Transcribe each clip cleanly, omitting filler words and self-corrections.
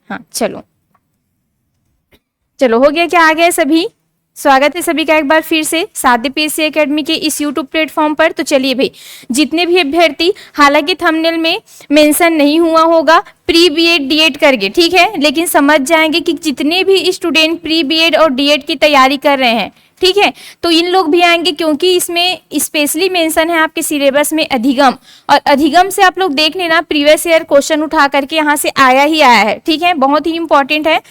हाँ चलो चलो, हो गया क्या? आ गए सभी? स्वागत है सभी का एक बार फिर से साध्य पीएससी एकेडमी के इस यूट्यूब प्लेटफॉर्म पर। तो चलिए भाई, जितने भी अभ्यर्थी, हालांकि थंबनेल में मेंशन नहीं हुआ होगा प्री बीएड डीएड करके, ठीक है, लेकिन समझ जाएंगे कि जितने भी स्टूडेंट प्री बीएड और डीएड की तैयारी कर रहे हैं, ठीक है, तो इन लोग भी आएंगे, क्योंकि इसमें स्पेशली मेंशन है आपके सिलेबस में अधिगम, और अधिगम से आप लोग देख लेना प्रीवियस ईयर क्वेश्चन उठा करके यहाँ से आया ही आया है, ठीक है, बहुत ही इंपॉर्टेंट है।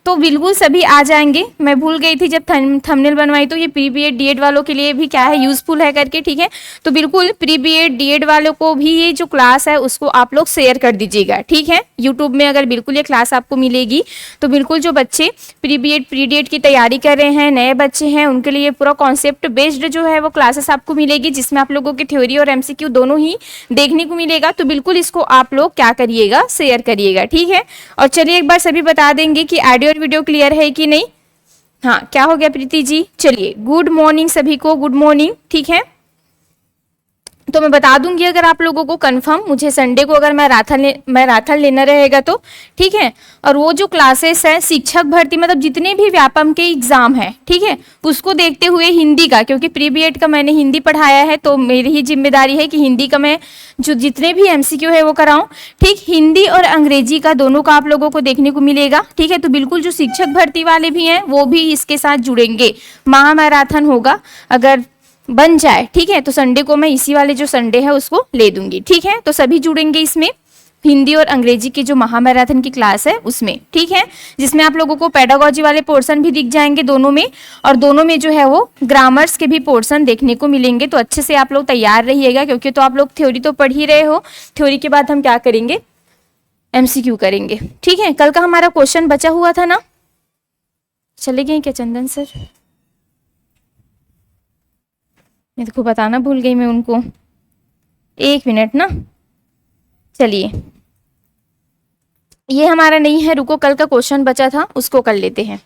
तो बिल्कुल सभी आ जाएंगे। मैं भूल गई थी जब थंबनेल बनवाई, तो ये प्री बीएड डीएड वालों के लिए भी क्या है, यूजफुल है करके, ठीक है। तो बिल्कुल प्री बीएड डीएड वालों को भी ये जो क्लास है उसको आप लोग शेयर कर दीजिएगा, ठीक है। यूट्यूब में अगर बिल्कुल ये क्लास आपको मिलेगी तो बिल्कुल जो बच्चे प्री बीएड प्री डीएड की तैयारी कर रहे हैं, नए बच्चे हैं, उनके लिए पूरा कॉन्सेप्ट बेस्ड जो है वो क्लासेस आपको मिलेगी, जिसमें आप लोगों की थ्योरी और एमसीक्यू दोनों ही देखने को मिलेगा। तो बिल्कुल इसको आप लोग क्या करिएगा, शेयर करिएगा, ठीक है। और चलिए एक बार सभी बता देंगे कि ऑडियो वीडियो क्लियर है कि नहीं। हाँ, क्या हो गया प्रीति जी? चलिए, गुड मॉर्निंग सभी को, गुड मॉर्निंग, ठीक है। तो मैं बता दूंगी अगर आप लोगों को कंफर्म, मुझे संडे को अगर मैराथन लेना रहेगा तो, ठीक है। और वो जो क्लासेस है शिक्षक भर्ती, मतलब जितने भी व्यापम के एग्जाम है, ठीक है, उसको देखते हुए हिंदी का, क्योंकि प्री बीएड का मैंने हिंदी पढ़ाया है, तो मेरी ही जिम्मेदारी है कि हिंदी का मैं जो जितने भी एमसीक्यू है वो कराऊं, ठीक। हिंदी और अंग्रेजी का दोनों का आप लोगों को देखने को मिलेगा, ठीक है। तो बिल्कुल जो शिक्षक भर्ती वाले भी हैं वो भी इसके साथ जुड़ेंगे। महामैराथन होगा अगर बन जाए, ठीक है, तो संडे को मैं इसी वाले जो संडे है उसको ले दूंगी, ठीक है। तो सभी जुड़ेंगे इसमें, हिंदी और अंग्रेजी की जो महामैराथन की क्लास है उसमें, ठीक है, जिसमें आप लोगों को पेडागोजी वाले पोर्शन भी दिख जाएंगे दोनों में, और दोनों में जो है वो ग्रामर्स के भी पोर्शन देखने को मिलेंगे। तो अच्छे से आप लोग तैयार रहिएगा, क्योंकि तो आप लोग थ्योरी तो पढ़ ही रहे हो, थ्योरी के बाद हम क्या करेंगे, एमसीक्यू करेंगे, ठीक है। कल का हमारा क्वेश्चन बचा हुआ था ना, चले गए क्या चंदन सर? मैं देखो बताना भूल गई मैं उनको, एक मिनट ना। चलिए, ये हमारा नहीं है, रुको, कल का क्वेश्चन बचा था उसको कर लेते हैं।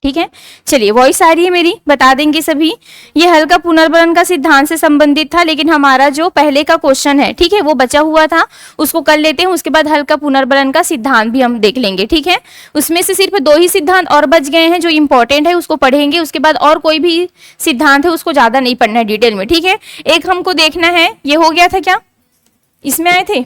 ठीक है, चलिए, वॉइस आ रही है मेरी? बता देंगे सभी। ये हल्का पुनर्बलन का सिद्धांत से संबंधित था, लेकिन हमारा जो पहले का क्वेश्चन है, ठीक है, वो बचा हुआ था, उसको कर लेते हैं। उसके बाद हल्का पुनर्बलन का सिद्धांत भी हम देख लेंगे, ठीक है। उसमें से सिर्फ 2 ही सिद्धांत और बच गए हैं जो इंपॉर्टेंट है, उसको पढ़ेंगे। उसके बाद और कोई भी सिद्धांत है उसको ज्यादा नहीं पढ़ना है डिटेल में, ठीक है। एक हमको देखना है, ये हो गया था क्या, इसमें आए थे,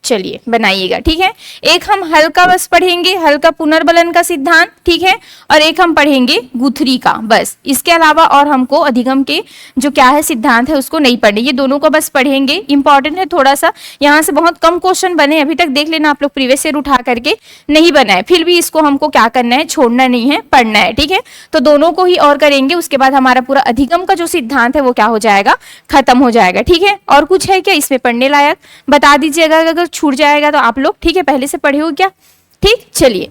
चलिए बनाइएगा, ठीक है। एक हम हल्का बस पढ़ेंगे, हल्का पुनर्बलन का सिद्धांत, ठीक है, और एक हम पढ़ेंगे गुथरी का, बस। इसके अलावा और हमको अधिगम के जो क्या है सिद्धांत है उसको नहीं पढ़ने, ये दोनों को बस पढ़ेंगे। इंपॉर्टेंट है थोड़ा सा, यहाँ से बहुत कम क्वेश्चन बने अभी तक, देख लेना आप लोग, प्रीवियस ईयर उठा करके नहीं बना है, फिर भी इसको हमको क्या करना है, छोड़ना नहीं है, पढ़ना है, ठीक है। तो दोनों को ही और करेंगे, उसके बाद हमारा पूरा अधिगम का जो सिद्धांत है वो क्या हो जाएगा, खत्म हो जाएगा, ठीक है। और कुछ है क्या इसमें पढ़ने लायक, बता दीजिएगा अगर छूट जाएगा तो आप लोग, ठीक है, पहले से पढ़े हो क्या, ठीक। चलिए,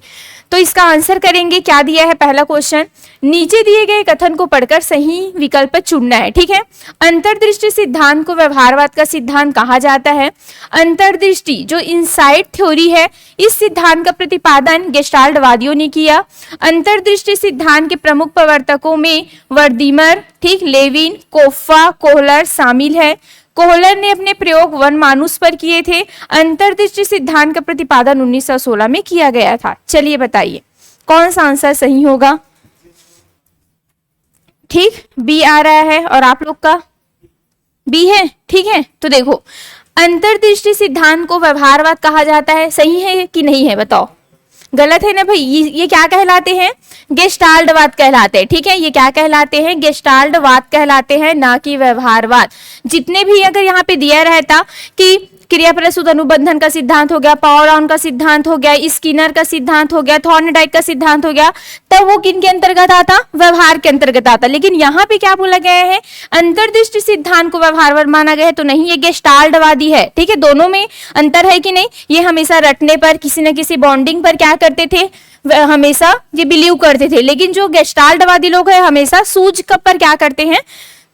तो इसका आंसर करेंगे, क्या दिया है पहला क्वेश्चन, नीचे दिए गए कथन को पढ़कर सही विकल्प चुनना है। ठीक है, अंतर्दृष्टि सिद्धांत को व्यवहारवाद का सिद्धांत कहा जाता है। अंतर्दृष्टि जो इनसाइट थ्योरी है, इस सिद्धांत का प्रतिपादन गेस्टाल्टवादियों ने किया। अंतर्दृष्टि सिद्धांत के प्रमुख प्रवर्तकों में वर्दीमर, ठीक, लेविन, कोफ्फा, कोहलर शामिल है। कोहलर ने अपने प्रयोग वन मानुस पर किए थे। अंतर्दृष्टि सिद्धांत का प्रतिपादन 1916 में किया गया था। चलिए बताइए कौन सा आंसर सही होगा। ठीक, बी आ रहा है और आप लोग का बी है। ठीक है, तो देखो अंतर्दृष्टि सिद्धांत को व्यवहारवाद कहा जाता है, सही है कि नहीं है बताओ। गलत है ना भाई, ये क्या कहलाते हैं, गेस्टाल्टवाद कहलाते हैं। ठीक है, ये क्या कहलाते हैं, गेस्टाल्टवाद कहलाते हैं, ना कि व्यवहारवाद। जितने भी अगर यहाँ पे दिया रहता कि क्रिया प्रसूत अनुबंधन का सिद्धांत हो गया, पावरऑन का सिद्धांत हो गया, स्किनर का सिद्धांत हो गया, थॉर्नडाइक का सिद्धांत हो गया, तब वो किन के अंतर्गत आता, व्यवहार के अंतर्गत आता। लेकिन यहाँ पे क्या बोला गया है, अंतर्दृष्टि सिद्धांत को व्यवहारवाद माना गया है, तो नहीं, ये गेस्टाल्टवादी है। ठीक है, दोनों में अंतर है कि नहीं, ये हमेशा रटने पर, किसी न किसी बॉन्डिंग पर क्या करते थे, हमेशा ये बिलीव करते थे। लेकिन जो गेस्टाल्टवादी लोग है हमेशा सूझ पर क्या करते हैं,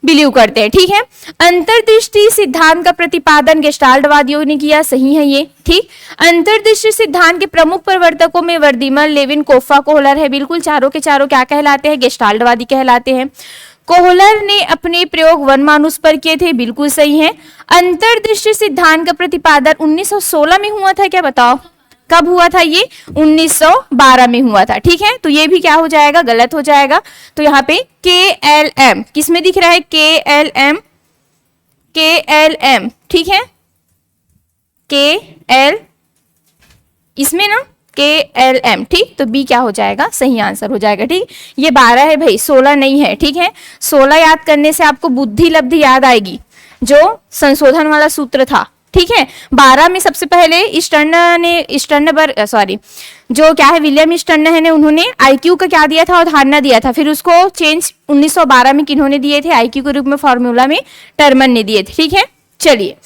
बिलीव करते हैं। ठीक है, अंतर्दृष्टि सिद्धांत का प्रतिपादन गेस्टाल्टवादियों ने किया, सही है ये। ठीक, अंतर्दृष्टि सिद्धांत के प्रमुख प्रवर्तकों में वर्दीमर, लेविन, कोफ्फा, कोहलर है। बिल्कुल चारों के चारों क्या कहलाते हैं, गेस्टाल्टवादी कहलाते हैं। कोहलर ने अपने प्रयोग वन मानुस पर किए थे, बिल्कुल सही है। अंतर्दृष्टि सिद्धांत का प्रतिपादन 1916 में हुआ था, क्या बताओ कब हुआ था, ये 1912 में हुआ था। ठीक है, तो ये भी क्या हो जाएगा, गलत हो जाएगा। तो यहाँ पे KLM किस में दिख रहा है, KLM, ठीक है, KL इसमें ना KLM, ठीक, तो B क्या हो जाएगा, सही आंसर हो जाएगा। ठीक, ये 12 है भाई, 16 नहीं है। ठीक है, 16 याद करने से आपको बुद्धि लब्धि याद आएगी, जो संशोधन वाला सूत्र था। ठीक है, 12 में सबसे पहले जो क्या है, विलियम स्टर्नर ने, उन्होंने आईक्यू का क्या दिया था, अवधारणा दिया था। फिर उसको चेंज 1912 में किन्होंने दिए थे, आईक्यू के रूप में फॉर्मूला में टर्मन ने दिए थे। ठीक है, चलिए,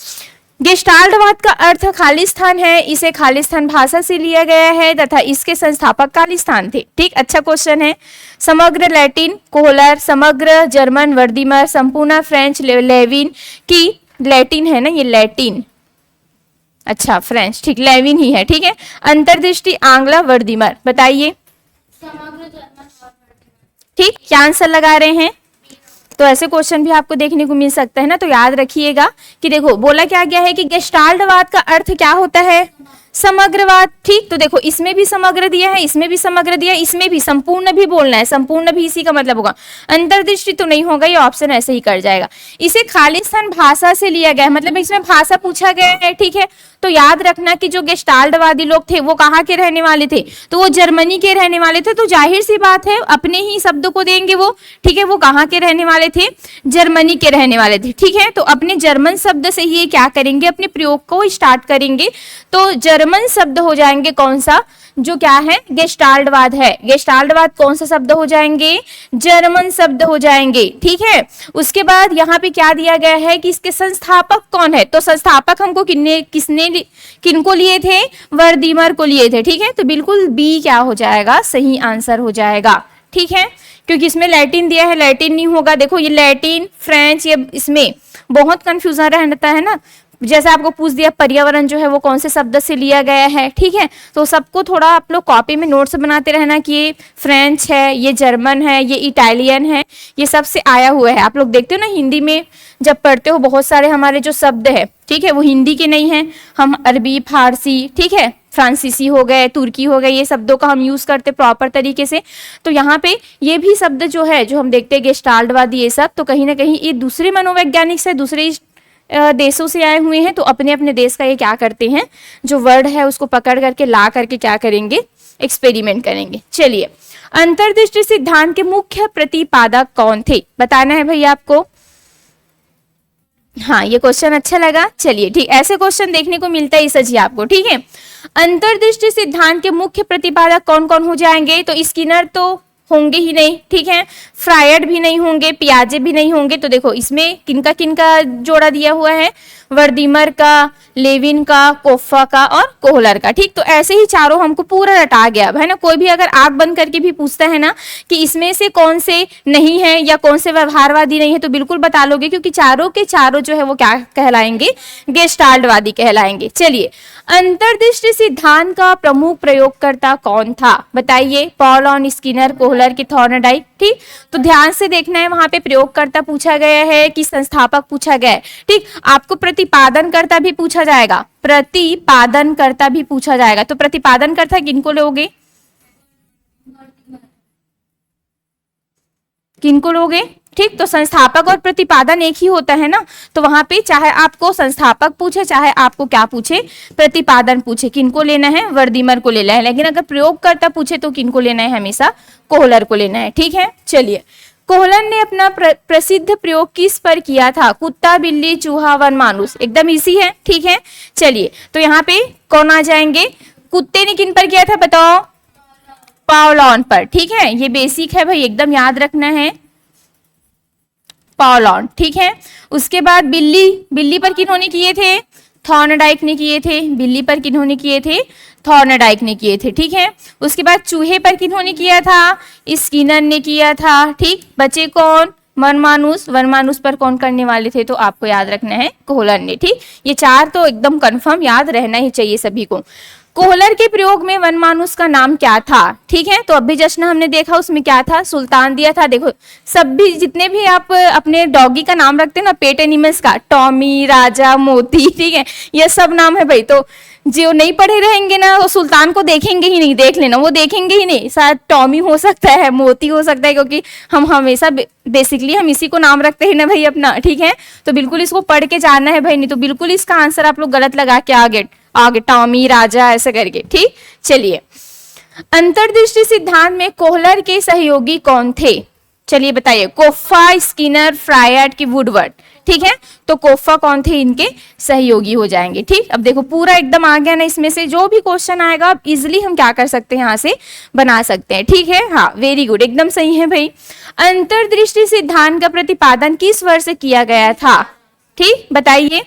गेस्टाल्टवाद का अर्थ खालिस्तान है। इसे खालिस्तान भाषा से लिया गया है तथा इसके संस्थापक खालिस्तान थे। ठीक, अच्छा क्वेश्चन है। समग्र लैटिन कोहलर, समग्र जर्मन वर्दीमर, संपूर्ण फ्रेंच लेविन की, लैटिन है ना ये, लैटिन, अच्छा फ्रेंच, ठीक, लेविन ही है। ठीक है, अंतर्दृष्टि आंग्ला वर्दीमर, बताइए ठीक, क्या आंसर लगा रहे हैं। तो ऐसे क्वेश्चन भी आपको देखने को मिल सकता है ना, तो याद रखिएगा कि देखो बोला क्या गया है कि गेस्टाल्टवाद का अर्थ क्या होता है, समग्रवाद। ठीक, तो देखो इसमें भी समग्र दिया है, इसमें भी समग्र दिया है, इसमें भी संपूर्ण भी बोलना है, संपूर्ण भी इसी का मतलब होगा। अंतर्दृष्टि तो नहीं होगा, ये ऑप्शन ऐसे ही कर जाएगा। इसे खालिस्तान भाषा से लिया गया है, मतलब इसमें भाषा पूछा गया है। ठीक है, तो याद रखना कि जो गेस्टाल्टवादी लोग थे वो कहाँ के रहने वाले थे, तो वो जर्मनी के रहने वाले थे। तो जाहिर सी बात है अपने ही शब्द को देंगे वो। ठीक है, वो कहाँ के रहने वाले थे, जर्मनी के रहने वाले थे। ठीक है, तो अपने जर्मन शब्द से ही क्या करेंगे, अपने प्रयोग को स्टार्ट करेंगे। तो जर्मन शब्द हो जाएंगे कौन सा, जो क्या है, गेस्टाल्टवाद है। गेस्टाल्टवाद कौन सा शब्द हो जाएंगे, जर्मन शब्द हो जाएंगे। ठीक है, उसके बाद यहाँ पे क्या दिया गया है कि इसके संस्थापक कौन है, तो संस्थापक हमको किनको लिए थे, वर्दीमर को लिए थे। ठीक है, तो बिल्कुल बी क्या हो जाएगा, सही आंसर हो जाएगा। ठीक है, क्योंकि इसमें लैटिन दिया है, लैटिन नहीं होगा। देखो ये लैटिन फ्रेंच, ये इसमें बहुत कंफ्यूजन रहता है ना। जैसे आपको पूछ दिया पर्यावरण जो है वो कौन से शब्द से लिया गया है। ठीक है, तो सबको थोड़ा आप लोग कॉपी में नोट्स बनाते रहना कि ये फ्रेंच है, ये जर्मन है, ये इटालियन है, ये सब से आया हुआ है। आप लोग देखते हो ना हिंदी में जब पढ़ते हो, बहुत सारे हमारे जो शब्द है, ठीक है, वो हिंदी के नहीं है, हम अरबी, फारसी, ठीक है, फ्रांसीसी हो गए, तुर्की हो गए, ये शब्दों का हम यूज करते प्रॉपर तरीके से। तो यहाँ पे ये भी शब्द जो है, जो हम देखते हैं गेस्टाल्टवादी, ये सब तो कहीं ना कहीं ये दूसरे मनोवैज्ञानिक से, दूसरे देशों से आए हुए हैं। तो अपने अपने देश का ये क्या करते हैं, जो वर्ड है उसको पकड़ करके ला करके क्या करेंगे, एक्सपेरिमेंट करेंगे। चलिए, अंतर्दृष्टि सिद्धांत के मुख्य प्रतिपादक कौन थे, बताना है भैया आपको। हाँ, ये क्वेश्चन अच्छा लगा। चलिए ठीक, ऐसे क्वेश्चन देखने को मिलता है सजी आपको। ठीक है, अंतर्दृष्टि सिद्धांत के मुख्य प्रतिपादक कौन कौन हो जाएंगे, तो स्किनर तो होंगे ही नहीं। ठीक है, फ्रायड भी नहीं होंगे, पियाजे भी नहीं होंगे। तो देखो इसमें किनका किनका जोड़ा दिया हुआ है, वर्दीमर का, लेविन का, कोफ्फा का और कोहलर का। ठीक, तो ऐसे ही चारों हमको पूरा रटा गया है ना। कोई भी अगर आंख बंद करके भी पूछता है ना कि इसमें से कौन से नहीं है या कौन से व्यवहारवादी नहीं है, तो बिल्कुल बता लोगे, क्योंकि चारों के चारों जो है वो क्या कहलाएंगे, गेस्टाल्टवादी कहलाएंगे। चलिए, अंतर्दृष्टि सिद्धांत का प्रमुख प्रयोगकर्ता कौन था, बताइए। पॉल, स्किनर, कोहलर की थॉर्नडाइक। ठीक, तो ध्यान से देखना है, वहां पे प्रयोगकर्ता पूछा गया है कि संस्थापक पूछा गया है। ठीक, आपको प्रतिपादनकर्ता भी पूछा जाएगा, प्रतिपादनकर्ता भी पूछा जाएगा। तो प्रतिपादनकर्ता किनको लोगे, किनको लोगे? ठीक, तो संस्थापक और प्रतिपादन एक ही होता है ना, तो वहां पे चाहे आपको संस्थापक पूछे चाहे आपको क्या पूछे, प्रतिपादन पूछे, किनको लेना है, वर्दीमर को लेना है। लेकिन अगर प्रयोगकर्ता पूछे तो किनको लेना है, हमेशा कोहलर को लेना है। ठीक है, चलिए, कोहलर ने अपना प्रसिद्ध प्रयोग किस पर किया था, कुत्ता, बिल्ली, चूहा, वन मानुस। एकदम इजी है। ठीक है, चलिए, तो यहाँ पे कौन आ जाएंगे, कुत्ते ने किन पर किया था बताओ, पावलॉन पर। ठीक है, ये बेसिक है भाई, एकदम याद रखना है, पावलॉन। ठीक है, उसके बाद बिल्ली, बिल्ली पर किन्होंने किए थे, थॉर्नडाइक ने किए थे। बिल्ली पर किन्होंने किए थे, थॉर्नडाइक ने किए थे। ठीक है, उसके बाद चूहे पर किन्होंने किया था, स्किनर ने किया था। ठीक, बचे कौन, वनमानुस, वनमानुस पर कौन करने वाले थे, तो आपको याद रखना है कोहलर ने। ठीक, ये चार तो एकदम कंफर्म याद रहना ही चाहिए सभी को। कोहलर के प्रयोग में वनमानुस का नाम क्या था, ठीक है, तो अभी जश्न हमने देखा उसमें क्या था, सुल्तान दिया था। देखो, सब भी जितने भी आप अपने डॉगी का नाम रखते हैं ना, पेट एनिमल्स का, टॉमी, राजा, मोती, ठीक है, ये सब नाम है भाई। तो जो नहीं पढ़े रहेंगे ना वो सुल्तान को देखेंगे ही नहीं, देख लेना, वो देखेंगे ही नहीं। शायद टॉमी हो सकता है, मोती हो सकता है, क्योंकि हम हमेशा बेसिकली हम इसी को नाम रखते हैं ना भाई अपना। ठीक है, तो बिल्कुल इसको पढ़ के जानना है भाई, नहीं तो बिल्कुल इसका आंसर आप लोग गलत लगा के आगे टॉमी, राजा ऐसे करके। ठीक, चलिए, अंतर्दृष्टि सिद्धांत में कोहलर के सहयोगी कौन थे, चलिए बताइए। कोफ्फा, स्किनर, फ्रायड की वुडवर्ड। ठीक है, तो कोफ्फा कौन थे, इनके सहयोगी हो जाएंगे। ठीक, अब देखो पूरा एकदम आ गया ना, इसमें से जो भी क्वेश्चन आएगा अब इजिली हम क्या कर सकते हैं, यहाँ से बना सकते हैं। ठीक है, हाँ, वेरी गुड, एकदम सही है भाई। अंतर्दृष्टि सिद्धांत का प्रतिपादन किस वर्ष किया गया था, ठीक बताइए।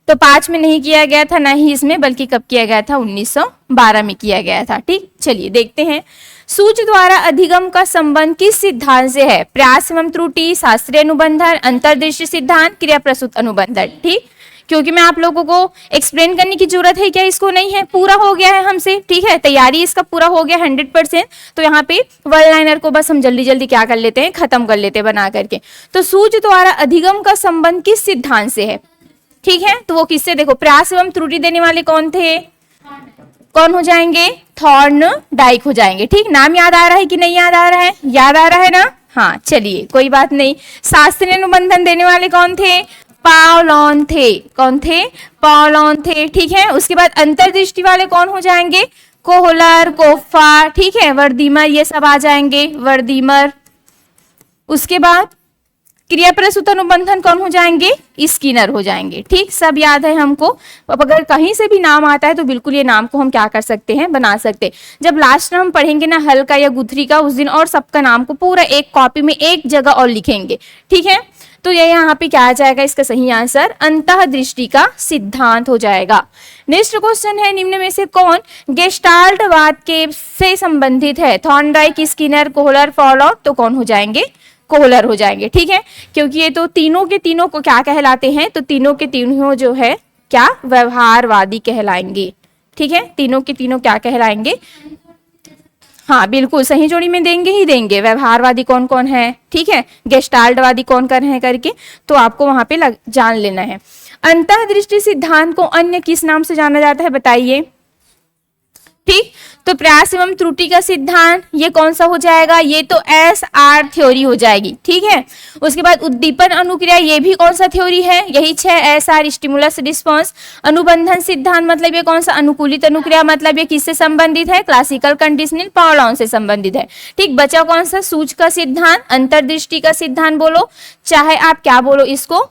तो 5 में नहीं किया गया था, ना ही इसमें, बल्कि कब किया गया था, 1912 में किया गया था। ठीक, चलिए देखते हैं, सूच द्वारा अधिगम का संबंध किस सिद्धांत से है, प्रयास एवं त्रुटि, शास्त्रीय अनुबंधन, अंतर्दृष्टि सिद्धांत, क्रिया प्रसूत अनुबंधन। ठीक, क्योंकि मैं आप लोगों को एक्सप्लेन करने की जरूरत है क्या, इसको नहीं है, पूरा हो गया है हमसे। ठीक है, तैयारी इसका पूरा हो गया 100%। तो यहाँ पे वन लाइनर को बस हम जल्दी जल्दी क्या कर लेते हैं, खत्म कर लेते हैं बना करके। तो सूच द्वारा अधिगम का संबंध किस सिद्धांत से है, ठीक है, तो वो किससे, देखो, प्रयास एवं त्रुटि देने वाले कौन थे, कौन हो जाएंगे, थॉर्नडाइक हो जाएंगे। ठीक, नाम याद आ रहा है कि नहीं याद आ रहा है, याद आ रहा है ना, हाँ, चलिए कोई बात नहीं। शास्त्रीय अनुबंधन देने वाले कौन थे, पावलॉन थे। कौन थे, पावलॉन थे। ठीक है, उसके बाद अंतर्दृष्टि वाले कौन हो जाएंगे, कोहलर, कोफ्फा, ठीक है, वर्दीमर, ये सब आ जाएंगे, वर्दीमर। उसके बाद क्रिया प्रसूत अनुबंधन कौन हो जाएंगे, स्किनर हो जाएंगे। ठीक, सब याद है हमको। अब अगर कहीं से भी नाम आता है तो बिल्कुल ये नाम को हम क्या कर सकते हैं, बना सकते हैं। जब लास्ट में हम पढ़ेंगे ना हल का या गुथरी का, उस दिन और सबका नाम को पूरा एक कॉपी में एक जगह और लिखेंगे। ठीक है, तो ये यहाँ पे क्या आ जाएगा, इसका सही आंसर अंतःदृष्टि का सिद्धांत हो जाएगा। नेक्स्ट क्वेश्चन है, निम्न में से कौन गेस्टाल्टवाद के से संबंधित है, थॉर्नडाइक, स्किनर, कोहलर, पावलॉन, तो कौन हो जाएंगे, कोहलर हो जाएंगे। ठीक है, क्योंकि ये तो तीनों के तीनों को क्या कहलाते हैं, तो तीनों के तीनों जो है क्या, व्यवहारवादी कहलाएंगे। ठीक है, तीनों के तीनों क्या कहलाएंगे, हाँ बिल्कुल सही जोड़ी में देंगे ही देंगे। व्यवहारवादी कौन कौन है, ठीक है, गेस्टाल्टवादी कौन कौन है करके, तो आपको वहां पे जान लेना है। अंतःदृष्टि सिद्धांत को अन्य किस नाम से जाना जाता है, बताइए। ठीक, तो प्रयास एवं त्रुटि का सिद्धांत, ये कौन सा हो जाएगा, ये तो SR थ्योरी हो जाएगी। ठीक है, उसके बाद उद्दीपन अनुक्रिया, ये भी कौन सा थ्योरी है, यही 6 SR, स्टिमुलस रिस्पॉन्स। अनुबंधन सिद्धांत मतलब ये कौन सा, अनुकूलित अनुक्रिया, मतलब ये किससे संबंधित है, क्लासिकल कंडीशनल, पावलॉन से संबंधित है। ठीक, बचा कौन सा, सूच का सिद्धांत, अंतर्दृष्टि का सिद्धांत बोलो, चाहे आप क्या बोलो इसको,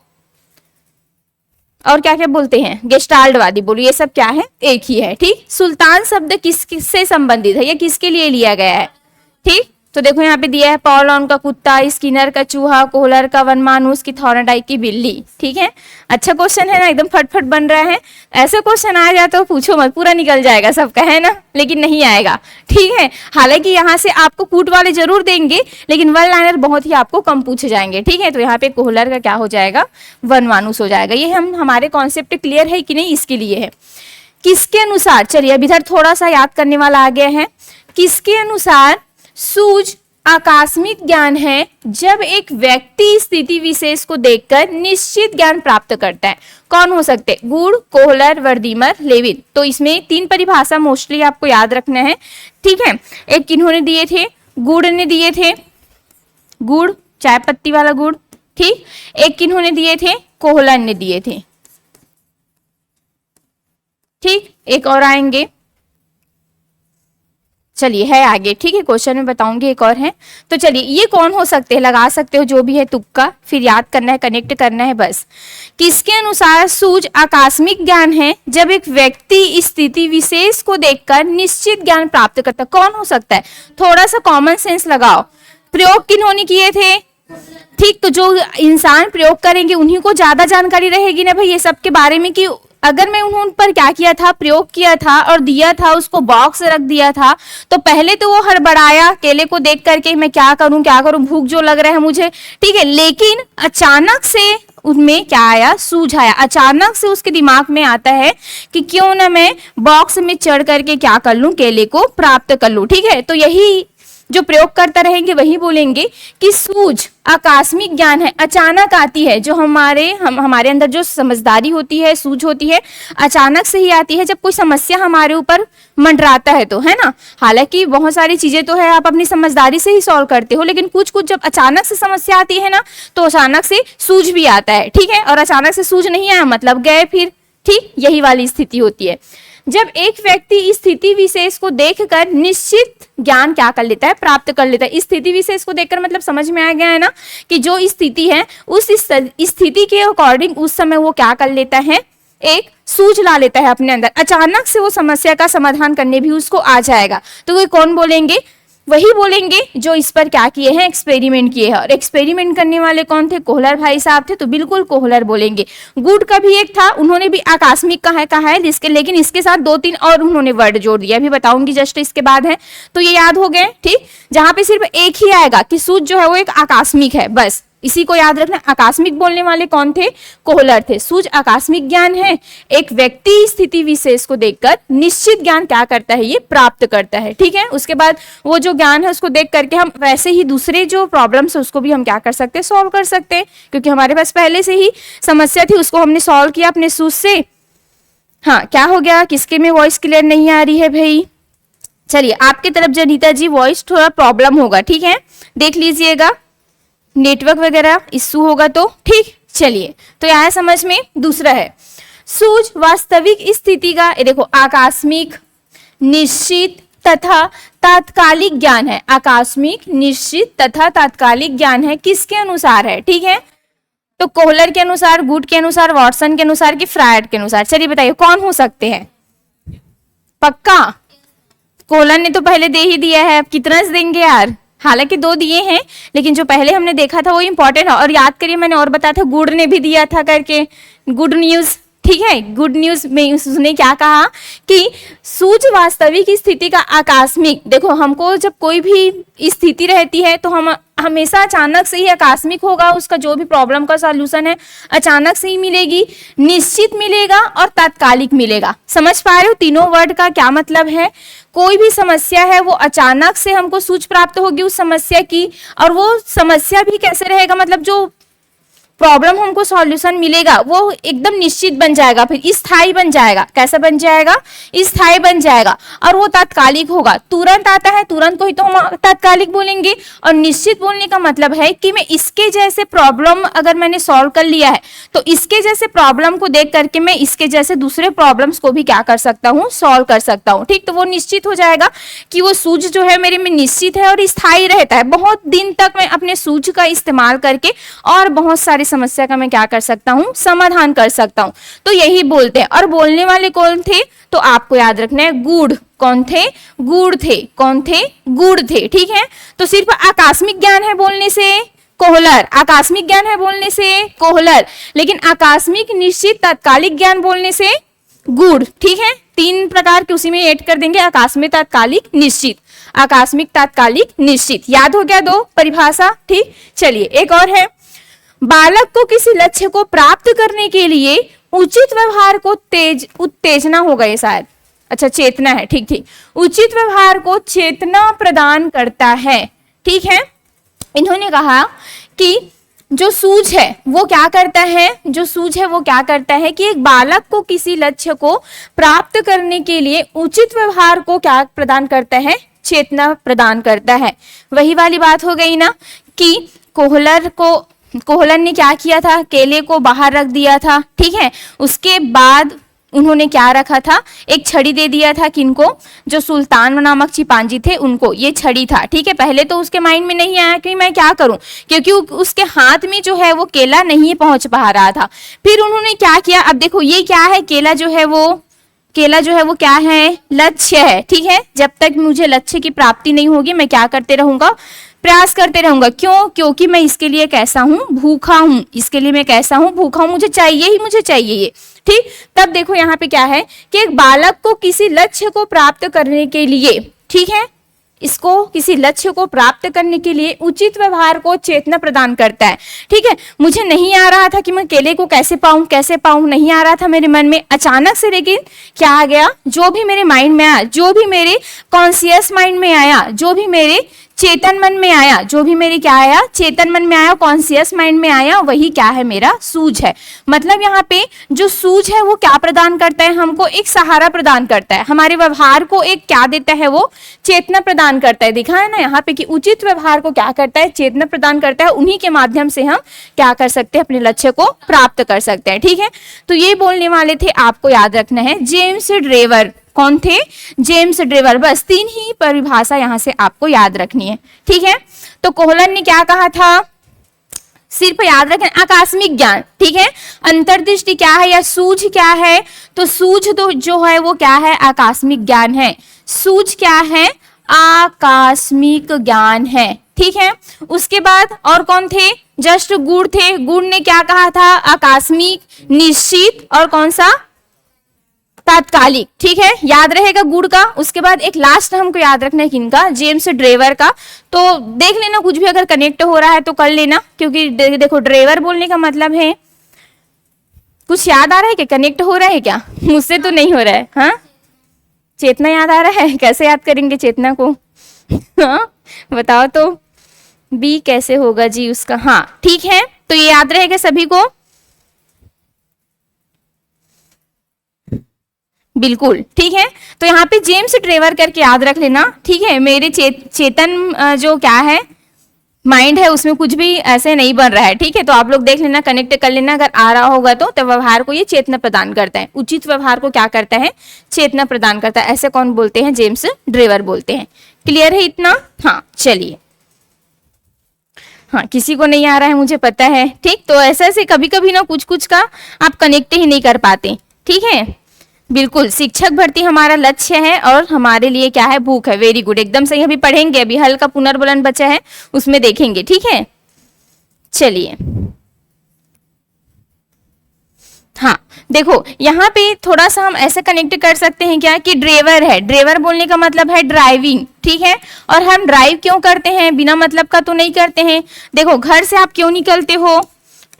और क्या क्या बोलते हैं, गेस्टाल्टवादी बोलो, ये सब क्या है, एक ही है। ठीक, सुल्तान शब्द किससे संबंधित है, ये किसके लिए लिया गया है, ठीक, तो देखो यहाँ पे दिया है पॉलॉन का कुत्ता, स्किनर का चूहा, कोहलर का वनमानुस की थॉर्नडाइक की बिल्ली। ठीक है, अच्छा क्वेश्चन है ना, एकदम फटफट बन रहा है। ऐसे क्वेश्चन आ जाए तो पूछो मत, पूरा निकल जाएगा सबका, है ना, लेकिन नहीं आएगा। ठीक है, हालांकि यहाँ से आपको कूट वाले जरूर देंगे, लेकिन वन लाइनर बहुत ही आपको कम पूछे जाएंगे। ठीक है, तो यहाँ पे कोहलर का क्या हो जाएगा, वनमानुस हो जाएगा। ये हमारे कॉन्सेप्ट क्लियर है कि नहीं, इसके लिए है। किसके अनुसार, चलिए अब इधर थोड़ा सा याद करने वाला आ गया है। किसके अनुसार सूझ आकस्मिक ज्ञान है जब एक व्यक्ति स्थिति विशेष को देखकर निश्चित ज्ञान प्राप्त करता है? कौन हो सकते हैं? गुड़, कोहलर, वर्दीमर, लेविन। तो इसमें 3 परिभाषा मोस्टली आपको याद रखना है। ठीक है, एक किन्होंने दिए थे, गुड़ ने दिए थे, गुड़ चाय पत्ती वाला गुड़। ठीक, एक किन्होंने दिए थे, कोहलर ने दिए थे। ठीक, एक और आएंगे, चलिए है आगे। ठीक है, क्वेश्चन में बताऊंगी, एक और है। तो चलिए ये कौन हो सकते हैं, लगा सकते हो जो भी है तुक्का, फिर याद करना है, कनेक्ट करना है बस। किसके अनुसार सूझ आकस्मिक ज्ञान है जब एक व्यक्ति स्थिति विशेष को देखकर निश्चित ज्ञान प्राप्त करता है? कौन हो सकता है, थोड़ा सा कॉमन सेंस लगाओ। प्रयोग किन्होंने किए थे? ठीक, तो जो इंसान प्रयोग करेंगे उन्हीं को ज्यादा जानकारी रहेगी ना भाई ये सब के बारे में, कि अगर मैं उन पर क्या किया था, प्रयोग किया था और दिया था, उसको बॉक्स रख दिया था, तो पहले तो वो हड़बड़ाया केले को देख करके, मैं क्या करूं क्या करूं, भूख जो लग रहा है मुझे। ठीक है, लेकिन अचानक से उनमें क्या आया, सूझ आया। अचानक से उसके दिमाग में आता है कि क्यों ना मैं बॉक्स में चढ़ करके क्या कर लूं, केले को प्राप्त कर लूं। ठीक है, तो यही जो प्रयोग करता रहेंगे वही बोलेंगे कि सूझ आकस्मिक ज्ञान है, अचानक आती है। जो हमारे अंदर जो समझदारी होती है, सूझ होती है, अचानक से ही आती है जब कोई समस्या हमारे ऊपर मंडराता है, तो है ना। हालांकि बहुत सारी चीजें तो है आप अपनी समझदारी से ही सॉल्व करते हो, लेकिन कुछ कुछ जब अचानक से समस्या आती है ना, तो अचानक से सूझ भी आता है। ठीक है, और अचानक से सूझ नहीं आया मतलब गए फिर। ठीक, यही वाली स्थिति होती है जब एक व्यक्ति स्थिति विशेष को देखकर निश्चित ज्ञान क्या कर लेता है, प्राप्त कर लेता है। स्थिति विशेष को देखकर मतलब समझ में आ गया है ना, कि जो स्थिति है उस स्थिति के अकॉर्डिंग उस समय वो क्या कर लेता है, एक सूझ ला लेता है अपने अंदर। अचानक से वो समस्या का समाधान करने भी उसको आ जाएगा। तो वो कौन बोलेंगे, वही बोलेंगे जो इस पर क्या किए हैं, एक्सपेरिमेंट किए हैं। और एक्सपेरिमेंट करने वाले कौन थे, कोहलर भाई साहब थे, तो बिल्कुल कोहलर बोलेंगे। गुड का भी एक था, उन्होंने भी आकस्मिक कहा है जिसके, लेकिन इसके साथ 2-3 और उन्होंने वर्ड जोड़ दिया, अभी बताऊंगी जस्ट इसके बाद है। तो ये याद हो गए। ठीक, जहां पे सिर्फ एक ही आएगा कि सूझ जो है वो एक आकस्मिक है, बस इसी को याद रखना। आकस्मिक बोलने वाले कौन थे, कोहलर थे। सूझ आकस्मिक ज्ञान है, एक व्यक्ति स्थिति विशेष को देखकर निश्चित ज्ञान क्या करता है, ये प्राप्त करता है। ठीक है, उसके बाद वो जो ज्ञान है उसको देख करके हम वैसे ही दूसरे जो प्रॉब्लम्स है उसको भी हम क्या कर सकते हैं, सॉल्व कर सकते हैं, क्योंकि हमारे पास पहले से ही समस्या थी, उसको हमने सॉल्व किया अपने सूझ से। हाँ, क्या हो गया, किसके में वॉइस क्लियर नहीं आ रही है भाई? चलिए आपकी तरफ जनीता जी वॉइस थोड़ा प्रॉब्लम होगा, ठीक है, देख लीजिएगा, नेटवर्क वगैरह इश्यू होगा तो। ठीक, चलिए तो यह समझ में। दूसरा है सूझ वास्तविक स्थिति का, देखो आकस्मिक, निश्चित तथा तात्कालिक ज्ञान है। आकस्मिक, निश्चित तथा तात्कालिक ज्ञान है, किसके अनुसार है? ठीक है, तो कोहलर के अनुसार, गुड के अनुसार, वॉटसन के अनुसार, कि फ्रायड के अनुसार? चलिए बताइए कौन हो सकते हैं? पक्का कोहलर ने तो पहले दे ही दिया है, अब कितना देंगे यार? हालांकि 2 दिए हैं, लेकिन जो पहले हमने देखा था वो इंपॉर्टेंट है। और याद करिए मैंने और बताया था, गुड ने भी दिया था करके, गुड न्यूज। ठीक है, गुड न्यूज में उसने क्या कहा कि सूझ वास्तविक स्थिति का आकस्मिक। देखो हमको जब कोई भी स्थिति रहती है तो हम हमेशा अचानक से ही आकस्मिक होगा, उसका जो भी प्रॉब्लम का सॉल्यूशन है अचानक से ही मिलेगी, निश्चित मिलेगा और तात्कालिक मिलेगा। समझ पा रहे हो तीनों वर्ड का क्या मतलब है? कोई भी समस्या है वो अचानक से हमको सूझ प्राप्त होगी उस समस्या की, और वो समस्या भी कैसे रहेगा, मतलब जो प्रॉब्लम हमको सॉल्यूशन मिलेगा वो एकदम निश्चित बन जाएगा, फिर स्थायी बन जाएगा। कैसा बन जाएगा? स्थायी बन जाएगा। और वो तात्कालिक होगा, तुरंत आता है, तुरंत को ही तो हम तात्कालिक बोलेंगे। और निश्चित बोलने का मतलब है कि मैं इसके जैसे प्रॉब्लम अगर मैंने सॉल्व कर लिया है तो इसके जैसे प्रॉब्लम को देख करके मैं इसके जैसे दूसरे प्रॉब्लम्स को भी क्या कर सकता हूँ, सॉल्व कर सकता हूँ। ठीक, तो वो निश्चित हो जाएगा कि वो सूझ जो है मेरे में निश्चित है और स्थायी रहता है। बहुत दिन तक मैं अपने सूझ का इस्तेमाल करके और बहुत सारे समस्या का मैं क्या कर सकता हूँ, समाधान कर सकता हूँ। तो यही बोलते हैं। और बोलने वाले कौन थे, तो आपको याद रखना है गुड़। कौन थे, गुड़ थे। कौन थे, गुड़ थे। ठीक है, तो सिर्फ आकस्मिक ज्ञान है बोलने से कोहलर, आकस्मिक ज्ञान है बोलने से कोहलर, लेकिन आकस्मिक निश्चित तात्कालिक ज्ञान बोलने से गुड़। ठीक है, 3 प्रकार के उसी में ऐड कर देंगे, आकस्मिक, तात्कालिक, निश्चित। आकस्मिक, तात्कालिक, निश्चित। याद हो गया 2 परिभाषा। ठीक, चलिए एक और है, बालक को किसी लक्ष्य को प्राप्त करने के लिए उचित व्यवहार को उत्तेजना हो गए शायद, अच्छा चेतना है। ठीक ठीक, उचित व्यवहार को चेतना प्रदान करता है। ठीक है, इन्होंने कहा कि जो सूझ है वो क्या करता है, जो सूझ है वो क्या करता है कि एक बालक को किसी लक्ष्य को प्राप्त करने के लिए उचित व्यवहार को क्या प्रदान करता है, चेतना प्रदान करता है। वही वाली बात हो गई ना कि कोहलर ने क्या किया था, केले को बाहर रख दिया था। ठीक है, उसके बाद उन्होंने क्या रखा था, एक छड़ी दे दिया था। किनको, जो सुल्तान नामक चिपांजी थे उनको ये छड़ी था। ठीक है, पहले तो उसके माइंड में नहीं आया कि मैं क्या करूं, क्योंकि उसके हाथ में जो है वो केला नहीं पहुंच पा रहा था। फिर उन्होंने क्या किया, अब देखो ये क्या है, केला जो है वो क्या है, लक्ष्य है। ठीक है, जब तक मुझे लक्ष्य की प्राप्ति नहीं होगी मैं क्या करते रहूंगा, प्रयास करते रहूंगा। क्यों, क्योंकि मैं इसके लिए कैसा हूं, भूखा हूं। इसके लिए मैं कैसा हूं, भूखा हूं, मुझे चाहिए ही मुझे चाहिए ये। ठीक, तब देखो यहाँ पे क्या है कि एक बालक को किसी लक्ष्य को प्राप्त करने के लिए, ठीक है, इसको किसी लक्ष्य को प्राप्त करने के लिए उचित व्यवहार को चेतना प्रदान करता है। ठीक है, मुझे नहीं आ रहा था कि मैं केले को कैसे पाऊं, नहीं आ रहा था मेरे मन में, अचानक से लेकिन क्या आ गया, जो भी मेरे माइंड में आया, जो भी मेरे कॉन्शियस माइंड में आया, जो भी मेरे चेतन मन में आया, जो भी मेरी क्या आया, चेतन मन में आया, कॉन्शियस माइंड में आया, वही क्या है, मेरा सूझ है। मतलब यहाँ पे जो सूझ है वो क्या प्रदान करता है, हमको एक सहारा प्रदान करता है, हमारे व्यवहार को एक क्या देता है, वो चेतना प्रदान करता है। दिखा है ना यहाँ पे कि उचित व्यवहार को क्या करता है, चेतना प्रदान करता है। उन्हीं के माध्यम से हम क्या कर सकते हैं, अपने लक्ष्य को प्राप्त कर सकते हैं। ठीक है, तो ये बोलने वाले थे, आपको याद रखना है जेम्स ड्रेवर। कौन थे, जेम्स ड्रेवर। बस 3 ही परिभाषा यहां से आपको याद रखनी है। ठीक है, तो कोहलर ने क्या कहा था, सिर्फ याद रखें आकस्मिक ज्ञान। ठीक है, अंतर्दृष्टि क्या है या सूझ क्या है, तो सूझ तो जो है वो क्या है, आकस्मिक ज्ञान है। सूझ क्या है, आकस्मिक ज्ञान है। ठीक है, उसके बाद और कौन थे, जस्ट गुड़ थे। गुड़ ने क्या कहा था, आकस्मिक, निश्चित और कौन सा, तात्कालिक। ठीक है, याद रहेगा गुड़ का। उसके बाद एक लास्ट हमको याद रखना है किनका, जेम्स ड्रेवर का। तो देख लेना, कुछ भी अगर कनेक्ट हो रहा है तो कर लेना, क्योंकि देखो ड्रेवर बोलने का मतलब है, कुछ याद आ रहा है क्या, कनेक्ट हो रहा है क्या, मुझसे तो नहीं हो रहा है। हाँ, चेतना याद आ रहा है, कैसे याद करेंगे चेतना को हाँ बताओ तो, बी कैसे होगा जी उसका। हाँ ठीक है, तो ये याद रहेगा सभी को, बिल्कुल ठीक है। तो यहाँ पे जेम्स ड्रेवर करके याद रख लेना। ठीक है, मेरे चेतन जो क्या है, माइंड है, उसमें कुछ भी ऐसे नहीं बन रहा है। ठीक है, तो आप लोग देख लेना, कनेक्ट कर लेना, अगर आ रहा होगा तो व्यवहार को ये चेतना प्रदान करता है। उचित व्यवहार को क्या करता है, चेतना प्रदान करता है। ऐसे कौन बोलते हैं, जेम्स ड्रेवर बोलते हैं। क्लियर है इतना। हाँ चलिए, हाँ किसी को नहीं आ रहा है मुझे पता है। ठीक, तो ऐसे कभी कभी ना कुछ कुछ का आप कनेक्ट ही नहीं कर पाते। ठीक है, बिल्कुल, शिक्षक भर्ती हमारा लक्ष्य है और हमारे लिए क्या है, भूख है। वेरी गुड, एकदम सही। अभी पढ़ेंगे, अभी हल्का पुनर्बलन बचा है, उसमें देखेंगे। ठीक है, चलिए। हाँ देखो, यहाँ पे थोड़ा सा हम ऐसे कनेक्ट कर सकते हैं क्या कि ड्राइवर है, ड्राइवर बोलने का मतलब है ड्राइविंग। ठीक है, और हम ड्राइव क्यों करते हैं, बिना मतलब का तो नहीं करते हैं। देखो, घर से आप क्यों निकलते हो,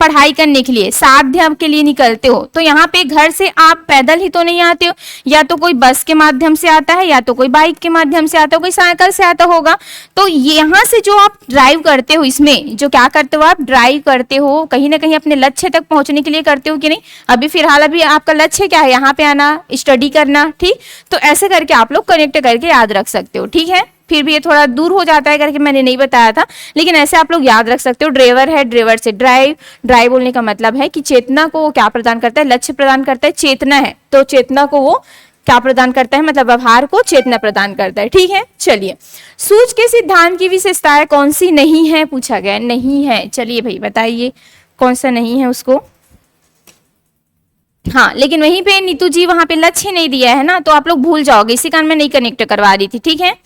पढ़ाई करने के लिए, साध्य के लिए निकलते हो। तो यहाँ पे घर से आप पैदल ही तो नहीं आते हो, या तो कोई बस के माध्यम से आता है, या तो कोई बाइक के माध्यम से आता है, कोई साइकिल से आता होगा। तो यहाँ से जो आप ड्राइव करते हो, इसमें जो क्या करते हो, आप ड्राइव करते हो कहीं ना कहीं अपने लक्ष्य तक पहुंचने के लिए करते हो कि नहीं। अभी फिलहाल अभी आपका लक्ष्य क्या है, यहाँ पे आना, स्टडी करना। ठीक, तो ऐसे करके आप लोग कनेक्ट करके याद रख सकते हो। ठीक है, फिर भी ये थोड़ा दूर हो जाता है करके मैंने नहीं बताया था, लेकिन ऐसे आप लोग याद रख सकते हो। ड्राइवर है, ड्राइवर से ड्राइव, ड्राइव बोलने का मतलब है कि चेतना को वो क्या प्रदान करता है, लक्ष्य प्रदान करता है। चेतना है तो चेतना को वो क्या प्रदान करता है, मतलब व्यवहार को चेतना प्रदान करता है। ठीक है, चलिए। सूझ के सिद्धांत की विशेषताएं कौन सी नहीं है, पूछा गया, नहीं है। चलिए भाई बताइए कौन सा नहीं है उसको, हाँ, लेकिन वहीं पे नीतू जी वहां पे लक्ष्य नहीं दिया है ना, तो आप लोग भूल जाओगे, इसी कारण मैं नहीं कनेक्ट करवा रही थी, ठीक है।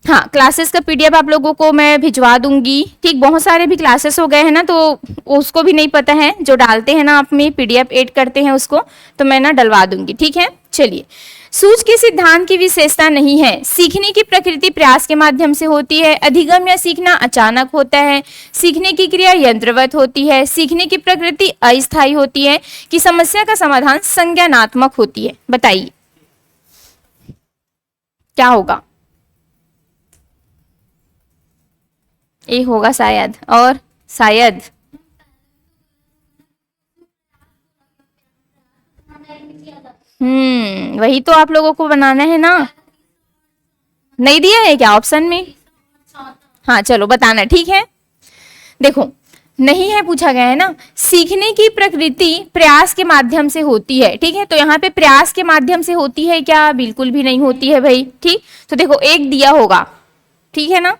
हाँ, क्लासेस का पीडीएफ आप लोगों को मैं भिजवा दूंगी, ठीक। बहुत सारे भी क्लासेस हो गए हैं ना, तो उसको भी नहीं पता है, जो डालते हैं ना आप में पीडीएफ ऐड करते हैं उसको, तो मैं ना डलवा दूंगी, ठीक है। चलिए, सूझ के सिद्धांत की विशेषता नहीं है, सीखने की प्रकृति प्रयास के माध्यम से होती है, अधिगम या सीखना अचानक होता है, सीखने की क्रिया यंत्रवत होती है, सीखने की प्रकृति अस्थायी होती है, कि समस्या का समाधान संज्ञानात्मक होती है। बताइए क्या होगा, ये होगा शायद, और शायद वही तो आप लोगों को बनाना है ना, नहीं दिया है क्या ऑप्शन में? हाँ चलो बताना, ठीक है। देखो, नहीं है पूछा गया है ना, सीखने की प्रकृति प्रयास के माध्यम से होती है, ठीक है। तो यहाँ पे प्रयास के माध्यम से होती है क्या? बिल्कुल भी नहीं होती है भाई, ठीक। तो देखो एक दिया होगा, ठीक है ना,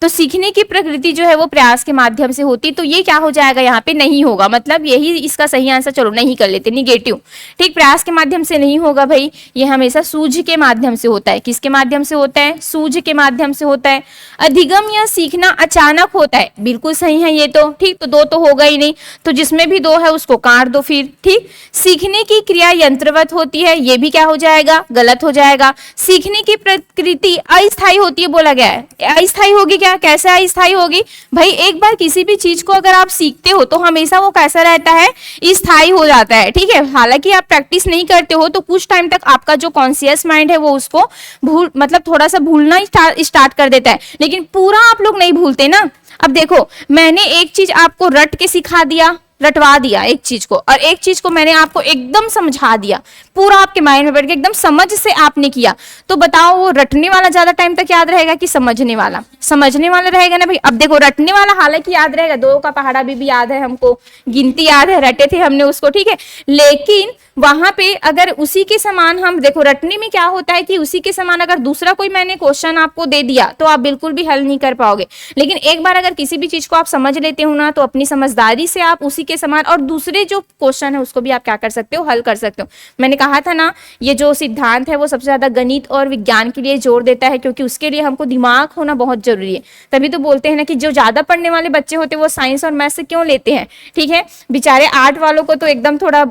तो सीखने की प्रकृति जो है वो प्रयास के माध्यम से होती, तो ये क्या हो जाएगा यहाँ पे, नहीं होगा, मतलब यही इसका सही आंसर, चलो नहीं कर लेते, निगेटिव, ठीक। प्रयास के माध्यम से नहीं होगा भाई, ये हमेशा सूझ के माध्यम से होता है। किसके माध्यम से होता है? सूझ के माध्यम से होता है। अधिगम या सीखना अचानक होता है, बिल्कुल सही है ये तो, ठीक। तो दो तो होगा ही नहीं, तो जिसमें भी दो है उसको काट दो फिर, ठीक। सीखने की क्रिया यंत्रवत होती है, ये भी क्या हो जाएगा, गलत हो जाएगा। सीखने की प्रकृति अस्थायी होती है, बोला गया है, अस्थायी होगी क्या? कैसे अस्थायी होगी भाई? एक बार किसी भी चीज को अगर आप सीखते हो तो हमेशा वो कैसा रहता है, स्थायी हो जाता है, ठीक है। हालांकि आप प्रैक्टिस नहीं करते हो तो कुछ टाइम तक आपका जो कॉन्शियस माइंड है वो उसको मतलब थोड़ा सा भूलना स्टार्ट कर देता है, लेकिन पूरा आप लोग नहीं भूलते ना। अब देखो, मैंने एक चीज आपको रट के सिखा दिया, रटवा दिया एक चीज को, और एक चीज को मैंने आपको एकदम समझा दिया, पूरा आपके माइंड में बैठ के एकदम समझ से आपने किया, तो बताओ वो रटने वाला ज्यादा टाइम तक याद रहेगा कि समझने वाला? समझने वाला रहेगा ना भाई। अब देखो, रटने वाला हालांकि याद रहेगा, दो का पहाड़ा भी याद है हमको, गिनती याद है, रटे थे हमने उसको, ठीक है। लेकिन वहां पे अगर उसी के समान हम देखो, रटने में क्या होता है कि उसी के समान अगर दूसरा कोई मैंने क्वेश्चन आपको दे दिया तो आप बिल्कुल भी हल नहीं कर पाओगे। लेकिन एक बार अगर किसी भी चीज को आप समझ लेते हो ना, तो अपनी समझदारी से आप उसी के समान और दूसरे जो क्वेश्चन है उसको भी आप क्या कर सकते हो, हल कर सकते हो। मैंने कहा था ना, ये जो सिद्धांत है वो सबसे ज्यादा गणित और विज्ञान के लिए जोर देता है, क्योंकि उसके लिए हमको दिमाग होना बहुत जरूरी है। तभी तो बोलते हैं ना कि जो ज्यादा पढ़ने वाले बच्चे होते हैं वो साइंस और मैथ से क्यों लेते हैं, ठीक है। बेचारे आर्ट वालों को तो एकदम थोड़ा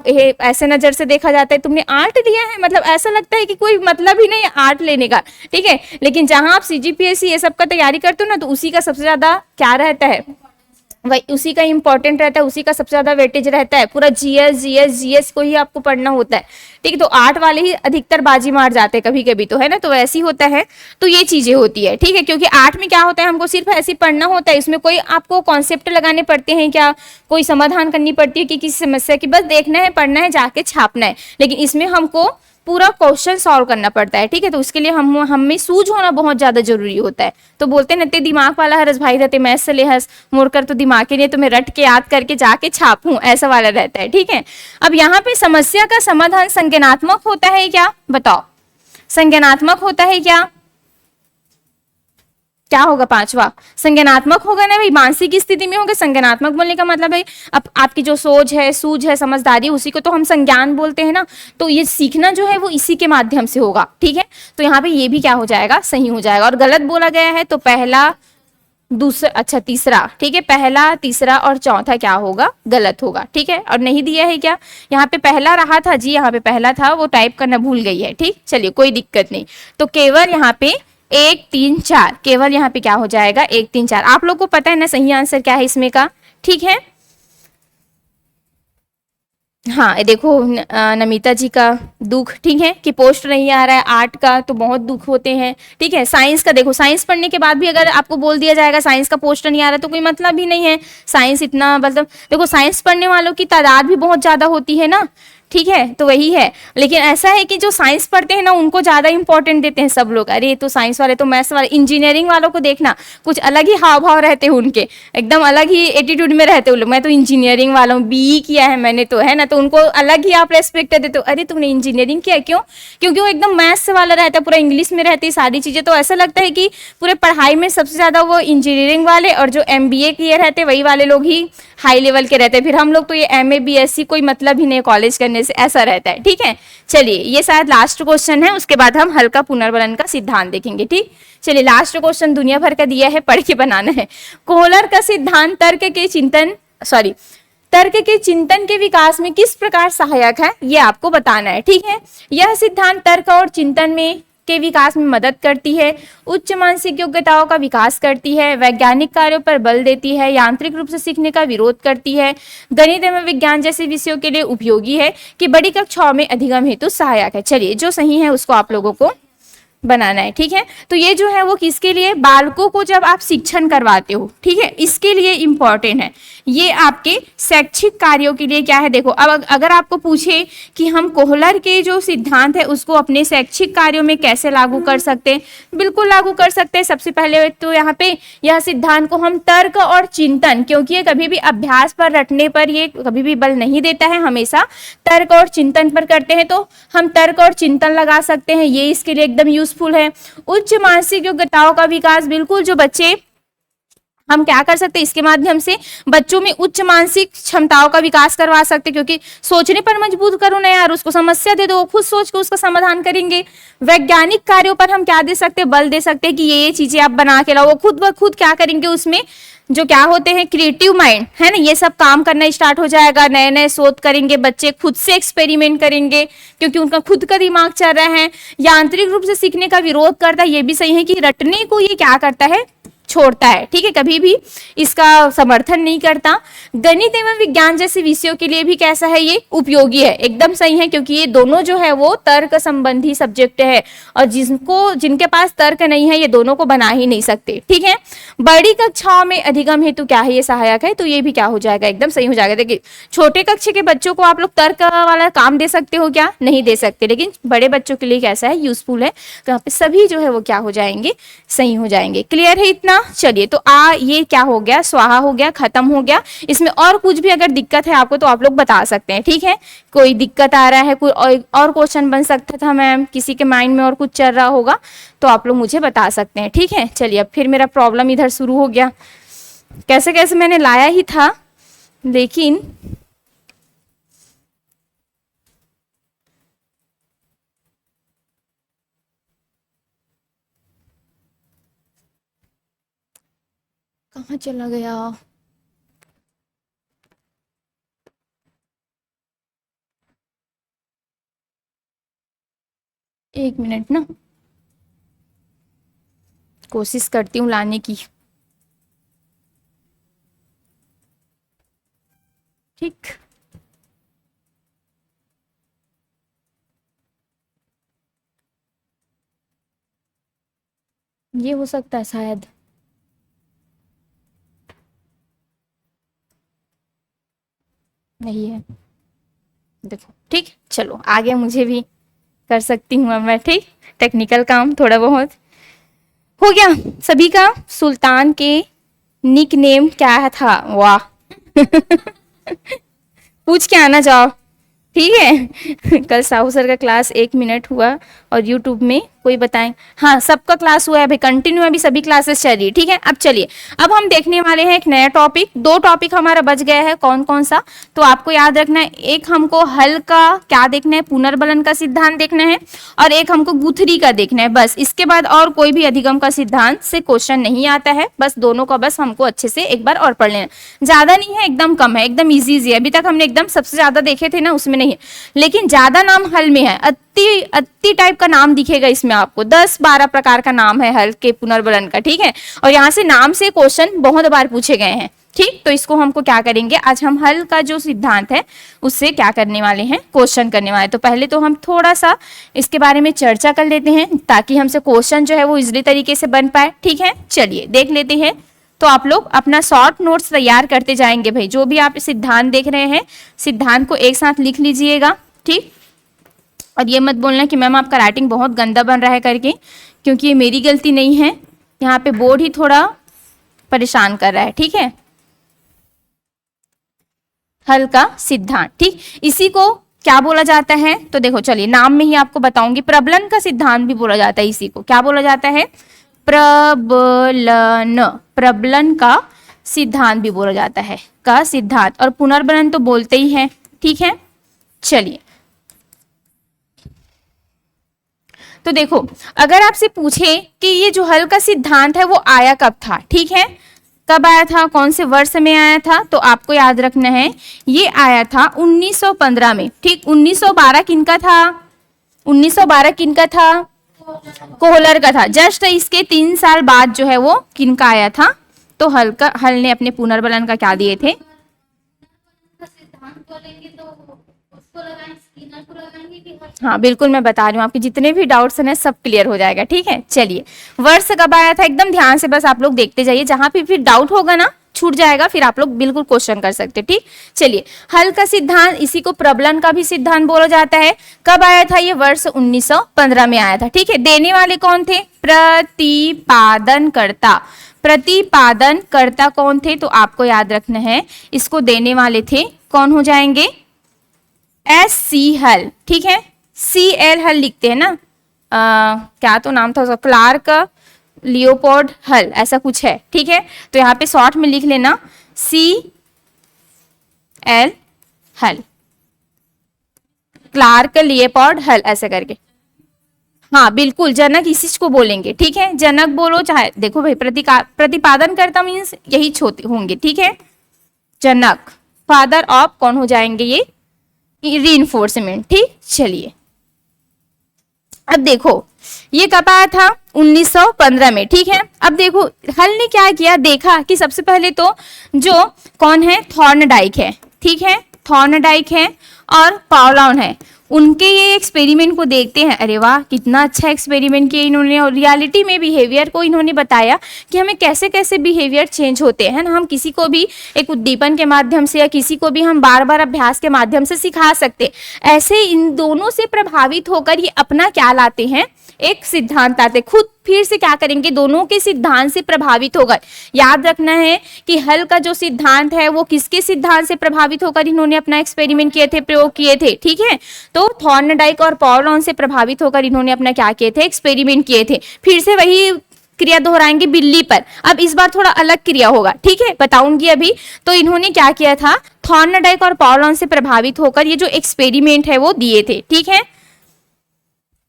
ऐसे नजर से देखा जाता है, तुमने आर्ट लिया है, मतलब ऐसा लगता है कि कोई मतलब ही नहीं है आर्ट लेने का, ठीक है। लेकिन जहां आप सीजीपीएससी ये सब का तैयारी करते हो ना, तो उसी का सबसे ज्यादा क्या रहता है, वही उसी का इंपॉर्टेंट रहता है, उसी का सबसे ज्यादा वेटेज रहता है। पूरा जीएस को ही आपको पढ़ना होता है, ठीक है। तो आर्ट वाले ही अधिकतर बाजी मार जाते हैं कभी कभी, तो है ना, तो ऐसी होता है। तो ये चीजें होती है, ठीक है, क्योंकि आर्ट में क्या होता है, हमको सिर्फ ऐसे पढ़ना होता है, इसमें कोई आपको कॉन्सेप्ट लगाने पड़ते हैं क्या, कोई समाधान करनी पड़ती है कि किसी समस्या की, बस देखना है, पढ़ना है, जाके छापना है। लेकिन इसमें हमको पूरा क्वेश्चन सॉल्व करना पड़ता है, ठीक है। तो उसके लिए हम में सूझ होना बहुत ज्यादा जरूरी होता है। तो बोलते हैं नते दिमाग वाला हरस भाई रहते मैथ से ले हंस, मुड़कर तो दिमाग के लिए तुम्हें रट के याद करके जाके छापूं, ऐसा वाला रहता है, ठीक है। अब यहाँ पे समस्या का समाधान संज्ञानात्मक होता है क्या? बताओ, संज्ञानात्मक होता है क्या? क्या होगा पांचवा? संज्ञानात्मक होगा ना भाई, मानसिक स्थिति में होगा। संज्ञानात्मक बोलने का मतलब है अब आपकी जो सोच है, सूझ है, समझदारी, उसी को तो हम संज्ञान बोलते हैं ना। तो ये सीखना जो है वो इसी के माध्यम से होगा, ठीक है। तो यहाँ पे ये भी क्या हो जाएगा, सही हो जाएगा। और गलत बोला गया है तो पहला, दूसरा, अच्छा तीसरा, ठीक है, पहला, तीसरा और चौथा क्या होगा, गलत होगा, ठीक है। और नहीं दिया है क्या, यहाँ पे पहला रहा था जी, यहाँ पे पहला था, वो टाइप करना भूल गई है, ठीक। चलिए कोई दिक्कत नहीं। तो केवल यहाँ पे 1 3 4, केवल यहाँ पे क्या हो जाएगा, 1 3 4। आप लोग को पता है ना सही आंसर क्या है इसमें का, ठीक है। हाँ देखो, नमिता जी का दुख, ठीक है, कि पोस्ट नहीं आ रहा है। आर्ट का तो बहुत दुख होते हैं, ठीक है। साइंस का देखो, साइंस पढ़ने के बाद भी अगर आपको बोल दिया जाएगा साइंस का पोस्टर नहीं आ रहा तो कोई मतलब ही नहीं है। साइंस इतना, मतलब देखो साइंस पढ़ने वालों की तादाद भी बहुत ज्यादा होती है ना, ठीक है, तो वही है। लेकिन ऐसा है कि जो साइंस पढ़ते हैं ना उनको ज्यादा इंपॉर्टेंट देते हैं सब लोग, अरे तो साइंस वाले तो मैथ्स वाले, इंजीनियरिंग वालों को देखना कुछ अलग ही हाव भाव रहते हैं उनके, एकदम अलग ही एटीट्यूड में रहते हैं लोग, मैं तो इंजीनियरिंग वाला हूँ, बीई किया है मैंने तो, है ना, तो उनको अलग ही आप रेस्पेक्ट देते हो, अरे तुमने इंजीनियरिंग किया, क्यों? क्योंकि वो एकदम मैथ्स वाला रहता है, पूरा इंग्लिश में रहती है सारी चीजें, तो ऐसा लगता है कि पूरे पढ़ाई में सबसे ज्यादा वो इंजीनियरिंग वाले और जो एमबीए किए रहते वही वाले लोग ही हाई लेवल के रहते हैं, फिर हम लोग तो ये एमए बीएससी कोई मतलब ही नहीं कॉलेज करने से, ऐसा रहता है। ठीक है, चलिए ये शायद लास्ट क्वेश्चन है, उसके बाद हम हल्का पुनर्बलन का सिद्धांत देखेंगे। ठीक, चलिए लास्ट क्वेश्चन दुनिया भर का दिया है, पढ़ के बनाना है। कोहलर का सिद्धांत तर्क के चिंतन के विकास में किस प्रकार सहायक है, ये आपको बताना है। ठीक है, यह सिद्धांत तर्क और चिंतन में के विकास में मदद करती है, उच्च मानसिक योग्यताओं का विकास करती है, वैज्ञानिक कार्यों पर बल देती है, यांत्रिक रूप से सीखने का विरोध करती है, गणित एवं विज्ञान जैसे विषयों के लिए उपयोगी है, कि बड़ी कक्षाओं में अधिगम हेतु सहायक है। चलिए जो सही है उसको आप लोगों को बनाना है। ठीक है, तो ये जो है वो किसके लिए, बालकों को जब आप शिक्षण करवाते हो, ठीक है, इसके लिए इंपॉर्टेंट है। ये आपके शैक्षिक कार्यों के लिए क्या है, देखो अब अगर आपको पूछे कि हम कोहलर के जो सिद्धांत है उसको अपने शैक्षिक कार्यों में कैसे लागू कर सकते हैं, बिल्कुल लागू कर सकते हैं। सबसे पहले तो यहाँ पे यह सिद्धांत को हम तर्क और चिंतन, क्योंकि ये कभी भी अभ्यास पर रटने पर ये कभी भी बल नहीं देता है, हमेशा तर्क और चिंतन पर करते हैं, तो हम तर्क और चिंतन लगा सकते हैं, ये इसके लिए एकदम यूजफुल है। उच्च मानसिक योग्यताओं का विकास, बिल्कुल जो बच्चे हम क्या कर सकते हैं, इसके माध्यम से बच्चों में उच्च मानसिक क्षमताओं का विकास करवा सकते हैं, क्योंकि सोचने पर मजबूर करो ना यार, उसको समस्या दे दो, खुद सोच के उसका समाधान करेंगे। वैज्ञानिक कार्यों पर हम क्या दे सकते हैं, बल दे सकते हैं कि ये चीजें आप बना के लाओ, वो खुद ब खुद क्या करेंगे, उसमें जो क्या होते हैं क्रिएटिव माइंड है ना, ये सब काम करना स्टार्ट हो जाएगा, नए नए शोध करेंगे बच्चे, खुद से एक्सपेरिमेंट करेंगे, क्योंकि उनका खुद का दिमाग चल रहा है। यांत्रिक रूप से सीखने का विरोध करता है, ये भी सही है कि रटने को ये क्या करता है, छोड़ता है। ठीक है, कभी भी इसका समर्थन नहीं करता। गणित एवं विज्ञान जैसे विषयों के लिए भी कैसा है, ये उपयोगी है, एकदम सही है, क्योंकि ये दोनों जो है वो तर्क संबंधी सब्जेक्ट है, और जिनके पास तर्क नहीं है ये दोनों को बना ही नहीं सकते। ठीक है, बड़ी कक्षाओं में अधिगम हेतु क्या है, ये सहायक है, तो ये भी क्या हो जाएगा, एकदम सही हो जाएगा। देखिए छोटे कक्षा के बच्चों को आप लोग तर्क वाला काम दे सकते हो क्या, नहीं दे सकते, लेकिन बड़े बच्चों के लिए कैसा है, यूजफुल है, तो यहाँ पे सभी जो है वो क्या हो जाएंगे, सही हो जाएंगे। क्लियर है इतना? चलिए तो ये क्या हो गया, स्वाहा हो गया, खत्म हो गया। इसमें और कुछ भी अगर दिक्कत है आपको तो आप लोग बता सकते हैं। ठीक है, कोई दिक्कत आ रहा है, कोई और क्वेश्चन बन सकता था मैम, किसी के माइंड में और कुछ चल रहा होगा तो आप लोग मुझे बता सकते हैं। ठीक है, चलिए अब फिर मेरा प्रॉब्लम इधर शुरू हो गया, कैसे कैसे मैंने लाया ही था, लेकिन कहाँ चला गया। एक मिनट ना, कोशिश करती हूँ लाने की। ठीक, ये हो सकता है शायद, नहीं है, देखो। ठीक, चलो आगे मुझे भी कर सकती हूँ अब मैं। ठीक, टेक्निकल काम थोड़ा बहुत हो गया सभी का। सुल्तान के निक नेम क्या था, वाह पूछ के आना जाओ। ठीक है कल साहू सर का क्लास 1 मिनट हुआ, और यूट्यूब में कोई बताएं, हाँ सबका क्लास हुआ है अभी, कंटिन्यू अभी सभी क्लासेस चल रही है। ठीक है, अब चलिए अब हम देखने वाले हैं एक नया टॉपिक। 2 टॉपिक हमारा बच गया है, कौन कौन सा, तो आपको याद रखना है, एक हमको हल का क्या देखना है, पुनर्बलन का सिद्धांत देखना है, और एक हमको गुथरी का देखना है, बस। इसके बाद और कोई भी अधिगम का सिद्धांत से क्वेश्चन नहीं आता है, बस दोनों का बस हमको अच्छे से एक बार और पढ़ लेना, ज्यादा नहीं है, एकदम कम है, एकदम इजी है। अभी तक हमने एकदम सबसे ज्यादा देखे थे ना, उसमें नहीं है, लेकिन ज्यादा नाम हल में है, अति टाइप का नाम दिखेगा इसमें आपको, 10-12 प्रकार का नाम है हल के पुनर्बलन का। ठीक है, और यहाँ से नाम से क्वेश्चन बहुत बार पूछे गए हैं। ठीक, तो इसको हमको क्या करेंगे, आज हम हल का जो सिद्धांत है उससे क्या करने वाले हैं, क्वेश्चन करने वाले हैं। तो पहले तो हम थोड़ा सा इसके बारे में चर्चा कर लेते हैं, ताकि हमसे क्वेश्चन जो है वो इजीली तरीके से बन पाए। ठीक है, चलिए देख लेते हैं। तो आप लोग अपना शॉर्ट नोट्स तैयार करते जाएंगे भाई, जो भी आप सिद्धांत देख रहे हैं सिद्धांत को एक साथ लिख लीजिएगा। ठीक। और ये मत बोलना कि मैम आपका राइटिंग बहुत गंदा बन रहा है करके, क्योंकि ये मेरी गलती नहीं है, यहाँ पे बोर्ड ही थोड़ा परेशान कर रहा है। ठीक है, हल का सिद्धांत। ठीक, इसी को क्या बोला जाता है, तो देखो चलिए नाम में ही आपको बताऊंगी, प्रबलन का सिद्धांत भी बोला जाता है। इसी को क्या बोला जाता है, प्रबलन, प्रबलन का सिद्धांत भी बोला जाता है, का सिद्धांत। और पुनर्बलन तो बोलते ही हैं। ठीक है, चलिए तो देखो, अगर आपसे पूछे कि ये जो हल का सिद्धांत है वो आया कब था, ठीक है, कब आया था, कौन से वर्ष में आया था, तो आपको याद रखना है ये आया था 1915 में। ठीक, 1912 किनका था, 1912 किनका था, कोहलर का था। जस्ट इसके 3 साल बाद जो है वो किनका आया था, तो हल ने अपने पुनर्बलन का क्या दिए थे, हाँ बिल्कुल मैं बता रही हूँ, आपके जितने भी डाउट्स हैं सब क्लियर हो जाएगा। ठीक है, चलिए वर्ष कब आया था, एकदम ध्यान से बस आप लोग देखते जाइए, जहां पे फिर डाउट होगा ना छूट जाएगा, फिर आप लोग बिल्कुल क्वेश्चन कर सकते। ठीक, चलिए हल का सिद्धांत, इसी को प्रबलन का भी सिद्धांत बोला जाता है। कब आया था, ये वर्ष 1915 में आया था। ठीक है, देने वाले कौन थे, प्रतिपादनकर्ता, प्रतिपादनकर्ता कौन थे, तो आपको याद रखना है इसको देने वाले थे, कौन हो जाएंगे, SC हल। ठीक है, CL हल लिखते हैं ना, क्या तो नाम था उसका, क्लार्क लियोपोल्ड हल, ऐसा कुछ है। ठीक है, तो यहाँ पे शॉर्ट में लिख लेना CL हल, क्लार्क लियोपोल्ड हल, ऐसे करके। हाँ बिल्कुल, जनक इसी को बोलेंगे। ठीक है, जनक बोलो चाहे, देखो भाई प्रतिपादन करता मीन्स यही होंगे। ठीक है, जनक, फादर ऑफ कौन हो जाएंगे, ये रीइंफोर्समेंट। ठीक, चलिए अब देखो ये कब आया था, 1915 में। ठीक है, अब देखो हल ने क्या किया, देखा कि सबसे पहले तो जो कौन है, थॉर्नडाइक है। ठीक है, थॉर्नडाइक है और पाउलॉन है, उनके ये एक्सपेरिमेंट को देखते हैं, अरे वाह कितना अच्छा एक्सपेरिमेंट किया इन्होंने, और रियलिटी में बिहेवियर को इन्होंने बताया कि हमें कैसे कैसे बिहेवियर चेंज होते हैं ना, हम किसी को भी एक उद्दीपन के माध्यम से या किसी को भी हम बार बार अभ्यास के माध्यम से सिखा सकते। ऐसे इन दोनों से प्रभावित होकर ये अपना क्या लाते हैं, एक सिद्धांत आते, खुद फिर से क्या करेंगे, दोनों के सिद्धांत से प्रभावित होकर। याद रखना है कि हल का जो सिद्धांत है वो किसके सिद्धांत से प्रभावित होकर इन्होंने अपना एक्सपेरिमेंट किए थे, प्रयोग किए थे। ठीक है, तो थॉर्नडाइक और पाउलॉन से प्रभावित होकर इन्होंने अपना क्या किए थे, एक्सपेरिमेंट किए थे। फिर से वही क्रिया दोहराएंगे बिल्ली पर, अब इस बार थोड़ा अलग क्रिया होगा। ठीक है, बताऊंगी अभी। तो इन्होंने क्या किया था, थॉर्नडाइक और पाउलॉन से प्रभावित होकर ये जो एक्सपेरिमेंट है वो दिए थे। ठीक है,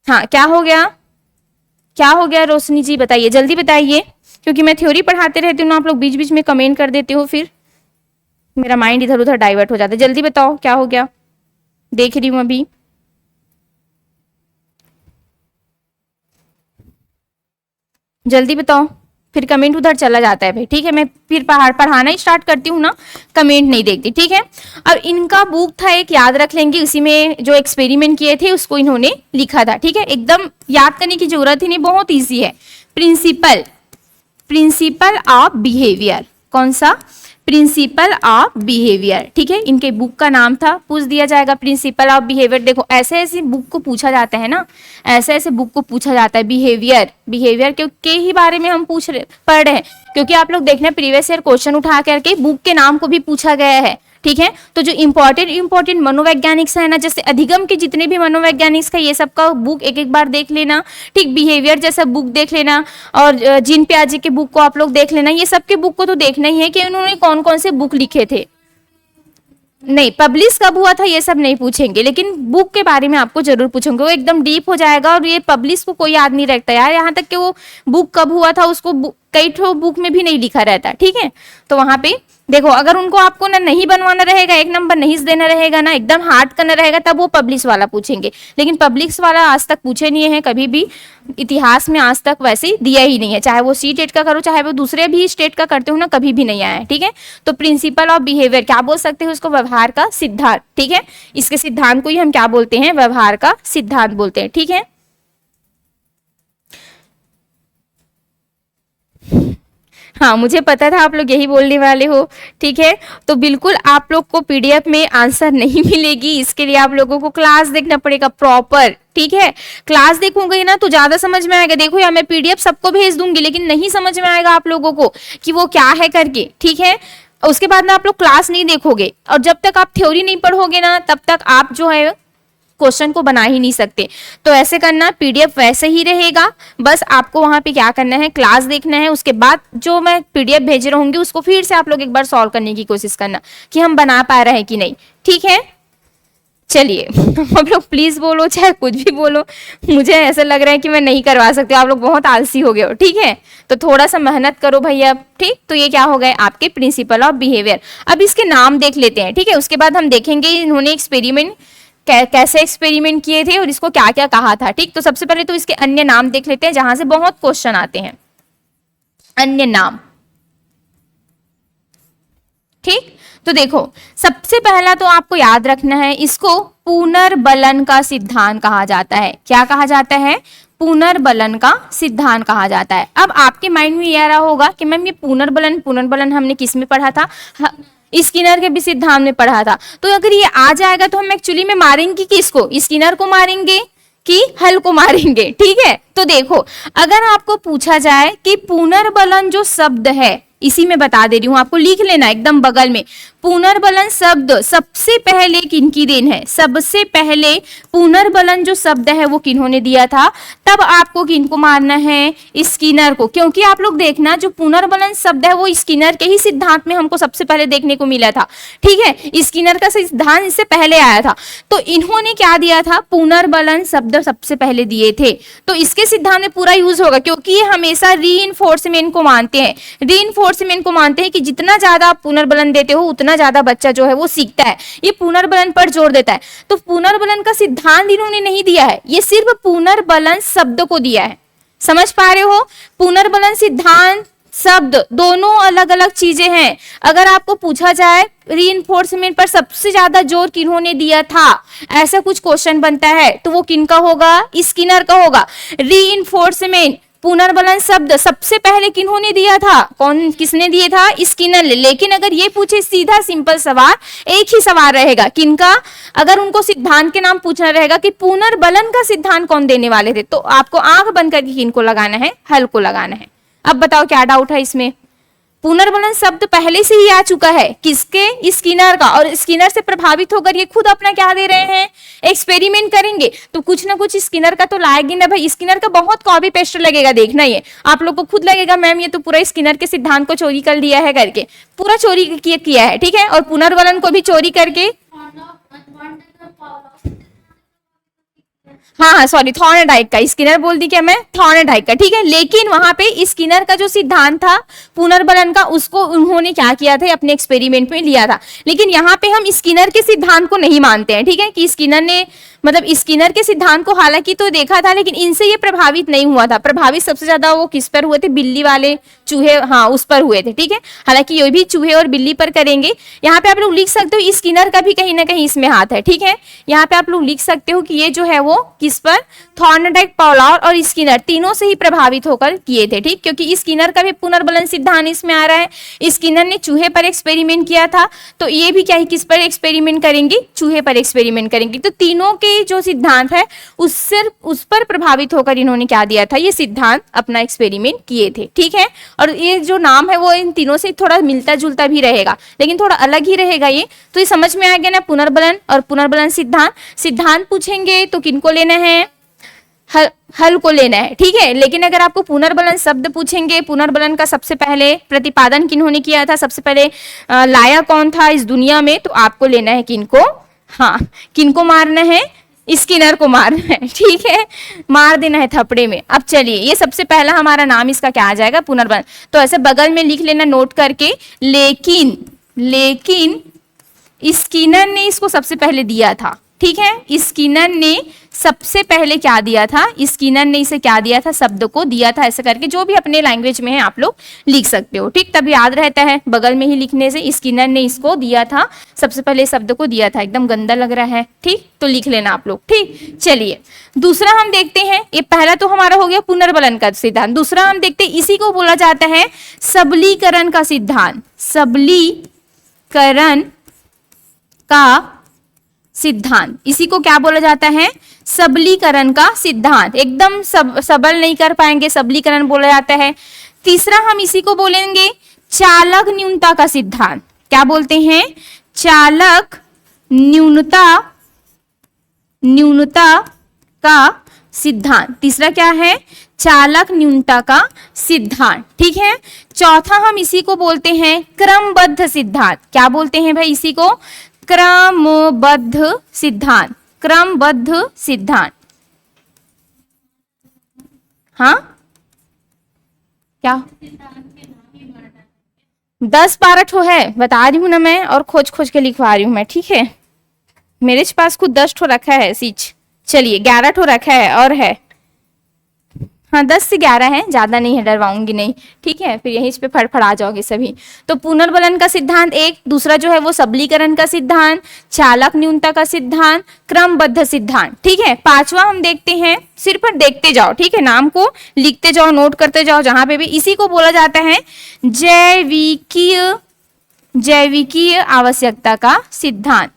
हाँ क्या हो गया, क्या हो गया रोशनी जी, बताइए जल्दी बताइए, क्योंकि मैं थ्योरी पढ़ाते रहती हूँ ना, आप लोग बीच बीच में कमेंट कर देते हो, फिर मेरा माइंड इधर उधर डाइवर्ट हो जाता है। जल्दी बताओ क्या हो गया, देख रही हूँ अभी। जल्दी बताओ, फिर कमेंट उधर चला जाता है भाई। ठीक है, मैं फिर पढ़ाना ही स्टार्ट करती हूँ ना, कमेंट नहीं देखती। ठीक है, अब इनका बुक था एक, याद रख लेंगे, उसी में जो एक्सपेरिमेंट किए थे उसको इन्होंने लिखा था। ठीक है, एकदम याद करने की जरूरत ही नहीं, बहुत ईजी है। प्रिंसिपल, प्रिंसिपल ऑफ बिहेवियर, कौन सा, प्रिंसिपल ऑफ बिहेवियर। ठीक है, इनके बुक का नाम था, पूछ दिया जाएगा प्रिंसिपल ऑफ बिहेवियर। देखो ऐसे ऐसे बुक को पूछा जाता है ना, ऐसे ऐसे बुक को पूछा जाता है, बिहेवियर, बिहेवियर के ही बारे में हम पढ़ रहे हैं, क्योंकि आप लोग देखना प्रीवियस ईयर क्वेश्चन उठा करके बुक के नाम को भी पूछा गया है। ठीक है, तो जो इंपॉर्टेंट मनोवैज्ञानिक है ना, जैसे अधिगम के जितने भी मनोवैज्ञानिक है, ये सब का बुक एक एक बार देख लेना। ठीक, बिहेवियर जैसा बुक देख लेना, और जीन पियाजे के बुक को आप लोग देख लेना। ये सब के बुक को तो देखना ही है कि उन्होंने कौन कौन से बुक लिखे थे। नहीं, पब्लिश कब हुआ था ये सब नहीं पूछेंगे, लेकिन बुक के बारे में आपको जरूर पूछेंगे, वो एकदम डीप हो जाएगा। और ये पब्लिश को कोई याद नहीं रखता यार, यहाँ तक कि वो बुक कब हुआ था उसको कई ठो बुक में भी नहीं लिखा रहता। ठीक है, तो वहां पे देखो, अगर उनको आपको ना नहीं बनवाना रहेगा, एक नंबर नहीं देना रहेगा ना, एकदम हार्ड करना रहेगा, तब वो पब्लिश वाला पूछेंगे। लेकिन पब्लिश वाला आज तक पूछे नहीं है कभी भी, इतिहास में आज तक वैसे दिया ही नहीं है, चाहे वो सी टेट का करो चाहे वो दूसरे भी स्टेट का करते हो ना, कभी भी नहीं आया है। ठीक है, तो प्रिंसिपल ऑफ बिहेवियर क्या बोल सकते हैं उसको, व्यवहार का सिद्धांत। ठीक है, इसके सिद्धांत को ही हम क्या बोलते हैं, व्यवहार का सिद्धांत बोलते हैं। ठीक है, हाँ, मुझे पता था आप लोग यही बोलने वाले हो। ठीक है, तो बिल्कुल आप लोग को पीडीएफ में आंसर नहीं मिलेगी, इसके लिए आप लोगों को क्लास देखना पड़ेगा प्रॉपर। ठीक है, क्लास देखोगे ना तो ज्यादा समझ में आएगा। देखो यार, मैं पीडीएफ सबको भेज दूंगी लेकिन नहीं समझ में आएगा आप लोगों को कि वो क्या है करके। ठीक है, उसके बाद ना आप लोग क्लास नहीं देखोगे, और जब तक आप थ्योरी नहीं पढ़ोगे ना तब तक आप जो है क्वेश्चन को बना ही नहीं सकते। तो ऐसे करना, पीडीएफ वैसे ही रहेगा, बस आपको वहां पे क्या करना है, क्लास देखना है। उसके बाद जो मैं पीडीएफ भेज रहूंगी उसको फिर से आप लोग एक बार सॉल्व करने की कोशिश करना कि हम बना पा रहे हैं कि नहीं। ठीक है, चलिए आप लोग प्लीज बोलो, चाहे कुछ भी बोलो, मुझे ऐसा लग रहा है कि मैं नहीं करवा सकती, आप लोग बहुत आलसी हो गए हो। ठीक है, तो थोड़ा सा मेहनत करो भैया। ठीक, तो ये क्या हो गए आपके प्रिंसिपल ऑफ बिहेवियर। अब इसके नाम देख लेते हैं। ठीक है, उसके बाद हम देखेंगे इन्होंने एक्सपेरिमेंट कैसे एक्सपेरिमेंट किए थे और इसको क्या क्या कहा था। ठीक, तो सबसे पहले तो इसके अन्य नाम देख लेते हैं जहां से बहुत क्वेश्चन आते हैं। अन्य नाम, ठीक, तो देखो सबसे पहला तो आपको याद रखना है, इसको पुनर्बलन का सिद्धांत कहा जाता है। क्या कहा जाता है? पुनर्बलन का सिद्धांत कहा जाता है। अब आपके माइंड में ये आ रहा होगा कि मैम ये पुनर्बलन हमने किस में पढ़ा था? स्किनर के भी सिद्धांत में पढ़ा था। तो अगर ये आ जाएगा तो हम एक्चुअली में मारेंगे किसको? स्किनर को मारेंगे कि हल को मारेंगे? ठीक है, तो देखो अगर आपको पूछा जाए कि पुनर्बलन जो शब्द है, इसी में बता दे रही हूं आपको, लिख लेना एकदम बगल में। पुनर्बलन शब्द सबसे पहले किनकी देन है? सबसे पहले पुनर्बलन जो शब्द है वो किन्होंने दिया था? तब आपको किनको मारना है? स्किनर को। क्योंकि आप लोग देखना, जो पुनर्बलन शब्द है वो स्किनर के ही सिद्धांत में हमको सबसे पहले देखने को मिला था। ठीक है, स्किनर का सिद्धांत इससे पहले आया था, तो इन्होंने क्या दिया था? पुनर्बलन शब्द सबसे पहले दिए थे। तो इसके सिद्धांत में पूरा यूज होगा, क्योंकि ये हमेशा रीइंफोर्समेंट को मानते हैं। रीइंफोर्समेंट को मानते हैं कि जितना ज्यादा आप पुनर्बलन देते हो उतना ज्यादा बच्चा जो है वो सीखता है। ये पुनर्बलन पर जोर देता है। तो पुनर्बलन का सिद्धांत इन्होंने नहीं दिया है, ये सिर्फ पुनर्बलन शब्द को दिया है। समझ पा रहे हो? पुनर्बलन सिद्धांत शब्द दोनों अलग अलग चीजें हैं। अगर आपको पूछा जाए रीइंफोर्समेंट पर सबसे ज्यादा जोर किन्होंने दिया था, ऐसा कुछ क्वेश्चन बनता है, तो वो किनका होगा? स्किनर का होगा। रीइंफोर्समेंट पुनर्बलन शब्द सबसे पहले किन्होंने दिया था? किसने दिए था? स्किनर ने। लेकिन अगर ये पूछे सीधा सिंपल सवाल, एक ही सवाल रहेगा किनका? अगर उनको सिद्धांत के नाम पूछना रहेगा कि पुनर्बलन का सिद्धांत कौन देने वाले थे, तो आपको आंख बंद करके किनको लगाना है? हल को लगाना है। अब बताओ क्या डाउट है इसमें? पुनर्बलन शब्द पहले से ही आ चुका है, किसके? स्किनर का। और स्किनर से प्रभावित होकर ये खुद अपना क्या दे रहे हैं? एक्सपेरिमेंट करेंगे, तो कुछ ना कुछ स्किनर का तो लाएगी ना भाई। स्किनर का बहुत कॉपी पेस्ट लगेगा, देखना ये आप लोग को खुद लगेगा मैम ये तो पूरा स्किनर के सिद्धांत को चोरी कर लिया है करके, पूरा चोरी किया है। ठीक है, और पुनर्बलन को भी चोरी करके, हाँ सॉरी, थॉर्नडाइक का, स्किनर बोल दी क्या मैं? थॉर्नडाइक का। ठीक है, लेकिन वहां पे स्किनर का जो सिद्धांत था पुनर्बलन का, उसको उन्होंने क्या किया था? अपने एक्सपेरिमेंट में लिया था। लेकिन यहाँ पे हम स्किनर के सिद्धांत को नहीं मानते हैं। ठीक है, कि स्किनर ने मतलब स्किनर के सिद्धांत को हालांकि तो देखा था, लेकिन इनसे ये प्रभावित नहीं हुआ था। प्रभावित सबसे ज्यादा वो किस पर हुए थे? बिल्ली वाले, चूहे, हाँ उस पर हुए थे। ठीक है, हालांकि ये भी चूहे और बिल्ली पर करेंगे। यहाँ पे आप लोग लिख सकते हो स्किनर का भी कहीं ना कहीं इसमें हाथ है। ठीक है, यहाँ पे आप लोग लिख सकते हो कि ये जो है वो किस पर? थॉर्नडाइक, पॉलार और स्किनर तीनों से ही प्रभावित होकर किए थे। ठीक, क्योंकि स्किनर का भी पुनर्बलन सिद्धांत इसमें आ रहा है। स्किनर ने चूहे पर एक्सपेरिमेंट किया था, तो ये भी क्या है? किस पर एक्सपेरिमेंट करेंगे? चूहे पर एक्सपेरिमेंट करेंगे। तो तीनों के जो सिद्धांत है उस पर प्रभावित होकर इन्होंने क्या दिया था? ये सिद्धांत अपना एक्सपेरिमेंट किए थे। ठीक है, और ये जो नाम है वो इन तीनों से थोड़ा मिलता जुलता भी रहेगा, लेकिन थोड़ा अलग ही रहेगा ये। तो ये समझ में आ गया ना? पुनर्बलन और पुनर्बलन सिद्धांत। सिद्धांत पूछेंगे तो किनको लेना है? हल को लेना है। ठीक है, लेकिन अगर आपको पुनर्बलन शब्द पूछेंगे, पुनर्बलन का सबसे पहले प्रतिपादन किन्होंने किया था, सबसे पहले लाया कौन था इस दुनिया में, तो आपको लेना है किनको? हाँ, किनको मारना है? स्किनर को मारना है। ठीक है, मार देना है थपड़े में। अब चलिए, ये सबसे पहला हमारा नाम इसका क्या आ जाएगा? पुनर्बलन। तो ऐसे बगल में लिख लेना नोट करके, लेकिन स्किनर ने इसको सबसे पहले दिया था। ठीक है। स्किनर ने सबसे पहले क्या दिया था, स्किनर ने इसे क्या दिया था, शब्द को दिया था, ऐसे करके जो भी अपने लैंग्वेज में है आप लोग लिख सकते हो, ठीक। तब याद रहता है, बगल में ही लिखने से स्किनर ने इसको दिया था, सबसे पहले शब्द को दिया था। एकदम गंदा लग रहा है, ठीक, तो लिख लेना आप लोग, ठीक। चलिए दूसरा हम देखते हैं, ये पहला तो हमारा हो गया पुनर्बलन का सिद्धांत। दूसरा हम देखते हैं, इसी को बोला जाता है सबलीकरण का सिद्धांत। सबलीकरण का सिद्धांत, इसी को क्या बोला जाता है, सबलीकरण का सिद्धांत। एकदम सबल नहीं कर पाएंगे, सबलीकरण बोला जाता है। तीसरा हम इसी को बोलेंगे चालक न्यूनता का सिद्धांत। क्या बोलते हैं, चालक न्यूनता का सिद्धांत। तीसरा क्या है, चालक न्यूनता का सिद्धांत, ठीक है। चौथा हम इसी को बोलते हैं क्रमबद्ध सिद्धांत। क्या बोलते हैं भाई इसी को, क्रमबद्ध सिद्धांत। क्रमबद्ध सिद्धांत, हाँ क्या 10-12 ठो है, बता रही हूं ना मैं, और खोज खोज के लिखवा रही हूं मैं, ठीक है। मेरे पास खुद 10 ठो रखा है सीच, चलिए 11 ठो रखा है और है, हाँ 10 से 11 है, ज्यादा नहीं है, डरवाऊंगी नहीं, ठीक है, फिर यहीं पे फड़फड़ा जाओगे सभी। तो पुनर्बलन का सिद्धांत एक, दूसरा जो है वो सबलीकरण का सिद्धांत, चालक न्यूनता का सिद्धांत, क्रमबद्ध सिद्धांत, ठीक है। पांचवा हम देखते हैं, सिर पर देखते जाओ, ठीक है, नाम को लिखते जाओ, नोट करते जाओ जहां पे भी। इसी को बोला जाता है जैविकीय आवश्यकता का सिद्धांत।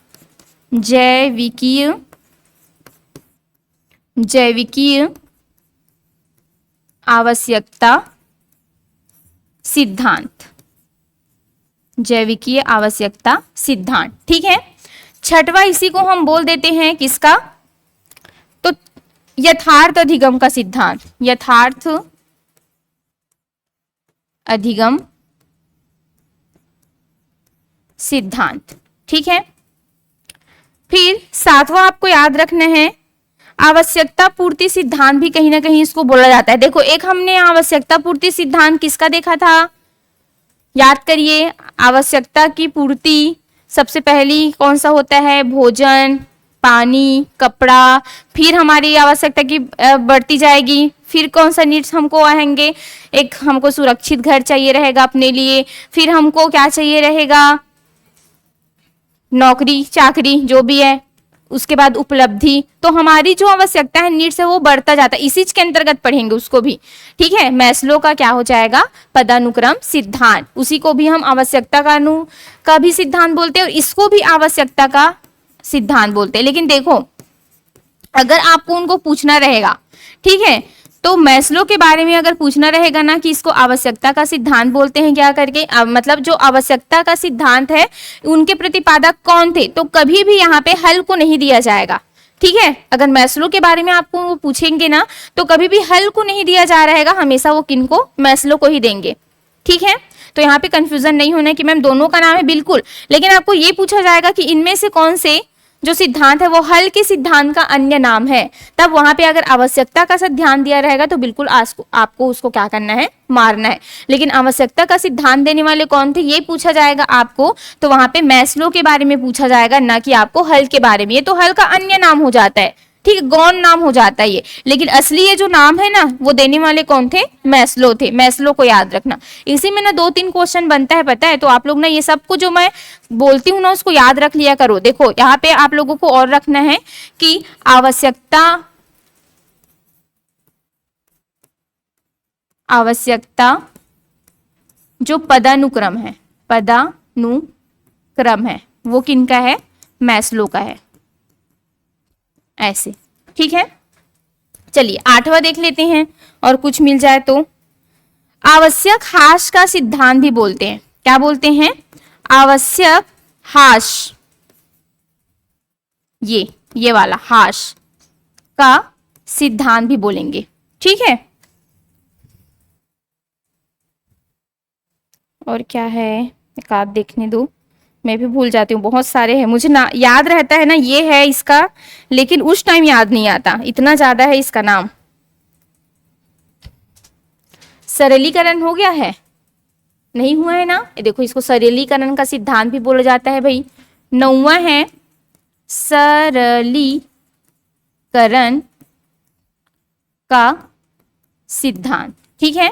जैविकीय आवश्यकता सिद्धांत। जैविकीय आवश्यकता सिद्धांत, ठीक है। छठवा इसी को हम बोल देते हैं किसका, तो यथार्थ अधिगम का सिद्धांत। यथार्थ अधिगम सिद्धांत, ठीक है। फिर सातवां आपको याद रखना है आवश्यकता पूर्ति सिद्धांत, भी कहीं ना कहीं इसको बोला जाता है। देखो एक हमने आवश्यकता पूर्ति सिद्धांत किसका देखा था, याद करिए। आवश्यकता की पूर्ति सबसे पहली कौन सा होता है, भोजन, पानी, कपड़ा, फिर हमारी आवश्यकता की बढ़ती जाएगी, फिर कौन सा नीड्स हमको आएंगे, एक हमको सुरक्षित घर चाहिए रहेगा अपने लिए, फिर हमको क्या चाहिए रहेगा, नौकरी चाकरी जो भी है, उसके बाद उपलब्धि। तो हमारी जो आवश्यकता है, नीड्स है, वो बढ़ता जाता है, इसी के अंतर्गत पढ़ेंगे उसको भी, ठीक है। मैस्लो का क्या हो जाएगा, पदानुक्रम सिद्धांत, उसी को भी हम आवश्यकता का भी सिद्धांत बोलते हैं और इसको भी आवश्यकता का सिद्धांत बोलते हैं। लेकिन देखो अगर आपको उनको पूछना रहेगा, ठीक है, तो मैस्लो के बारे में अगर पूछना रहेगा ना कि इसको आवश्यकता का सिद्धांत बोलते हैं क्या करके, मतलब जो आवश्यकता का सिद्धांत है उनके प्रतिपादक कौन थे, तो कभी भी यहाँ पे हल को नहीं दिया जाएगा, ठीक है। अगर मैस्लो के बारे में आपको वो पूछेंगे ना तो कभी भी हल को नहीं दिया जा रहेगा, हमेशा वो किनको, मैस्लो को ही देंगे, ठीक है। तो यहाँ पे कंफ्यूजन नहीं होना कि मैम दोनों का नाम है, बिल्कुल, लेकिन आपको ये पूछा जाएगा कि इनमें से कौन से जो सिद्धांत है वो हल के सिद्धांत का अन्य नाम है, तब वहां पे अगर आवश्यकता का साथ ध्यान दिया रहेगा तो बिल्कुल आपको उसको क्या करना है, मारना है। लेकिन आवश्यकता का सिद्धांत देने वाले कौन थे ये पूछा जाएगा आपको, तो वहां पे मैस्लो के बारे में पूछा जाएगा, ना कि आपको हल के बारे में। ये तो हल का अन्य नाम हो जाता है, ठीक है, गौण नाम हो जाता है ये, लेकिन असली ये जो नाम है ना वो देने वाले कौन थे, मैस्लो थे। मैस्लो को याद रखना। इसी में ना 2-3 क्वेश्चन बनता है, पता है, तो आप लोग ना ये सबको जो मैं बोलती हूँ ना उसको याद रख लिया करो। देखो यहाँ पे आप लोगों को और रखना है कि आवश्यकता जो पदानुक्रम है वो किनका है, मैस्लो का है, ऐसे, ठीक है। चलिए 8वां देख लेते हैं, और कुछ मिल जाए तो आवश्यक हाश का सिद्धांत भी बोलते हैं। क्या बोलते हैं, आवश्यक हाश, ये वाला हाश का सिद्धांत भी बोलेंगे, ठीक है। और क्या है, एक आध देखने दो, मैं भी भूल जाती हूँ, बहुत सारे हैं, मुझे ना याद रहता है ना ये है इसका, लेकिन उस टाइम याद नहीं आता, इतना ज्यादा है इसका नाम। सरलीकरण हो गया है, नहीं हुआ है ना, देखो इसको सरलीकरण का सिद्धांत भी बोला जाता है भाई। 9वां है सरलीकरण का सिद्धांत। ठीक है,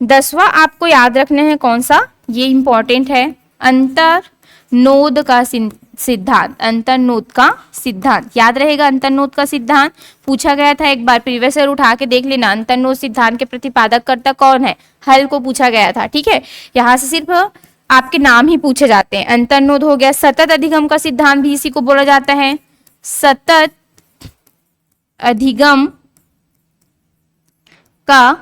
10वां आपको याद रखना है कौन सा, ये इंपॉर्टेंट है, अंतर्नोद का सिद्धांत। अंतर्नोद का सिद्धांत याद रहेगा। अंतर्नोद का सिद्धांत पूछा गया था एक बार, प्रीवियस ईयर उठा के देख लेना। अंतर्नोद सिद्धांत के प्रतिपादक कर्ता कौन है, हल को पूछा गया था। ठीक है, यहाँ से सिर्फ आपके नाम ही पूछे जाते हैं। अंतर्नोद हो गया। सतत अधिगम का सिद्धांत भी इसी को बोला जाता है, सतत अधिगम का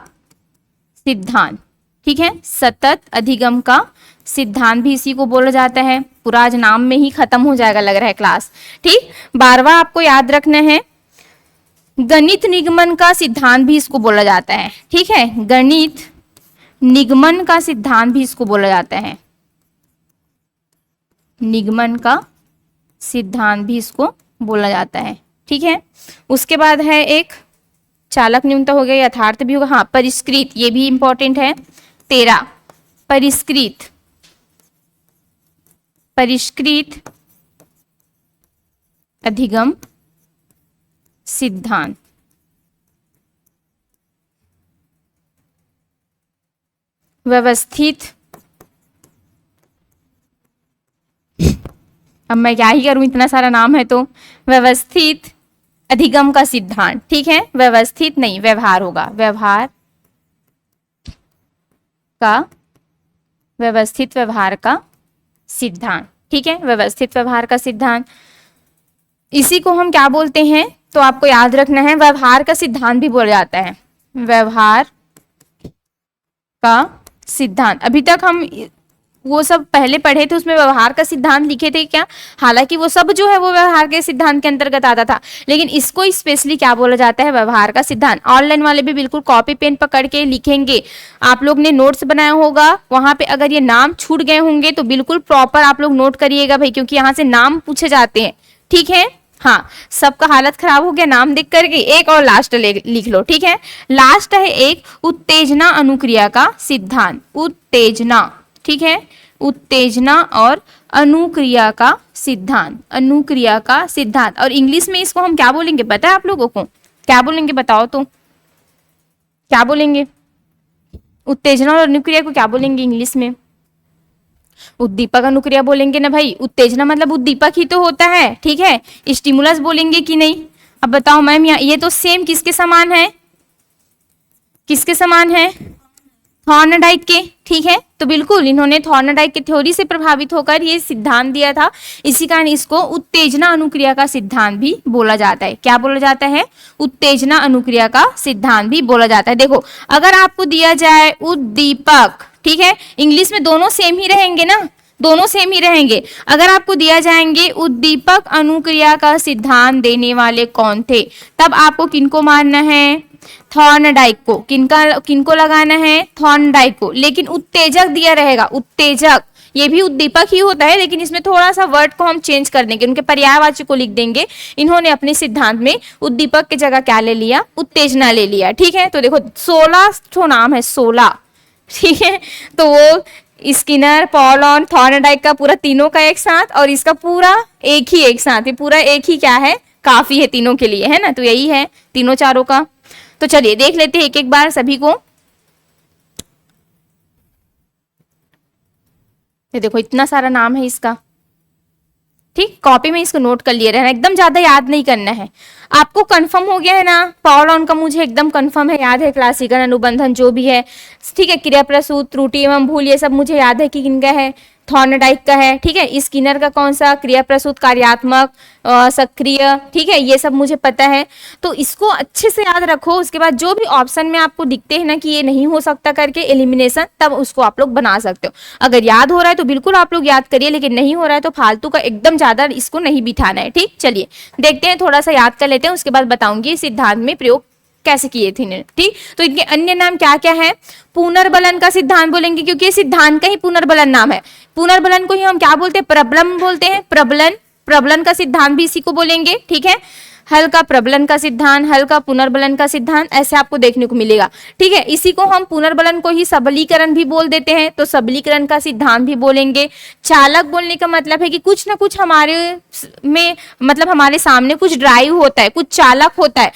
सिद्धांत। ठीक है, सतत अधिगम का सिद्धांत भी इसी को बोला जाता है। पूरा आज नाम में ही खत्म हो जाएगा लग रहा है क्लास। ठीक, 12वां आपको याद रखना है, गणित निगमन का सिद्धांत भी इसको बोला जाता है। ठीक है, गणित निगमन का सिद्धांत भी इसको बोला जाता है। निगमन का सिद्धांत भी इसको बोला जाता है। ठीक है, उसके बाद है एक चालक न्यूनता हो गया, यथार्थ भी होगा। हाँ, परिष्कृत, ये भी इंपॉर्टेंट है। 13 परिष्कृत, परिष्कृत अधिगम सिद्धांत। व्यवस्थित, अब मैं क्या ही करूं, इतना सारा नाम है तो। व्यवस्थित अधिगम का सिद्धांत। ठीक है, व्यवस्थित नहीं, व्यवहार होगा, व्यवहार का, व्यवस्थित व्यवहार का सिद्धांत। ठीक है, व्यवस्थित व्यवहार का सिद्धांत, इसी को हम क्या बोलते हैं, तो आपको याद रखना है, व्यवहार का सिद्धांत भी बोला जाता है। व्यवहार का सिद्धांत, अभी तक हम वो सब पहले पढ़े थे, उसमें व्यवहार का सिद्धांत लिखे थे क्या, हालांकि वो सब जो है वो व्यवहार के सिद्धांत के अंतर्गत आता था, लेकिन इसको स्पेशली क्या बोला जाता है, व्यवहार का सिद्धांत। ऑनलाइन वाले भी बिल्कुल कॉपी पेन पकड़ के लिखेंगे, आप लोग ने नोट्स बनाया होगा, वहां पे अगर ये नाम छूट गए होंगे तो बिल्कुल प्रॉपर आप लोग नोट करिएगा भाई, क्योंकि यहाँ से नाम पूछे जाते हैं। ठीक है, हाँ, सबका हालत खराब हो गया नाम देख करके। एक और लास्ट लिख लो। ठीक है, लास्ट है एक उत्तेजना अनुक्रिया का सिद्धांत। उत्तेजना, ठीक है, उत्तेजना और अनुक्रिया का सिद्धांत। अनुक्रिया का सिद्धांत, और इंग्लिश में इसको हम क्या बोलेंगे पता है आप लोगों को, क्या बोलेंगे बताओ तो, क्या बोलेंगे, उत्तेजना और अनुक्रिया को क्या बोलेंगे इंग्लिश में, उद्दीपक अनुक्रिया बोलेंगे ना भाई। उत्तेजना मतलब उद्दीपक ही तो होता है। ठीक है, स्टिमुलस बोलेंगे कि नहीं, अब बताओ मैम, ये तो सेम किसके समान है, किसके समान है, थॉर्नडाइक के। ठीक है, तो बिल्कुल इन्होंने थॉर्नडाइक की थ्योरी से प्रभावित होकर ये सिद्धांत दिया था, इसी कारण इसको उत्तेजना अनुक्रिया का सिद्धांत भी बोला जाता है। क्या बोला जाता है, उत्तेजना अनुक्रिया का सिद्धांत भी बोला जाता है। देखो, अगर आपको दिया जाए उद्दीपक, ठीक है, इंग्लिश में दोनों सेम ही रहेंगे ना, दोनों सेम ही रहेंगे। अगर आपको दिया जाएंगे उद्दीपक अनुक्रिया का सिद्धांत देने वाले कौन थे, तब आपको किनको मानना है, थॉर्नडाइक को। किनको लगाना है, थॉर्नडाइक को। लेकिन उत्तेजक दिया रहेगा, उत्तेजक, ये भी उद्दीपक ही होता है, लेकिन इसमें थोड़ा सा वर्ड को हम चेंज कर देंगे, उनके पर्यायवाची को लिख देंगे। इन्होंने अपने सिद्धांत में उद्दीपक की जगह क्या ले लिया, उत्तेजना ले लिया। ठीक है, तो देखो 16 ठो नाम है, 16। ठीक है, तो वो स्किनर, पॉलॉन, थॉर्नडाइक का पूरा तीनों का एक साथ, और इसका पूरा एक ही एक साथ, ये पूरा एक ही क्या है, काफी है तीनों के लिए, है ना। तो यही है तीनों चारों का। तो चलिए देख लेते हैं एक एक बार सभी को। ये देखो इतना सारा नाम है इसका। ठीक, कॉपी में इसको नोट कर लिए रहना, एकदम ज्यादा याद नहीं करना है। आपको कंफर्म हो गया है ना, पॉलॉन का मुझे एकदम कंफर्म है, याद है, क्लासिकल, अनुबंधन जो भी है। ठीक है, क्रिया प्रसूत, त्रुटि एवं भूल, ये सब मुझे याद है कि किनका है, थॉर्नडाइक का है। ठीक है, स्किनर का कौन सा, क्रिया प्रसूत, कार्यात्मक, सक्रिय। ठीक है, ये सब मुझे पता है, तो इसको अच्छे से याद रखो। उसके बाद जो भी ऑप्शन में आपको दिखते हैं ना कि ये नहीं हो सकता करके एलिमिनेशन, तब उसको आप लोग बना सकते हो। अगर याद हो रहा है तो बिल्कुल आप लोग याद करिए, लेकिन नहीं हो रहा है तो फालतू का एकदम ज्यादा इसको नहीं बिठाना है। ठीक, चलिए देखते हैं, थोड़ा सा याद कर लेते हैं, उसके बाद बताऊंगी सिद्धांत में प्रयोग कैसे किए थे इन्होंने। ठीक, तो इनके अन्य नाम क्या क्या है, पुनर्बलन का सिद्धांत बोलेंगे, क्योंकि ये सिद्धांत का ही पुनर्बलन नाम है। पुनर्बलन को ही हम क्या बोलते हैं, प्रबलन बोलते हैं, प्रबलन। प्रबलन का सिद्धांत भी इसी को बोलेंगे। ठीक है, हल का प्रबलन का सिद्धांत, हल का पुनर्बलन का सिद्धांत, ऐसे आपको देखने को मिलेगा। ठीक है, इसी को हम पुनर्बलन को ही सबलीकरण भी बोल देते हैं, तो सबलीकरण का सिद्धांत भी बोलेंगे। चालक बोलने का मतलब है कि कुछ ना कुछ हमारे में, मतलब हमारे सामने कुछ ड्राइव होता है, कुछ चालक होता है,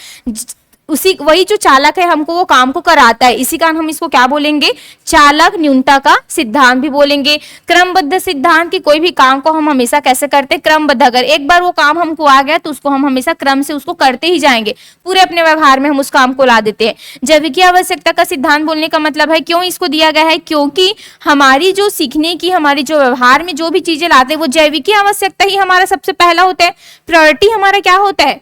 उसी वही जो चालक है हमको वो काम को कराता है, इसी कारण हम इसको क्या बोलेंगे, चालक न्यूनता का सिद्धांत भी बोलेंगे। क्रमबद्ध सिद्धांत कि कोई भी काम को हम हमेशा कैसे करते हैं, क्रमबद्ध, अगर एक बार वो काम हमको आ गया तो उसको हम हमेशा क्रम से उसको करते ही जाएंगे, पूरे अपने व्यवहार में हम उस काम को ला देते हैं। जैविकीय आवश्यकता का सिद्धांत बोलने का मतलब है, क्यों इसको दिया गया है, क्योंकि हमारी जो सीखने की, हमारी जो व्यवहार में जो भी चीजें लाते हैं वो जैविकीय आवश्यकता ही हमारा सबसे पहला होता है। प्रायोरिटी हमारा क्या होता है,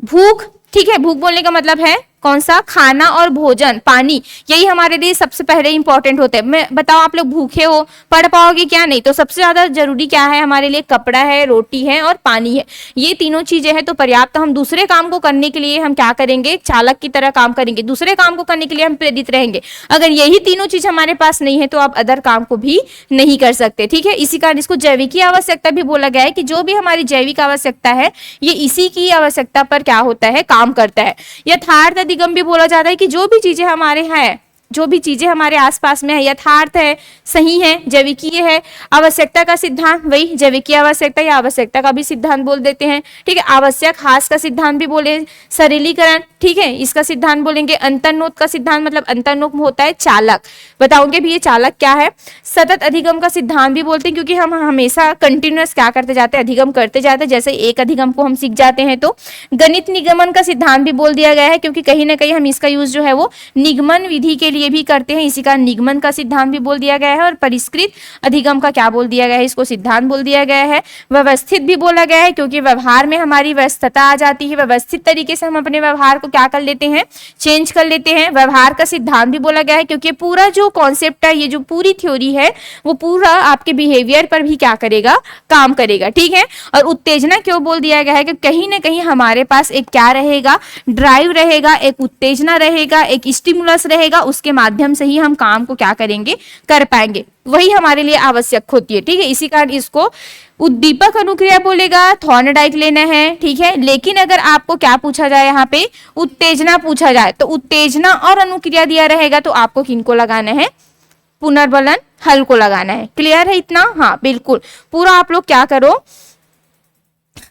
भूख। ठीक है, भूख बोलने का मतलब है कौन सा, खाना और भोजन, पानी, यही हमारे लिए सबसे पहले इंपॉर्टेंट होते हैं। मैं बताओ आप लोग भूखे हो, पढ़ पाओगे क्या, नहीं, तो सबसे ज्यादा जरूरी क्या है हमारे लिए, कपड़ा है, रोटी है और पानी है, ये तीनों चीजें हैं तो पर्याप्त। तो हम दूसरे काम को करने के लिए हम क्या करेंगे, चालक की तरह काम करेंगे, दूसरे काम को करने के लिए हम प्रेरित रहेंगे। अगर यही तीनों चीज हमारे पास नहीं है तो आप अदर काम को भी नहीं कर सकते। ठीक है, इसी कारण इसको जैविकीय आवश्यकता भी बोला गया है कि जो भी हमारी जैविक आवश्यकता है ये इसी की आवश्यकता पर क्या होता है, काम करता है। यथार्थ अधिगम भी बोला जाता है कि जो भी चीजें हमारे हैं, जो भी चीजें हमारे आसपास में है, यथार्थ है, सही है, जैविकीय है। आवश्यकता का सिद्धांत वही जैविकीय आवश्यकता या आवश्यकता का भी सिद्धांत बोल देते हैं। ठीक है, आवश्यक हास का सिद्धांत भी बोले, सरलीकरण, ठीक है, इसका सिद्धांत बोलेंगे। अंतर्नोद का सिद्धांत मतलब अंतर्नोद होता है चालक, बताओगे भी ये चालक क्या है। सतत अधिगम का सिद्धांत भी बोलते हैं क्योंकि हम हमेशा कंटिन्यूअस क्या करते जाते हैं, अधिगम करते जाते हैं, जैसे एक अधिगम को हम सीख जाते हैं। तो गणित निगमन का सिद्धांत भी बोल दिया गया है क्योंकि कहीं ना कहीं हम इसका यूज जो है वो निगमन विधि के लिए भी करते हैं, इसी का निगमन का सिद्धांत भी बोल दिया गया है। और परिष्कृत अधिगम का क्या बोल दिया गया है, इसको सिद्धांत बोल दिया गया है। व्यवस्थित भी बोला गया है क्योंकि व्यवहार में हमारी व्यस्तता आ जाती है, व्यवस्थित तरीके से हम अपने व्यवहार को क्या कर लेते हैं, चेंज कर लेते हैं। व्यवहार का सिद्धांत भी बोला गया है क्योंकि पूरा जो कॉन्सेप्ट है, ये जो पूरी थ्योरी है वो पूरा आपके बिहेवियर पर भी क्या करेगा, काम करेगा। ठीक है, और उत्तेजना क्यों बोल दिया गया है कि कहीं ना कहीं हमारे पास एक क्या रहेगा, ड्राइव रहेगा, एक उत्तेजना रहेगा, एक स्टिमुलस रहेगा, उसके माध्यम से ही हम काम को क्या करेंगे, कर पाएंगे, वही हमारे लिए आवश्यक होती है। ठीक है, इसी कारण इसको उद्दीपक अनुक्रिया बोलेगा, थॉर्नडाइक लेना है। ठीक है, लेकिन अगर आपको क्या पूछा जाए, यहाँ पे उत्तेजना पूछा जाए तो उत्तेजना और अनुक्रिया दिया रहेगा तो आपको किनको लगाना है, पुनर्बलन हल को लगाना है। क्लियर है इतना, हाँ बिल्कुल, पूरा आप लोग क्या करो,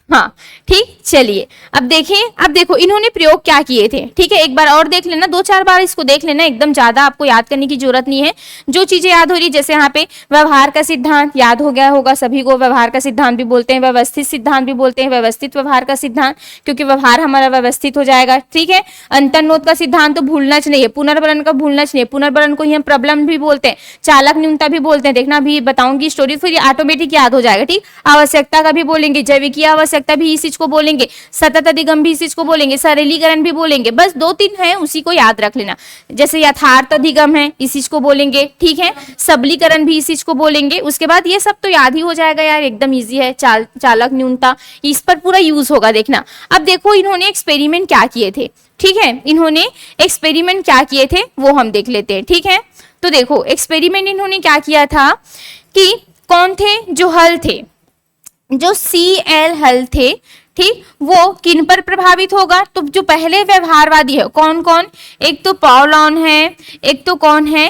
हाँ ठीक। चलिए अब देखिए, अब देखो इन्होंने प्रयोग क्या किए थे। ठीक है, एक बार और देख लेना, 2-4 बार इसको देख लेना, एकदम ज्यादा आपको याद करने की जरूरत नहीं है। जो चीजें याद हो रही, जैसे यहाँ पे व्यवहार का सिद्धांत याद हो गया होगा सभी को, व्यवहार का सिद्धांत भी बोलते हैं, व्यवस्थित सिद्धांत भी बोलते हैं, व्यवस्थित व्यवहार का सिद्धांत, क्योंकि व्यवहार हमारा व्यवस्थित हो जाएगा। ठीक है, अंतर्नोद का सिद्धांत तो भूलना नहीं है, पुनर्बलन का भूलना नहीं है, पुनर्बलन को ही हम प्रबलन भी बोलते हैं, चालक न्यूनता भी बोलते हैं। देखना अभी बताऊंगी स्टोरी, फिर ऑटोमेटिक याद हो जाएगा। ठीक, आवश्यकता का भी बोलेंगे, जैविकीय आवश्यकता भी इस चीज को बोलेंगे, सतत अधिगम भी इस चीज को बोलेंगे, सरलीकरण भी बोलेंगे। बस 2-3 है, उसी को याद रख लेना। जैसे यथार्थ अधिगम है, इस चीज को बोलेंगे। ठीक है, सबलीकरण भी इस चीज को बोलेंगे। उसके बाद ये सब तो याद ही हो जाएगा यार, एकदम इजी है। चालक न्यूनता, इस पर पूरा यूज होगा। देखना अब देखो इन्होंने एक्सपेरिमेंट क्या किए थे। ठीक है, इन्होंने एक्सपेरिमेंट क्या किए थे वो हम देख लेते हैं। ठीक है, तो देखो एक्सपेरिमेंट इन्होंने क्या किया था कि कौन थे जो हल थे, जो Cl हल थे, ठीक, वो किन पर प्रभावित होगा। तो जो पहले व्यवहारवादी है कौन कौन, एक तो पॉउलॉन है, एक तो कौन है,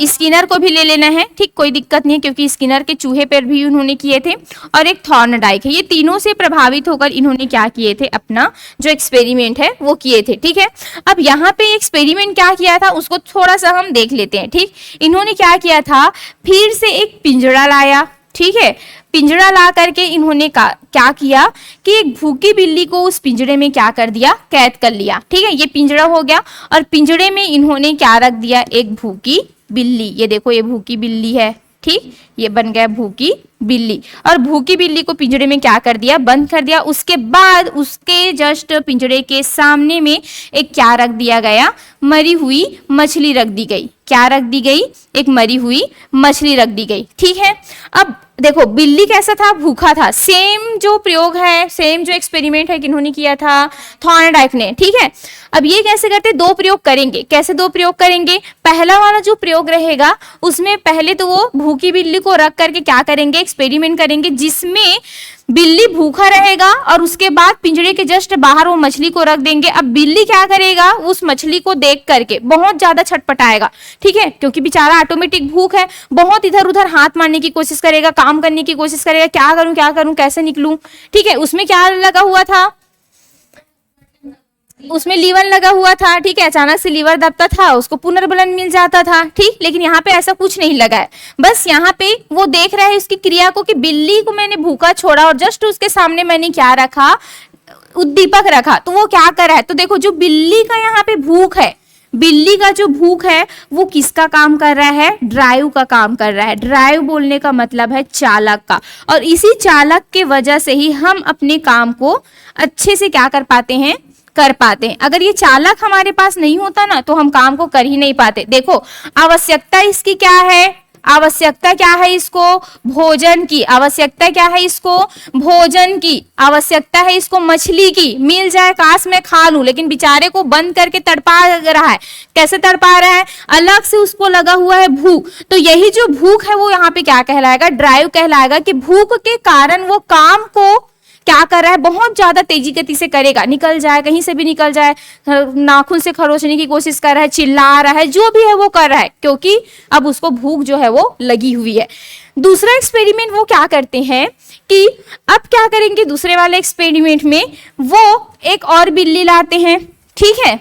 स्किनर को भी ले लेना है। ठीक, कोई दिक्कत नहीं है क्योंकि स्किनर के चूहे पर भी उन्होंने किए थे, और एक थॉर्नडाइक है। ये तीनों से प्रभावित होकर इन्होंने क्या किए थे, अपना जो एक्सपेरिमेंट है वो किए थे। ठीक है, अब यहाँ पे एक्सपेरिमेंट क्या किया था उसको थोड़ा सा हम देख लेते हैं। ठीक, इन्होंने क्या किया था, फिर से एक पिंजरा लाया। ठीक है, पिंजरा ला करके इन्होंने क्या किया कि एक भूखी बिल्ली को उस पिंजरे में क्या कर दिया, कैद कर लिया। ठीक है, ये पिंजरा हो गया, और पिंजरे में इन्होंने क्या रख दिया, एक भूखी बिल्ली। ये देखो ये भूखी बिल्ली है। ठीक, ये बन गया भूखी बिल्ली, और भूखी बिल्ली को पिंजरे में क्या कर दिया, बंद कर दिया। उसके बाद उसके जस्ट पिंजरे के सामने में एक क्या रख दिया गया, मरी हुई मछली रख दी गई। क्या रख दी गई, एक मरी हुई मछली रख दी गई। ठीक है, अब देखो बिल्ली कैसा था, भूखा था। सेम जो प्रयोग है, सेम जो एक्सपेरिमेंट है किन्होंने किया था, थॉर्नडाइक ने। ठीक है, अब ये कैसे करते, 2 प्रयोग करेंगे। कैसे 2 प्रयोग करेंगे, पहला वाला जो प्रयोग रहेगा उसमें पहले तो वो भूखी बिल्ली को रख करके क्या करेंगे, एक्सपेरिमेंट करेंगे जिसमें बिल्ली भूखा रहेगा और उसके बाद पिंजरे के जस्ट बाहर वो मछली को रख देंगे। अब बिल्ली क्या करेगा, उस मछली को देख करके बहुत ज्यादा छटपटाएगा, ठीक है, क्योंकि बेचारा ऑटोमेटिक भूख है, बहुत इधर उधर हाथ मारने की कोशिश करेगा, काम करने की कोशिश करेगा, क्या करूं कैसे निकलूं, ठीक है। उसमें क्या लगा हुआ था, उसमें लीवर लगा हुआ था, ठीक है, अचानक से लीवर दबता था, उसको पुनर्बलन मिल जाता था, ठीक। लेकिन यहाँ पे ऐसा कुछ नहीं लगा है, बस यहाँ पे वो देख रहा है उसकी क्रिया को कि बिल्ली को मैंने भूखा छोड़ा और जस्ट उसके सामने मैंने क्या रखा, उद्दीपक रखा, तो वो क्या कर रहा है। तो देखो जो बिल्ली का यहाँ पे भूख है, बिल्ली का जो भूख है वो किसका काम कर रहा है, ड्राइव का काम कर रहा है। ड्राइव बोलने का मतलब है चालक का, और इसी चालक के वजह से ही हम अपने काम को अच्छे से क्या कर पाते हैं, कर पाते हैं। अगर ये चालक हमारे पास नहीं होता ना तो हम काम को कर ही नहीं पाते। देखो आवश्यकता इसकी क्या है, आवश्यकता क्या है इसको, भोजन की। आवश्यकता क्या है इसको, भोजन की। आवश्यकता है इसको मछली की, मिल जाए काश मैं खा लूं, लेकिन बेचारे को बंद करके तड़पा रहा है। कैसे तड़पा रहा है, अलग से उसको लगा हुआ है भूख। तो यही जो भूख है वो यहाँ पे क्या कहलाएगा, ड्राइव कहलाएगा, कि भूख के कारण वो काम को क्या कर रहा है, बहुत ज्यादा तेजी गति से करेगा, निकल जाए, कहीं से भी निकल जाए, नाखून से खरोचने की कोशिश कर रहा है, चिल्ला रहा है, जो भी है वो कर रहा है, क्योंकि अब उसको भूख जो है वो लगी हुई है। दूसरा एक्सपेरिमेंट वो क्या करते हैं कि अब क्या करेंगे, दूसरे वाले एक्सपेरिमेंट में वो एक और बिल्ली लाते हैं, ठीक है,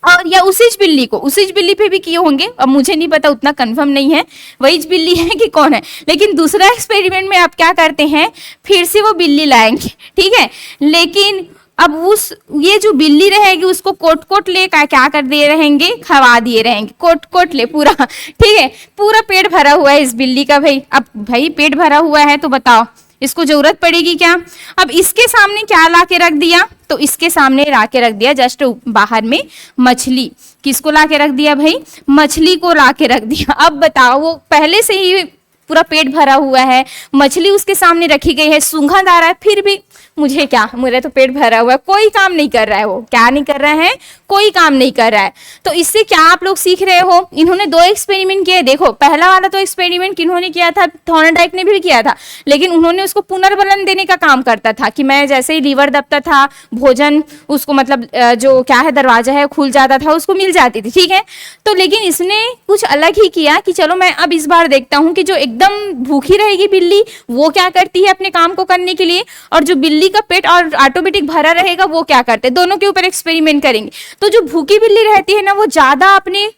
और या उसीज बिल्ली को, उसीज बिल्ली पे भी किए होंगे, अब मुझे नहीं पता, उतना कंफर्म नहीं है वही बिल्ली है कि कौन है। लेकिन दूसरा एक्सपेरिमेंट में आप क्या करते हैं, फिर से वो बिल्ली लाएंगे, ठीक है, लेकिन अब उस ये जो बिल्ली रहेगी उसको कोट कोट ले क्या कर दिए रहेंगे, खवा दिए रहेंगे, कोट कोट ले पूरा, ठीक है, पूरा पेट भरा हुआ है इस बिल्ली का भाई। अब भाई पेट भरा हुआ है तो बताओ इसको जरूरत पड़ेगी क्या। अब इसके सामने क्या ला के रख दिया, तो इसके सामने ला के रख दिया जस्ट बाहर में मछली। किसको ला के रख दिया भाई, मछली को ला के रख दिया। अब बताओ वो पहले से ही पूरा पेट भरा हुआ है, मछली उसके सामने रखी गई है, सूंघा जा रहा है, फिर भी मुझे क्या, मेरा तो पेट भरा हुआ है, कोई काम नहीं कर रहा है, वो क्या नहीं कर रहा है, कोई काम नहीं कर रहा है। तो इससे क्या आप लोग सीख रहे हो, इन्होंने दो एक्सपेरिमेंट किए। देखो पहला वाला तो एक्सपेरिमेंट किन्होंने किया था, थॉर्नडाइक ने भी किया था, लेकिन उन्होंने उसको पुनर्बलन देने का काम करता था कि मैं जैसे ही लीवर दबता था, भोजन उसको मतलब जो क्या है दरवाजा है खुल जाता था, उसको मिल जाती थी, ठीक है। तो लेकिन इसने कुछ अलग ही किया कि चलो मैं अब इस बार देखता हूँ कि जो एकदम भूखी रहेगी बिल्ली वो क्या करती है अपने काम को करने के लिए, और जो बिल्ली का पेट और ऑटोमेटिक भरा रहेगा वो क्या करते हैं, दोनों के ऊपर एक्सपेरिमेंट करेंगे। तो जो भूखी बिल्ली रहती है ना वो ज्यादा अपने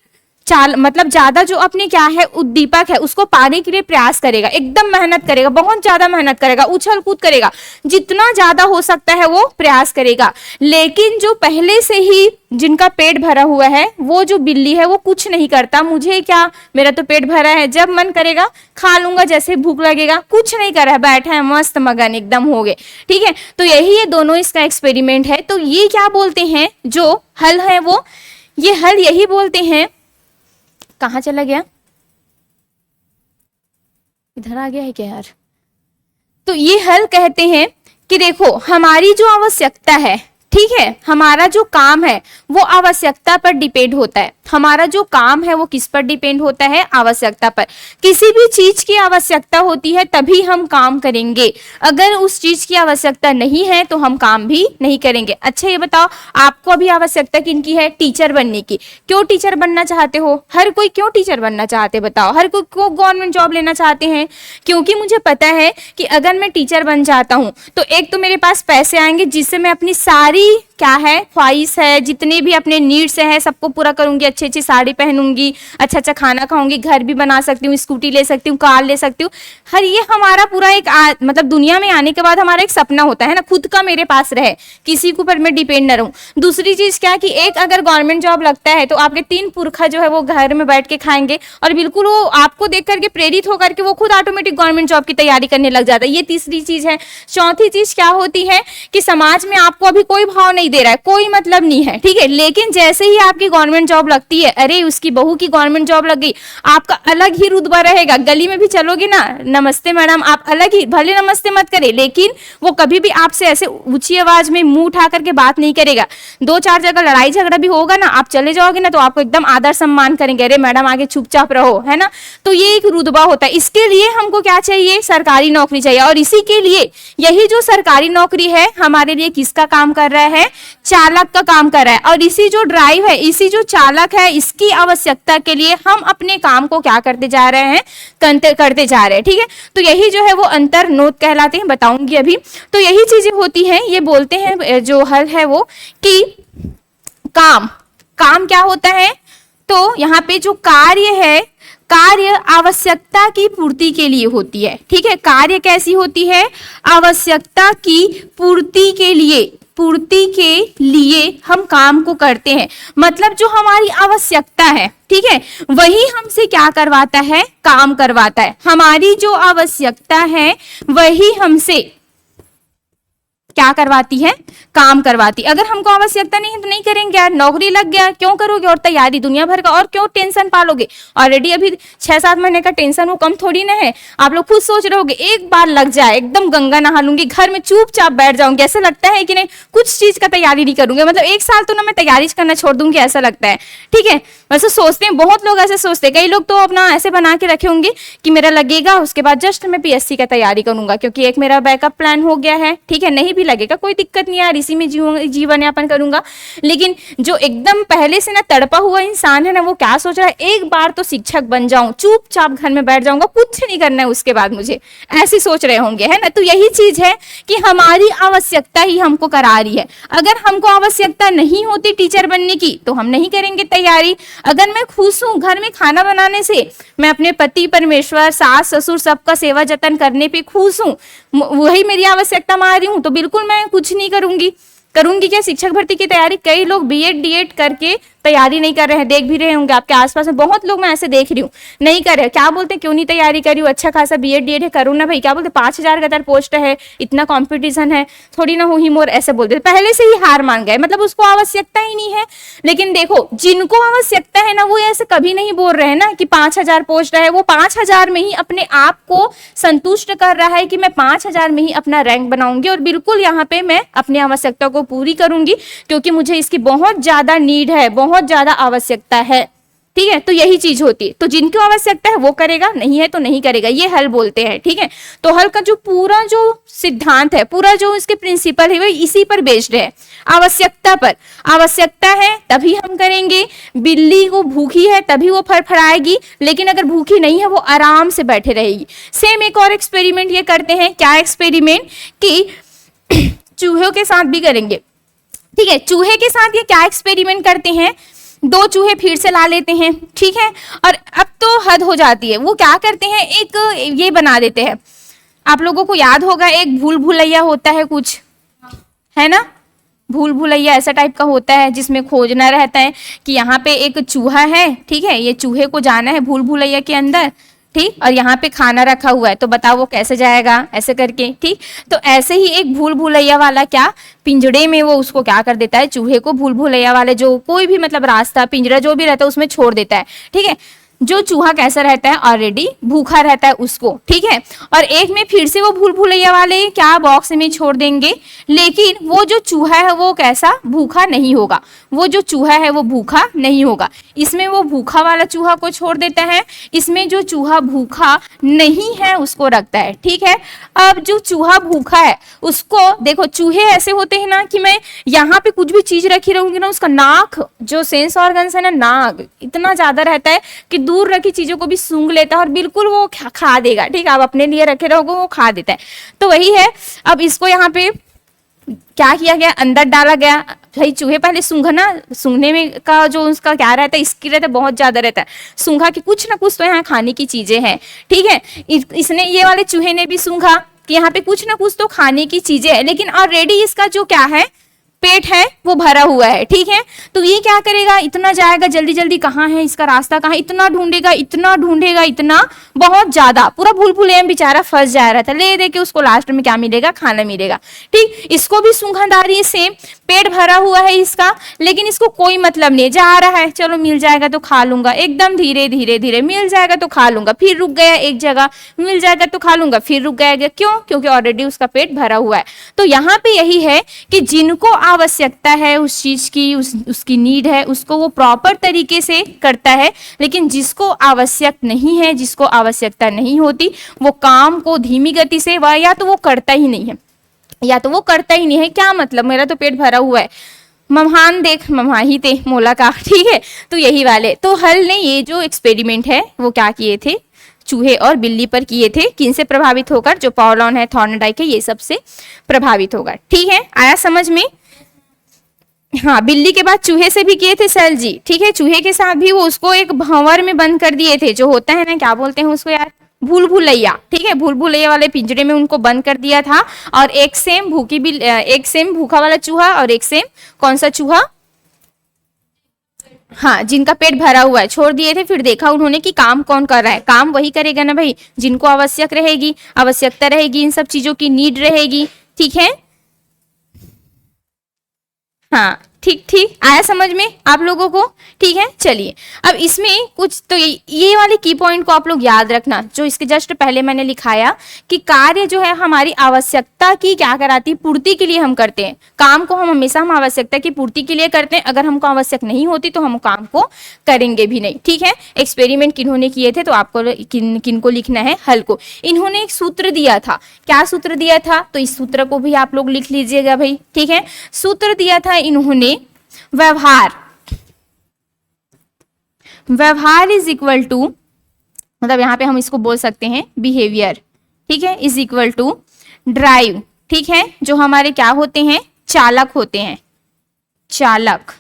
मतलब ज्यादा जो अपने क्या है उद्दीपक है उसको पाने के लिए प्रयास करेगा, एकदम मेहनत करेगा, बहुत ज्यादा मेहनत करेगा, उछल कूद करेगा, जितना ज्यादा हो सकता है वो प्रयास करेगा। लेकिन जो पहले से ही जिनका पेट भरा हुआ है वो जो बिल्ली है वो कुछ नहीं करता, मुझे क्या, मेरा तो पेट भरा है, जब मन करेगा खा लूंगा, जैसे भूख लगेगा, कुछ नहीं कर रहा है, बैठा है मस्त मगन एकदम हो गए, ठीक है। तो यही ये दोनों इसका एक्सपेरिमेंट है। तो ये क्या बोलते हैं, जो हल है वो, ये हल यही बोलते हैं, कहाँ चला गया, इधर आ गया है क्या यार। तो ये हल कहते हैं कि देखो हमारी जो आवश्यकता है, ठीक है, हमारा जो काम है वो आवश्यकता पर डिपेंड होता है। हमारा जो काम है वो किस पर डिपेंड होता है, आवश्यकता पर। किसी भी चीज की आवश्यकता होती है तभी हम काम करेंगे, अगर उस चीज की आवश्यकता नहीं है तो हम काम भी नहीं करेंगे। अच्छा ये बताओ आपको अभी आवश्यकता किनकी है, टीचर बनने की। क्यों टीचर बनना चाहते हो, हर कोई क्यों टीचर बनना चाहते, बताओ, हर कोई क्यों गवर्नमेंट जॉब लेना चाहते हैं, क्योंकि मुझे पता है कि अगर मैं टीचर बन जाता हूँ तो एक तो मेरे पास पैसे आएंगे जिससे मैं अपनी सारी क्या है ख्वाहिश है, जितने भी अपने नीड्स है सबको पूरा करूंगी, अच्छी अच्छी साड़ी पहनूंगी, अच्छा अच्छा खाना खाऊंगी, घर भी बना सकती हूँ, स्कूटी ले सकती हूँ, कार ले सकती हूँ। हर ये हमारा पूरा एक मतलब दुनिया में आने के बाद हमारा एक सपना होता है ना, खुद का मेरे पास रहे, किसी के ऊपर मैं डिपेंड न रहूं। दूसरी चीज क्या कि एक अगर गवर्नमेंट जॉब लगता है तो आपके 3 पुरखा जो है वो घर में बैठ के खाएंगे और बिल्कुल वो आपको देख करके प्रेरित होकर के वो खुद ऑटोमेटिक गवर्नमेंट जॉब की तैयारी करने लग जाता है। ये तीसरी चीज है। चौथी चीज क्या होती है कि समाज में आपको अभी कोई भाव नहीं दे रहा है, कोई मतलब नहीं है, ठीक है। लेकिन जैसे ही आपकी गवर्नमेंट जॉब लगती है, अरे उसकी बहू की गवर्नमेंट जॉब लग गई, आपका अलग ही रुतबा रहेगा। गली में भी चलोगे ना, नमस्ते मैडम, आप अलग ही, भले नमस्ते मत करे, लेकिन वो कभी भी आपसे ऐसे ऊंची आवाज में मुंह उठा करके बात नहीं करेगा। 2-4 जगह लड़ाई झगड़ा भी होगा ना, आप चले जाओगे ना, तो आपको एकदम आदर सम्मान करेंगे, अरे मैडम आगे चुपचाप रहो, है ना। तो ये एक रुतबा होता है। इसके लिए हमको क्या चाहिए? सरकारी नौकरी चाहिए। और इसी के लिए यही जो सरकारी नौकरी है हमारे लिए किसका काम कर रहा है? चालक का काम कर रहा है। और इसी जो ड्राइव है, इसी जो चालक है, इसकी आवश्यकता के लिए हम अपने काम को क्या करते जा रहे हैं? करते जा रहे हैं, ठीक है। तो यही जो है वो अंतर नोट कहलाते हैं, बताऊंगी अभी। तो यही चीजें होती हैं। ये बोलते हैं जो हल है वो कि काम क्या होता है? तो यहाँ पे जो कार्य है, कार्य आवश्यकता की पूर्ति के लिए होती है, ठीक है। कार्य कैसी होती है? आवश्यकता की पूर्ति के लिए हम काम को करते हैं। मतलब जो हमारी आवश्यकता है, ठीक है, वही हमसे क्या करवाता है? काम करवाता है। हमारी जो आवश्यकता है वही हमसे क्या करवाती है? काम करवाती। अगर हमको आवश्यकता नहीं है तो नहीं करेंगे यार, नौकरी लग गया क्यों करोगे, और तैयारी दुनिया भर का, और क्यों टेंशन पालोगे? ऑलरेडी अभी 6-7 महीने का टेंशन वो कम थोड़ी ना है। आप लोग खुद सोच रहे होगे एक बार लग जाए, एकदम गंगा नहा लूंगी, घर में चुपचाप बैठ जाऊंगी, ऐसा लगता है कि नहीं कुछ चीज का तैयारी नहीं करूंगी, मतलब 1 साल तो ना मैं तैयारी करना छोड़ दूंगी, ऐसा लगता है, ठीक है। वैसे सोचते हैं, बहुत लोग ऐसे सोचते हैं। कई लोग तो अपना ऐसे बना के रखे होंगे कि मेरा लगेगा उसके बाद जस्ट मैं पीएससी का तैयारी करूंगा, क्योंकि एक मेरा बैकअप प्लान हो गया है, ठीक है। नहीं भी लगेगा कोई दिक्कत नहीं यार, इसी में जीवन यापन करूंगा। लेकिन जो एकदम पहले से ना तड़पा हुआ इंसान है ना, वो क्या सोच रहा है? एक बार तो शिक्षक बन जाऊं, चुपचाप घर में बैठ जाऊंगा, कुछ नहीं करना है उसके बाद मुझे, ऐसे सोच रहे होंगे, है ना। तो यही चीज है कि हमारी आवश्यकता ही हमको करा रही है। अगर हमको आवश्यकता नहीं होती टीचर बनने की तो हम नहीं करेंगे तैयारी। अगर मैं खुश हूं घर में खाना बनाने से, मैं अपने पति परमेश्वर सास ससुर सबका सेवा जतन करने पे खुश हूं, वही मेरी आवश्यकता मान रही हूं, तो बिल्कुल मैं कुछ नहीं करूंगी क्या? शिक्षक भर्ती की तैयारी, कई लोग बीएड डीएड करके तैयारी नहीं कर रहे हैं, देख भी रहे होंगे आपके आसपास में बहुत लोग, मैं ऐसे देख रही हूँ नहीं कर रहे। क्या बोलते हैं? क्यों नहीं तैयारी कर रही हूँ, अच्छा खासा बीएड डीएड है, करूँ ना भाई। क्या बोलते? 5000 का पोस्ट है, इतना कंपटीशन है, थोड़ी ना हो ही मोर, ऐसे बोलते। पहले से ही हार मान गए, मतलब उसको आवश्यकता ही नहीं है। लेकिन देखो जिनको आवश्यकता है ना, वो ऐसे कभी नहीं बोल रहे हैं ना कि 5000 पोस्ट है, वो 5000 में ही अपने आप को संतुष्ट कर रहा है कि मैं 5000 में ही अपना रैंक बनाऊंगी, और बिल्कुल यहाँ पे मैं अपनी आवश्यकता को पूरी करूंगी, क्योंकि मुझे इसकी बहुत ज्यादा नीड है, बहुत ज्यादा आवश्यकता है, ठीक है। तो यही चीज होती है। तो जिनको आवश्यकता है वो करेगा, नहीं है तो नहीं करेगा, ये हल बोलते हैं, ठीक है। तो हल का जो पूरा जो सिद्धांत है, पूरा जो इसके प्रिंसिपल है, वो इसी पर बेस्ड है, आवश्यकता पर। आवश्यकता है तभी हम करेंगे। बिल्ली को भूखी है तभी वो फड़फड़ाएगी, लेकिन अगर भूखी नहीं है वो आराम से बैठे रहेगी। सेम एक और एक्सपेरिमेंट ये करते हैं। क्या एक्सपेरिमेंट? कि चूहों के साथ भी करेंगे, ठीक है। चूहे के साथ ये क्या एक्सपेरिमेंट करते हैं? 2 चूहे फिर से ला लेते हैं, ठीक है। और अब तो हद हो जाती है, वो क्या करते हैं? एक ये बना देते हैं, आप लोगों को याद होगा एक भूल भुलैया होता है कुछ, है ना, भूल भुलैया ऐसा टाइप का होता है जिसमें खोजना रहता है कि यहाँ पे एक चूहा है, ठीक है, ये चूहे को जाना है भूल भुलैया के अंदर, ठीक, और यहाँ पे खाना रखा हुआ है, तो बताओ वो कैसे जाएगा? ऐसे करके, ठीक। तो ऐसे ही एक भूल भुलैया वाला क्या पिंजड़े में वो उसको क्या कर देता है? चूहे को भूल भुलैया वाले जो कोई भी मतलब रास्ता पिंजरा जो भी रहता है उसमें छोड़ देता है, ठीक है। जो चूहा कैसा रहता है? ऑलरेडी भूखा रहता है उसको, ठीक है। और एक में फिर से वो भूल भुलैया वाले क्या बॉक्स में छोड़ देंगे, लेकिन वो जो चूहा है वो कैसा? भूखा नहीं होगा। वो जो चूहा है वो भूखा नहीं होगा। इसमें वो भूखा वाला चूहा को छोड़ देता है, इसमें जो चूहा भूखा नहीं है उसको रखता है, ठीक है। अब जो चूहा भूखा है उसको देखो, चूहे ऐसे होते हैं ना कि मैं यहाँ पे कुछ भी चीज रखी रहूंगी ना, उसका नाक जो सेंस ऑर्गन्स है ना, नाक इतना ज्यादा रहता है कि दूर रखी चीजों को भी सूंघ लेता है और बिल्कुल वो खा देगा, ठीक है। आप अपने लिए रखे रहोगे वो खा देता है। तो वही है। अब इसको यहाँ पे क्या किया गया? अंदर डाला गया। भाई चूहे पहले सूंघना, सूंघने में का जो उसका क्या रहता है, इसकी रहता है बहुत ज्यादा रहता है, सूंघा कि कुछ ना कुछ तो यहाँ खाने की चीजें हैं, ठीक है। इसने ये वाले चूहे ने भी सूंघा कि यहाँ पे कुछ ना कुछ तो खाने की चीजें है, लेकिन ऑलरेडी इसका जो क्या है पेट है वो भरा हुआ है, ठीक है। तो ये क्या करेगा, इतना जाएगा जल्दी जल्दी, कहाँ है इसका रास्ता, कहाँ, इतना ढूंढेगा इतना ढूंढेगा, इतना बहुत ज्यादा, पूरा भूल भुलैया में बेचारा फंस जा रहा था। ले दे के उसको लास्ट में क्या मिलेगा, खाना मिलेगा, ठीक। इसको भी सूंघन आ रही है सेम, पेट भरा हुआ है इसका, लेकिन इसको कोई मतलब नहीं, जा रहा है चलो मिल जाएगा तो खा लूंगा, एकदम धीरे धीरे धीरे, मिल जाएगा तो खा लूंगा, फिर रुक गया एक जगह, मिल जाएगा तो खा लूंगा, फिर रुक गया, क्यों, क्योंकि ऑलरेडी उसका पेट भरा हुआ है। तो यहाँ पे यही है कि जिनको आवश्यकता है उस चीज की, उसकी नीड है, उसको वो प्रॉपर तरीके से करता है, लेकिन जिसको आवश्यक नहीं है, जिसको आवश्यकता नहीं होती, वो काम को धीमी गति से या तो वो करता ही नहीं है, या तो वो करता ही नहीं है। क्या मतलब, मेरा तो पेट भरा हुआ है, मम्हान देख मम्हाही ते मोला का, ठीक है। तो यही वाले, तो हल ने ये जो एक्सपेरिमेंट है वो क्या किए थे, चूहे और बिल्ली पर किए थे। किन से प्रभावित होकर, जो पॉलन है, थॉर्नडाइक है, ये सब से प्रभावित होकर, ठीक है। आया समझ में। हाँ, बिल्ली के बाद चूहे से भी किए थे सेल जी, ठीक है। चूहे के साथ भी वो उसको एक भंवर में बंद कर दिए थे, जो होता है ना, क्या बोलते हैं उसको यार, भूल भुलैया, ठीक है। भूल भुलैया वाले पिंजरे में उनको बंद कर दिया था। और एक सेम भूखी भी, एक सेम भूखा वाला चूहा और एक सेम कौन सा चूहा, हाँ, जिनका पेट भरा हुआ है, छोड़ दिए थे। फिर देखा उन्होंने कि काम कौन कर रहा है, काम वही करेगा ना भाई जिनको आवश्यक रहेगी, आवश्यकता रहेगी, इन सब चीजों की नीड रहेगी, ठीक है। हाँ, ठीक ठीक, आया समझ में आप लोगों को, ठीक है। चलिए अब इसमें कुछ तो ये वाले की पॉइंट को आप लोग याद रखना, जो इसके जस्ट पहले मैंने लिखाया कि कार्य जो है हमारी आवश्यकता की क्या कराती, पूर्ति के लिए हम करते हैं काम को, हम हमेशा हम आवश्यकता की पूर्ति के लिए करते हैं। अगर हमको आवश्यक नहीं होती तो हम काम को करेंगे भी नहीं, ठीक है। एक्सपेरिमेंट किन्होंने किए थे, तो आपको किनको लिखना है, हल को। इन्होंने एक सूत्र दिया था, क्या सूत्र दिया था, तो इस सूत्र को भी आप लोग लिख लीजिएगा भाई, ठीक है। सूत्र दिया था इन्होंने, व्यवहार, व्यवहार इज इक्वल टू, मतलब यहां पे हम इसको बोल सकते हैं बिहेवियर, ठीक है, इज इक्वल टू ड्राइव, ठीक है। जो हमारे क्या होते हैं, चालक होते हैं, चालक,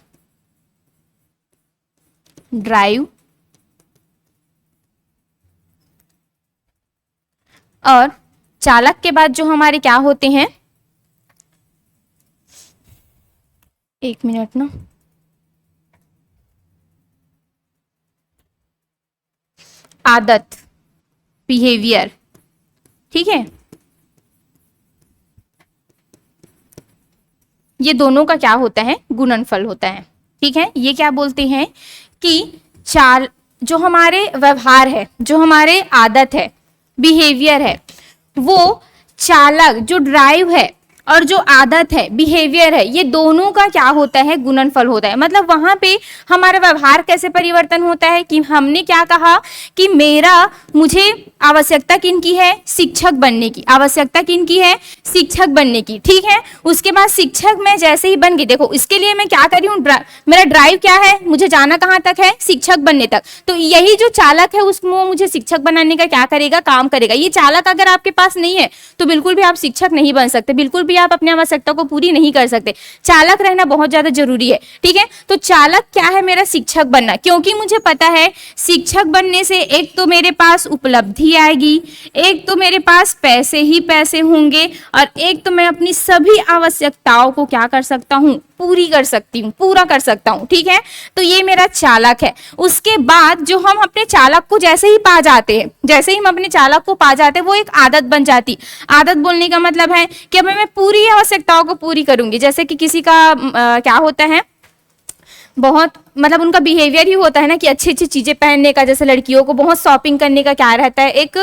ड्राइव, और चालक के बाद जो हमारे क्या होते हैं, एक मिनट ना, आदत, बिहेवियर, ठीक है। ये दोनों का क्या होता है, गुणनफल होता है, ठीक है। ये क्या बोलते हैं कि जो हमारे व्यवहार है, जो हमारे आदत है, बिहेवियर है, वो चालक जो ड्राइव है और जो आदत है, बिहेवियर है, ये दोनों का क्या होता है, गुणनफल होता है। मतलब वहां पे हमारा व्यवहार कैसे परिवर्तन होता है कि हमने क्या कहा कि मुझे आवश्यकता किनकी है, शिक्षक बनने की, आवश्यकता किनकी है, शिक्षक बनने की, ठीक है। उसके बाद शिक्षक मैं जैसे ही बन गई, देखो इसके लिए मैं क्या कर रही हूँ, मेरा ड्राइव क्या है, मुझे जाना कहाँ तक है, शिक्षक बनने तक। तो यही जो चालक है उसको मुझे शिक्षक बनाने का क्या करेगा, काम करेगा। ये चालक अगर आपके पास नहीं है तो बिल्कुल भी आप शिक्षक नहीं बन सकते, बिल्कुल भी आप अपनी आवश्यकता को पूरी नहीं कर सकते। चालक रहना बहुत ज्यादा जरूरी है, ठीक है। तो चालक क्या है, मेरा शिक्षक बनना, क्योंकि मुझे पता है शिक्षक बनने से एक तो मेरे पास उपलब्धि आएगी, एक तो मेरे पास पैसे ही पैसे होंगे, और एक तो मैं अपनी सभी आवश्यकताओं को क्या कर सकता हूँ, पूरी कर सकती हूँ, पूरा कर सकता हूँ, ठीक है। तो ये मेरा चालक है। उसके बाद जो हम अपने चालक को जैसे ही पा जाते हैं, जैसे ही हम अपने चालक को पा जाते हैं, वो एक आदत बन जाती। आदत बोलने का मतलब है कि अब मैं पूरी आवश्यकताओं को पूरी करूंगी। जैसे कि किसी का क्या होता है, बहुत मतलब उनका बिहेवियर ही होता है ना कि अच्छी अच्छी चीजें पहनने का, जैसे लड़कियों को बहुत शॉपिंग करने का क्या रहता है, एक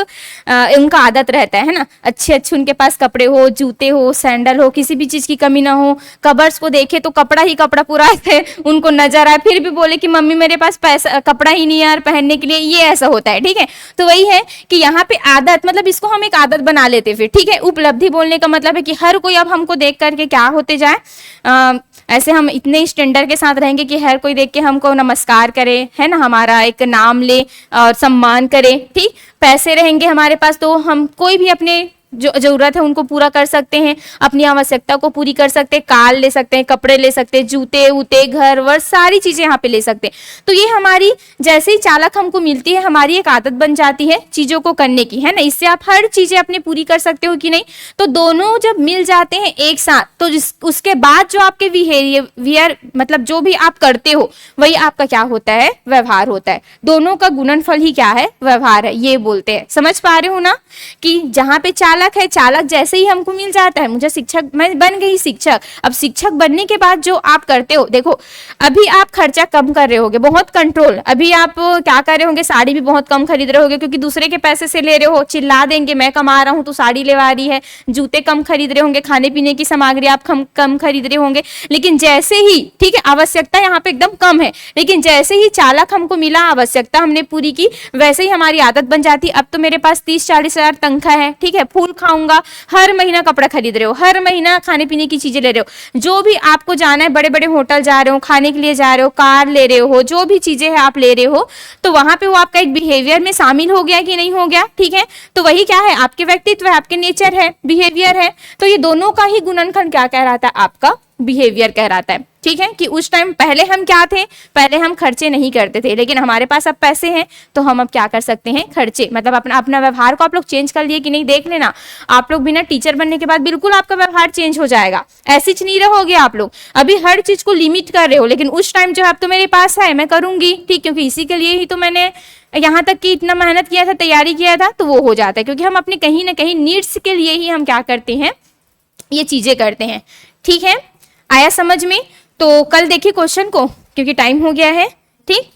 उनका आदत रहता है ना, अच्छे अच्छे उनके पास कपड़े हो, जूते हो, सैंडल हो, किसी भी चीज की कमी ना हो। कबर्स को देखे तो कपड़ा ही कपड़ा पूरा है, उनको नजर आए फिर भी बोले कि मम्मी मेरे पास पैसा कपड़ा ही नहीं है यार पहनने के लिए, ये ऐसा होता है, ठीक है। तो वही है कि यहाँ पे आदत, मतलब इसको हम एक आदत बना लेते फिर, ठीक है। उपलब्धि बोलने का मतलब है कि हर कोई अब हमको देख करके क्या होते जाए, ऐसे हम इतने स्टैंडर्ड के साथ रहेंगे कि हर कोई देख के हमको नमस्कार करे, है ना, हमारा एक नाम ले और सम्मान करे, ठीक। पैसे रहेंगे हमारे पास तो हम कोई भी अपने जो जरूरत है उनको पूरा कर सकते हैं, अपनी आवश्यकता को पूरी कर सकते हैं, कार ले सकते हैं, कपड़े ले सकते हैं, जूते उते, घर वर, सारी चीजें यहाँ पे ले सकते हैं। तो ये हमारी जैसे ही चालक हमको मिलती है, हमारी एक आदत बन जाती है चीजों को करने की, है ना। इससे आप हर चीजें अपनी पूरी कर सकते हो कि नहीं। तो दोनों जब मिल जाते हैं एक साथ, तो उसके बाद जो आपके बिहेवियर मतलब जो भी आप करते हो वही आपका क्या होता है, व्यवहार होता है। दोनों का गुणनफल ही क्या है, व्यवहार है, ये बोलते हैं। समझ पा रहे हो ना कि जहां पे चालक है, चालक जैसे ही हमको मिल जाता है, मुझे शिक्षक, मैं बन गई शिक्षक। अब शिक्षक बनने के बाद जो आप करते हो, देखो अभी आप खर्चा कम कर रहे होगे, बहुत कंट्रोल। अभी आप क्या कर रहे होंगे, साड़ी भी बहुत कम खरीद रहे होगे, क्योंकि दूसरे के पैसे से ले रहे हो, चिल्ला देंगे मैं कमा रहा हूं तो साड़ी लेवा रही है। जूते कम खरीद रहे होंगे, खाने पीने की सामग्री आप कम खरीद रहे होंगे। लेकिन जैसे ही, ठीक है, आवश्यकता यहाँ पे एकदम कम है, लेकिन जैसे ही चालक हमको मिला, आवश्यकता हमने पूरी की, वैसे ही हमारी आदत बन जाती। अब तो मेरे पास 30-40 हजार तनख्वाह है, ठीक है, फूल खाऊंगा, हर महीना कपड़ा खरीद रहे हो, हर महीना खाने पीने की चीजें ले रहे हो, जो भी आपको जाना है, बड़े बड़े होटल जा रहे हो, खाने के लिए जा रहे हो, कार ले रहे हो, जो भी चीजें हैं आप ले रहे हो, तो वहां पे वो आपका एक बिहेवियर में शामिल हो गया कि नहीं हो गया, ठीक है। तो वही क्या है, आपके व्यक्तित्व है, आपके नेचर है, बिहेवियर है। तो ये दोनों का ही गुणनखंड क्या कह रहा था, आपका बिहेवियर कह रहा था, ठीक है। कि उस टाइम पहले हम क्या थे, पहले हम खर्चे नहीं करते थे, लेकिन हमारे पास अब पैसे हैं तो हम अब क्या कर सकते हैं, खर्चे, मतलब अपना अपना व्यवहार को आप लोग चेंज कर लिए कि नहीं, देख लेना। आप लोग बिना टीचर बनने के बाद बिल्कुल आपका व्यवहार चेंज हो जाएगा, ऐसी नहीं रहोगे आप लोग। अभी हर चीज को लिमिट कर रहे हो, लेकिन उस टाइम जो है अब तो मेरे पास है, मैं करूंगी, ठीक, क्योंकि इसी के लिए ही तो मैंने यहाँ तक कि इतना मेहनत किया था, तैयारी किया था, तो वो हो जाता है, क्योंकि हम अपने कहीं ना कहीं नीड्स के लिए ही हम क्या करते हैं, ये चीजें करते हैं, ठीक है। आया समझ में। तो कल देखिए क्वेश्चन को, क्योंकि टाइम हो गया है, ठीक।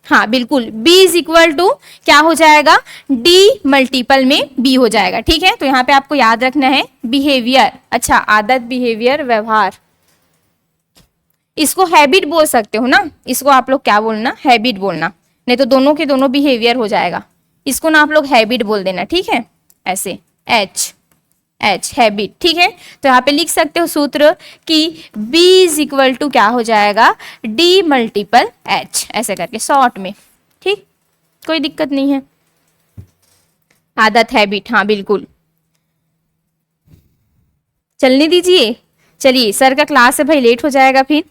हाँ बिल्कुल, b इज इक्वल टू क्या हो जाएगा, d मल्टीपल में b हो जाएगा, ठीक है। तो यहाँ पे आपको याद रखना है बिहेवियर, अच्छा आदत, बिहेवियर, व्यवहार, इसको हैबिट बोल सकते हो ना, इसको आप लोग क्या बोलना, हैबिट बोलना, नहीं तो दोनों के दोनों बिहेवियर हो जाएगा। इसको ना आप लोग हैबिट बोल देना, ठीक है, ऐसे एच हैबिट, ठीक है। तो यहाँ पे लिख सकते हो सूत्र कि b इज इक्वल टू क्या हो जाएगा, d मल्टीपल h, ऐसे करके शॉर्ट में, ठीक, कोई दिक्कत नहीं है। आदत, हैबिट, हाँ बिल्कुल, चलने दीजिए। चलिए सर का क्लास है भाई, लेट हो जाएगा फिर।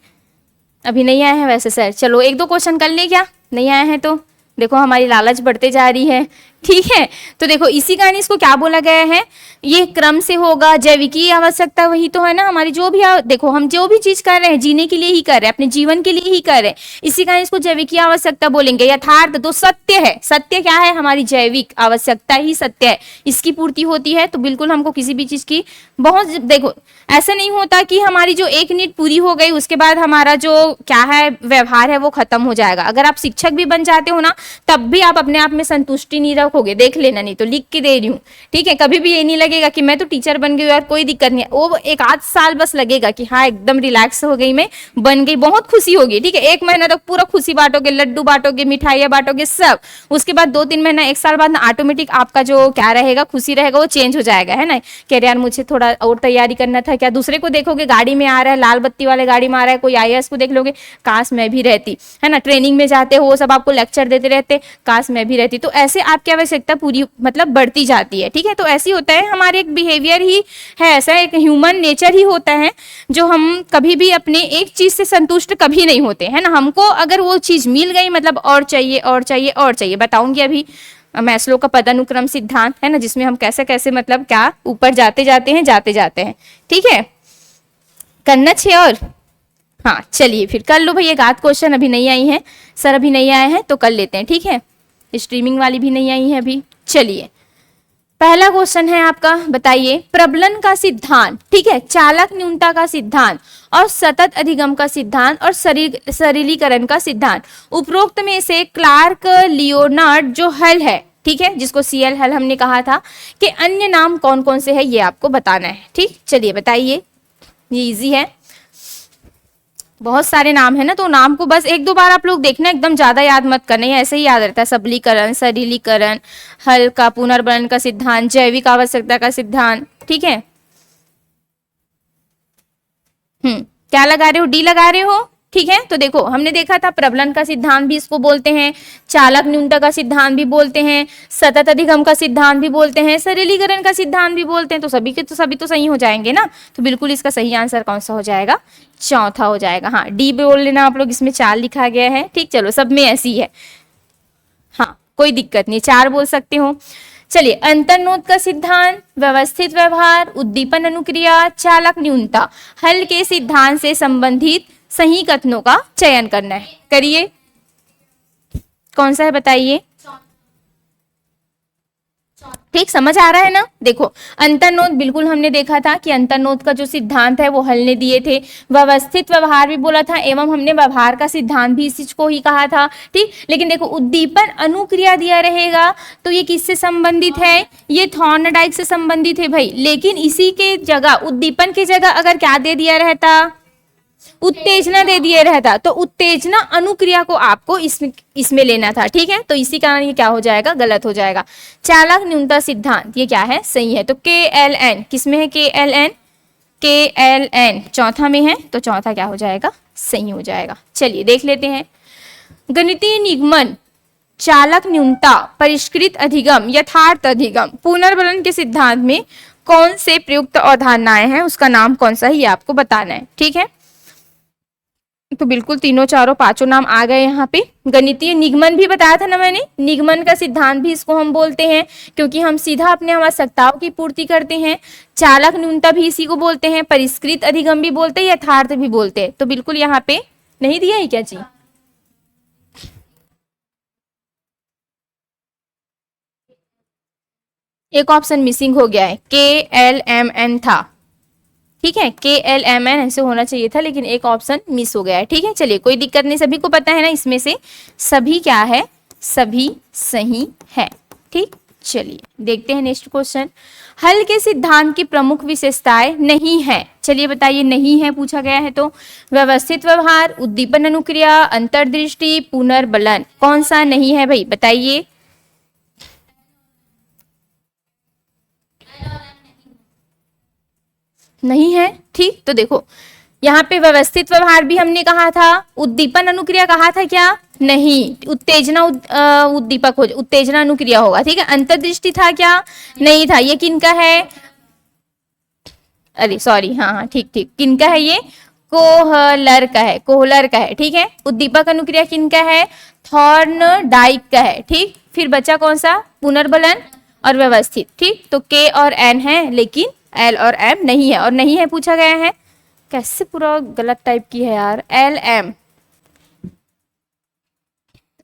अभी नहीं आए हैं वैसे सर, चलो एक दो क्वेश्चन कर ले, क्या नहीं आए हैं तो देखो हमारी लालच बढ़ते जा रही है, ठीक है। तो देखो इसी कारण इसको क्या बोला गया है, ये क्रम से होगा, जैविकी आवश्यकता वही तो है ना हमारी, जो भी देखो हम जो भी चीज कर रहे हैं जीने के लिए ही कर रहे हैं, अपने जीवन के लिए ही कर रहे हैं, इसी कारण इसको जैविकी आवश्यकता बोलेंगे। यथार्थ तो सत्य है, सत्य क्या है, हमारी जैविक आवश्यकता ही सत्य है, इसकी पूर्ति होती है। तो बिल्कुल हमको किसी भी चीज की बहुत, देखो ऐसा नहीं होता कि हमारी जो एक नीड पूरी हो गई उसके बाद हमारा जो क्या है व्यवहार है वो खत्म हो जाएगा। अगर आप शिक्षक भी बन जाते हो ना, तब भी आप अपने आप में संतुष्टि नहीं रखोगे, देख लेना, नहीं तो लिख के दे रही हूँ, ठीक है। कभी भी ये नहीं लगेगा कि मैं तो टीचर बन गई यार, कोई दिक्कत नहीं है, वो एक आध साल बस लगेगा कि हाँ एकदम रिलैक्स हो गई, मैं बन गई, बहुत खुशी होगी, ठीक है। एक महीना तक पूरा खुशी बांटोगे, लड्डू बांटोगे, मिठाइयाँ बांटोगे, सब। उसके बाद 2-3 महीना, एक साल बाद ना ऑटोमेटिक आपका जो क्या रहेगा, खुशी रहेगा, वो चेंज हो जाएगा, है ना। कह रहे यार मुझे थोड़ा और तैयारी करना था, क्या दूसरे को देखोगे गाड़ी में आ रहा है, लाल बत्ती वाले गाड़ी में आ रहा है, कोई IAS को देख लोगे, काश मैं भी रहती, है ना। ट्रेनिंग में जाते हो वो सब आपको लेक्चर देते रहते, काश मैं भी रहती। तो ऐसे आपकी आवश्यकता पूरी मतलब बढ़ती जाती है, ठीक है। तो ऐसी होता है, हमारे एक बिहेवियर ही है ऐसा, एक ह्यूमन नेचर ही होता है, जो हम कभी भी अपने एक चीज से संतुष्ट कभी नहीं होते, है ना। हमको अगर वो चीज मिल गई मतलब और चाहिए और चाहिए और चाहिए। बताऊंगी अभी मैस्लो का पदानुक्रम सिद्धांत, है ना, जिसमें हम कैसे कैसे मतलब क्या ऊपर जाते जाते हैं, ठीक है। करना चाहिए। और हाँ चलिए फिर कर लो भाई, एक आध क्वेश्चन अभी नहीं आई है सर, अभी नहीं आए हैं तो कर लेते हैं, ठीक है। स्ट्रीमिंग वाली भी नहीं आई है अभी। चलिए पहला क्वेश्चन है आपका, बताइए प्रबलन का सिद्धांत, ठीक है, चालक न्यूनता का सिद्धांत और सतत अधिगम का सिद्धांत और सरलीकरण का सिद्धांत, उपरोक्त में से क्लार्क लियोनार्ड जो हल है, ठीक है, जिसको CL हल हमने कहा था, कि अन्य नाम कौन कौन से है ये आपको बताना है, ठीक। चलिए बताइए, ये इजी है, बहुत सारे नाम है ना, तो नाम को बस 1-2 बार आप लोग देखना, एकदम ज्यादा याद मत करना, ऐसे ही याद रहता है। सबलीकरण, सरलीकरण, हल का पुनर्बलन का सिद्धांत, जैविक आवश्यकता का सिद्धांत, ठीक है। क्या लगा रहे हो, डी लगा रहे हो, ठीक है। तो देखो हमने देखा था प्रबलन का सिद्धांत भी इसको बोलते हैं, चालक न्यूनता का सिद्धांत भी बोलते हैं, सतत अधिगम का सिद्धांत भी बोलते हैं, सरलीकरण का सिद्धांत भी बोलते हैं। तो सभी तो सही हो जाएंगे ना। तो बिल्कुल इसका सही आंसर कौन सा हो जाएगा? चौथा हो जाएगा। हाँ, डी बोल लेना आप लोग, इसमें 4 लिखा गया है। ठीक, चलो सब में ऐसी है। हाँ, कोई दिक्कत नहीं, 4 बोल सकते हो। चलिए, अंतर्नोद का सिद्धांत, व्यवस्थित व्यवहार, उद्दीपन अनुक्रिया, चालक न्यूनता, हल के सिद्धांत से संबंधित सही कथनों का चयन करना है। करिए, कौन सा है बताइए। ठीक, समझ आ रहा है ना। देखो अंतर्नोद बिल्कुल हमने देखा था कि अंतर्नोद का जो सिद्धांत है वो हल ने दिए थे। व्यवस्थित व्यवहार भी बोला था, एवं हमने व्यवहार का सिद्धांत भी इसी को ही कहा था। ठीक, लेकिन देखो उद्दीपन अनुक्रिया दिया रहेगा तो ये किससे संबंधित है? ये थॉर्नडाइक से संबंधित है भाई। लेकिन इसी के जगह, उद्दीपन की जगह अगर क्या दे दिया रहता? उत्तेजना दे दिए रहता, तो उत्तेजना अनुक्रिया को आपको इसमें लेना था। ठीक है, तो इसी कारण ये क्या हो जाएगा? गलत हो जाएगा। चालक न्यूनता सिद्धांत ये क्या है? सही है। तो KLN किसमें है? KLN चौथा में है, तो चौथा क्या हो जाएगा? सही हो जाएगा। चलिए देख लेते हैं। गणितीय निगमन, चालक न्यूनता, परिष्कृत अधिगम, यथार्थ अधिगम, पुनर्बलन के सिद्धांत में कौन से प्रयुक्त अवधारणाएं हैं, उसका नाम कौन सा है ये आपको बताना है। ठीक है, तो बिल्कुल तीनों चारों पांचों नाम आ गए यहाँ पे। गणितीय निगमन भी बताया था ना मैंने, निगमन का सिद्धांत भी इसको हम बोलते हैं, क्योंकि हम सीधा अपने आवश्यकताओं की पूर्ति करते हैं। चालक न्यूनता भी इसी को बोलते हैं, परिष्कृत अधिगम भी बोलते हैं, यथार्थ भी बोलते हैं। तो बिल्कुल यहाँ पे नहीं दिया है क्या जी? एक ऑप्शन मिसिंग हो गया है, KLMN था। ठीक है, KLMN ऐसे होना चाहिए था, लेकिन एक ऑप्शन मिस हो गया है। ठीक है, चलिए कोई दिक्कत नहीं, सभी को पता है ना इसमें से सभी क्या है? सभी सही है। ठीक, चलिए देखते हैं नेक्स्ट क्वेश्चन। हल के सिद्धांत की प्रमुख विशेषताएं नहीं है। चलिए बताइए, नहीं है पूछा गया है तो व्यवस्थित व्यवहार, उद्दीपन अनुक्रिया, अंतर्दृष्टि, पुनर्बलन, कौन सा नहीं है भाई बताइए? नहीं है। ठीक, तो देखो यहाँ पे व्यवस्थित व्यवहार भी हमने कहा था, उद्दीपन अनुक्रिया कहा था क्या? नहीं, उत्तेजना उद्दीपक हो, उत्तेजना अनुक्रिया होगा। ठीक है, अंतर्दृष्टि था क्या? नहीं था। ये किनका है? अरे सॉरी, हाँ हाँ ठीक ठीक, किनका है ये? कोहलर का है, कोहलर का है। ठीक है, उद्दीपक अनुक्रिया किनका है? थॉर्नडाइक का है। ठीक, फिर बचा कौन सा? पुनर्बलन और व्यवस्थित। ठीक, तो K और N है, लेकिन L और M नहीं है, और नहीं है पूछा गया है। कैसे पूरा गलत टाइप की है यार।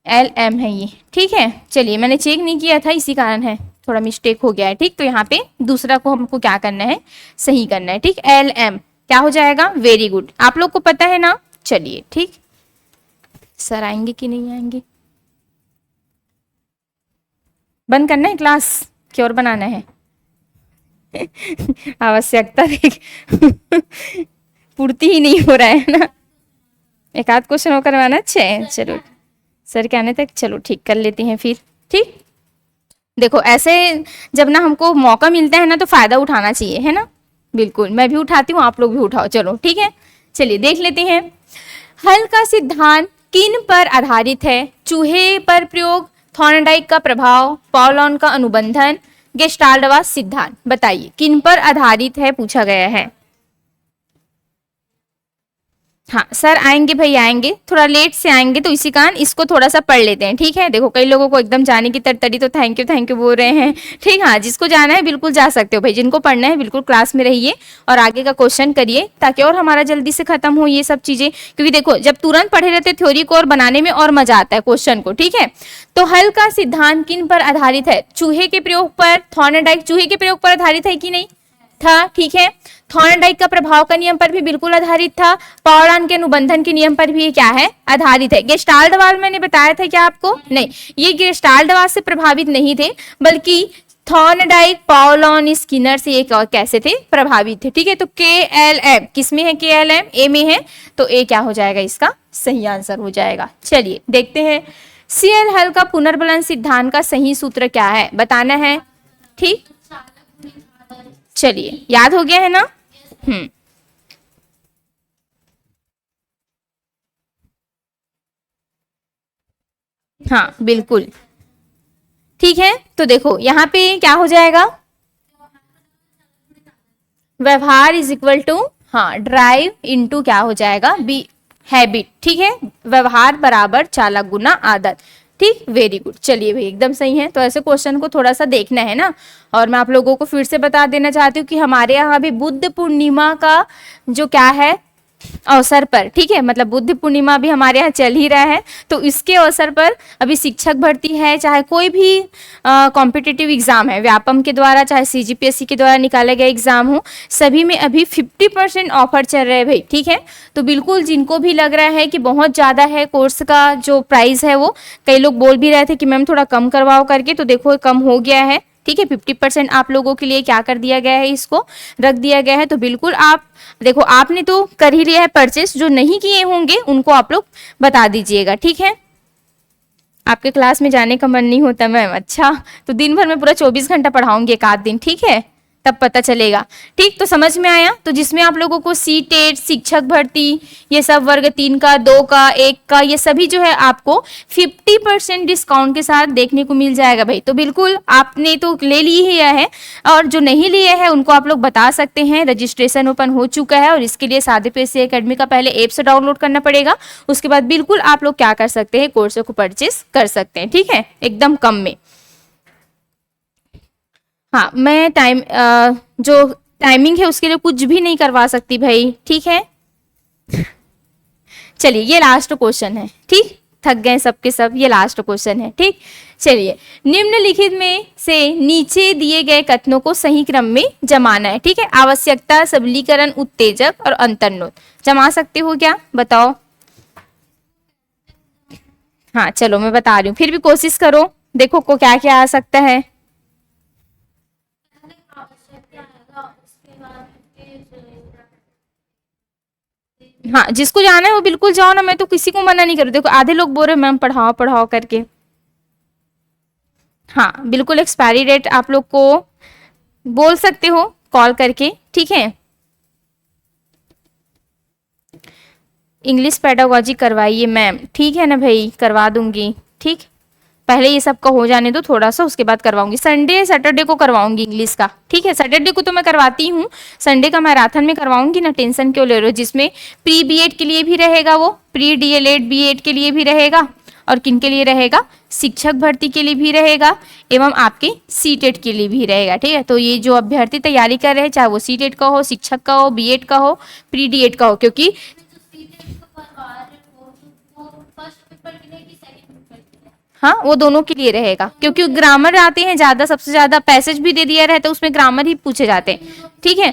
LM है ये। ठीक है, चलिए मैंने चेक नहीं किया था, इसी कारण है, थोड़ा मिस्टेक हो गया है। ठीक, तो यहाँ पे दूसरा को हमको क्या करना है? सही करना है। ठीक, LM क्या हो जाएगा? वेरी गुड, आप लोग को पता है ना। चलिए ठीक, सर आएंगे कि नहीं आएंगे? बंद करना है क्लास की और बनाना है? आवश्यकता देख पूर्ति ही नहीं हो रहा है ना। एक आध क्वेश्चन और करवाना। अच्छा है, चलो सर के आने तक चलो ठीक कर लेते हैं फिर। ठीक, देखो ऐसे जब ना हमको मौका मिलता है ना तो फायदा उठाना चाहिए, है ना। बिल्कुल, मैं भी उठाती हूँ, आप लोग भी उठाओ। चलो ठीक है, चलिए देख लेते हैं। हल का सिद्धांत किन पर आधारित है? चूहे पर प्रयोग, थॉर्नडाइक का प्रभाव, पॉलोन का अनुबंधन, गेस्टाल्टवाद सिद्धांत, बताइए किन पर आधारित है पूछा गया है। हाँ सर आएंगे भाई, आएंगे, थोड़ा लेट से आएंगे, तो इसी कारण इसको थोड़ा सा पढ़ लेते हैं। ठीक है, देखो कई लोगों को एकदम जाने की तरतरी, तो थैंक यू बोल रहे हैं। ठीक, हाँ जिसको जाना है बिल्कुल जा सकते हो भाई, जिनको पढ़ना है बिल्कुल क्लास में रहिए और आगे का क्वेश्चन करिए, ताकि और हमारा जल्दी से खत्म हो ये सब चीजें। क्योंकि देखो जब तुरंत पढ़े रहते थ्योरी को और बनाने में और मजा आता है क्वेश्चन को। ठीक है, तो हल का सिद्धांत किन पर आधारित है? चूहे के प्रयोग पर, थॉर्नडाइक चूहे के प्रयोग पर आधारित है कि नहीं था? ठीक है, थॉर्नडाइक का प्रभाव का नियम पर भी बिल्कुल आधारित था, पॉलोन के अनुबंधन के नियम पर भी ये क्या है? आधारित है। गेस्टाल्टवाद मैंने बताया था क्या आपको? नहीं, ये गेस्टाल्टवाद से प्रभावित नहीं थे, बल्कि थॉर्नडाइक, पॉलोन, स्किनर से ये कैसे थे? प्रभावित थे। ठीक है, तो KLM किसमें है? KLM A में है, तो A क्या हो जाएगा? इसका सही आंसर हो जाएगा। चलिए देखते हैं, CL हल का पुनर्बलन सिद्धांत का सही सूत्र क्या है बताना है। ठीक, चलिए याद हो गया है ना। हाँ बिल्कुल ठीक है। तो देखो यहाँ पे क्या हो जाएगा, व्यवहार इज इक्वल टू, हाँ, ड्राइव इनटू क्या हो जाएगा, बी, हैबिट। ठीक है, व्यवहार बराबर चालक गुना आदत। ठीक, वेरी गुड। चलिए भाई एकदम सही है। तो ऐसे क्वेश्चन को थोड़ा सा देखना है ना। और मैं आप लोगों को फिर से बता देना चाहती हूँ कि हमारे यहाँ भी बुद्ध पूर्णिमा का जो क्या है अवसर पर, ठीक है, मतलब बुद्ध पूर्णिमा भी हमारे यहाँ चल ही रहा है, तो इसके अवसर पर अभी शिक्षक भर्ती है, चाहे कोई भी कॉम्पिटिटिव एग्जाम है व्यापम के द्वारा, चाहे सीजीपीएससी के द्वारा निकाले गए एग्जाम हो, सभी में अभी 50% ऑफर चल रहे हैं भाई। ठीक है, तो बिल्कुल जिनको भी लग रहा है कि बहुत ज़्यादा है कोर्स का जो प्राइस है, वो कई लोग बोल भी रहे थे कि मैम थोड़ा कम करवाओ करके, तो देखो कम हो गया है। ठीक है, 50% आप लोगों के लिए क्या कर दिया गया है, इसको रख दिया गया है। तो बिल्कुल आप देखो, आपने तो कर ही लिया है परचेस, जो नहीं किए होंगे उनको आप लोग बता दीजिएगा। ठीक है, आपके क्लास में जाने का मन नहीं होता मैम, अच्छा, तो दिन भर में पूरा 24 घंटा पढ़ाऊंगी एक आध दिन, ठीक है, तब पता चलेगा। ठीक, तो समझ में आया। तो जिसमें आप लोगों को सी टेट, शिक्षक भर्ती, ये सब वर्ग 3 का, 2 का, 1 का, ये सभी जो है आपको 50% डिस्काउंट के साथ देखने को मिल जाएगा भाई। तो बिल्कुल आपने तो ले लिया है, और जो नहीं लिए हैं उनको आप लोग बता सकते हैं। रजिस्ट्रेशन ओपन हो चुका है, और इसके लिए सादे पीएससी एकेडमी का पहले ऐप से डाउनलोड करना पड़ेगा, उसके बाद बिल्कुल आप लोग क्या कर सकते हैं, कोर्स को परचेस कर सकते हैं। ठीक है, एकदम कम में। हाँ, मैं जो टाइमिंग है उसके लिए कुछ भी नहीं करवा सकती भाई। ठीक है, चलिए ये लास्ट क्वेश्चन है। ठीक, थक गए सबके सब, ये लास्ट क्वेश्चन है। ठीक, चलिए, निम्नलिखित में से नीचे दिए गए कथनों को सही क्रम में जमाना है। ठीक है, आवश्यकता, सबलीकरण, उत्तेजक और अंतर्नोद जमा सकते हो क्या, बताओ। हाँ चलो मैं बता रही हूँ, फिर भी कोशिश करो, देखो को क्या क्या आ सकता है। हाँ, जिसको जाना है वो बिल्कुल जाओ ना, मैं तो किसी को मना नहीं करूँ। देखो आधे लोग बोल रहे मैम पढ़ाओ पढ़ाओ करके। हाँ बिल्कुल, एक्सपायरी डेट आप लोग को बोल सकते हो कॉल करके। ठीक है, इंग्लिश पेडागोजी करवाइए मैम, ठीक है ना भाई, करवा दूंगी। ठीक, पहले ये सब का हो जाने दो थोड़ा सा, उसके बाद करवाऊंगी। संडे सैटरडे को करवाऊंगी इंग्लिश का। ठीक है, सैटरडे को तो मैं करवाती हूँ, संडे का मैराथन में करवाऊंगी ना, टेंशन क्यों ले रहे हो। जिसमें प्री बीएड के लिए भी रहेगा, वो प्री डीएलएड बीएड के लिए भी रहेगा, और किन के लिए रहेगा, शिक्षक भर्ती के लिए भी रहेगा, एवं आपके सीटेट के लिए भी रहेगा। ठीक है, तो ये जो अभ्यर्थी तैयारी कर रहे हैं, चाहे वो सीटेट का हो, शिक्षक का हो, बीएड का हो, प्री डीएड का हो, क्योंकि हाँ वो दोनों के लिए रहेगा, क्योंकि ग्रामर आते हैं ज्यादा, सबसे ज्यादा पैसेज भी दे दिया रहता है, उसमें ग्रामर ही पूछे जाते हैं। ठीक है,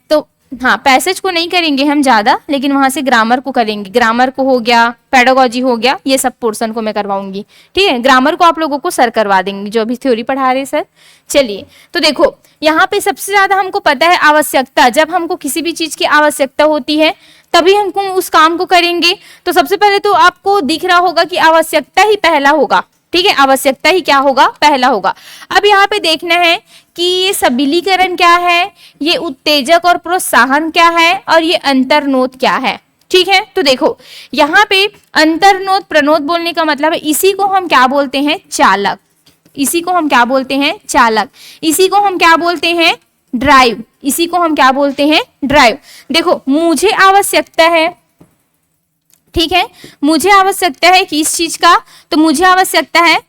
तो हाँ पैसेज को नहीं करेंगे हम ज्यादा, लेकिन वहां से ग्रामर को करेंगे। ग्रामर को हो गया, पेडागोजी हो गया, ये सब पोर्शन को मैं करवाऊंगी। ठीक है, ग्रामर को आप लोगों को सर करवा देंगे, जो अभी थ्योरी पढ़ा रहे सर। चलिए, तो देखो यहाँ पे सबसे ज्यादा हमको पता है आवश्यकता, जब हमको किसी भी चीज की आवश्यकता होती है तभी हमको उस काम को करेंगे। तो सबसे पहले तो आपको दिख रहा होगा कि आवश्यकता ही पहला होगा। ठीक है, आवश्यकता ही क्या होगा, पहला होगा। अब यहाँ पे देखना है कि ये सबलीकरण क्या है, ये उत्तेजक और प्रोत्साहन क्या है, और ये अंतर्नोद क्या है। ठीक है, तो देखो यहाँ पे अंतर्नोद प्रनोद बोलने का मतलब है, इसी को हम क्या बोलते हैं, चालक। इसी को हम क्या बोलते हैं, चालक। इसी को हम क्या बोलते हैं, ड्राइव। इसी को हम क्या बोलते हैं, ड्राइव। देखो मुझे आवश्यकता है, ठीक है, मुझे आवश्यकता है किस चीज का, तो मुझे आवश्यकता है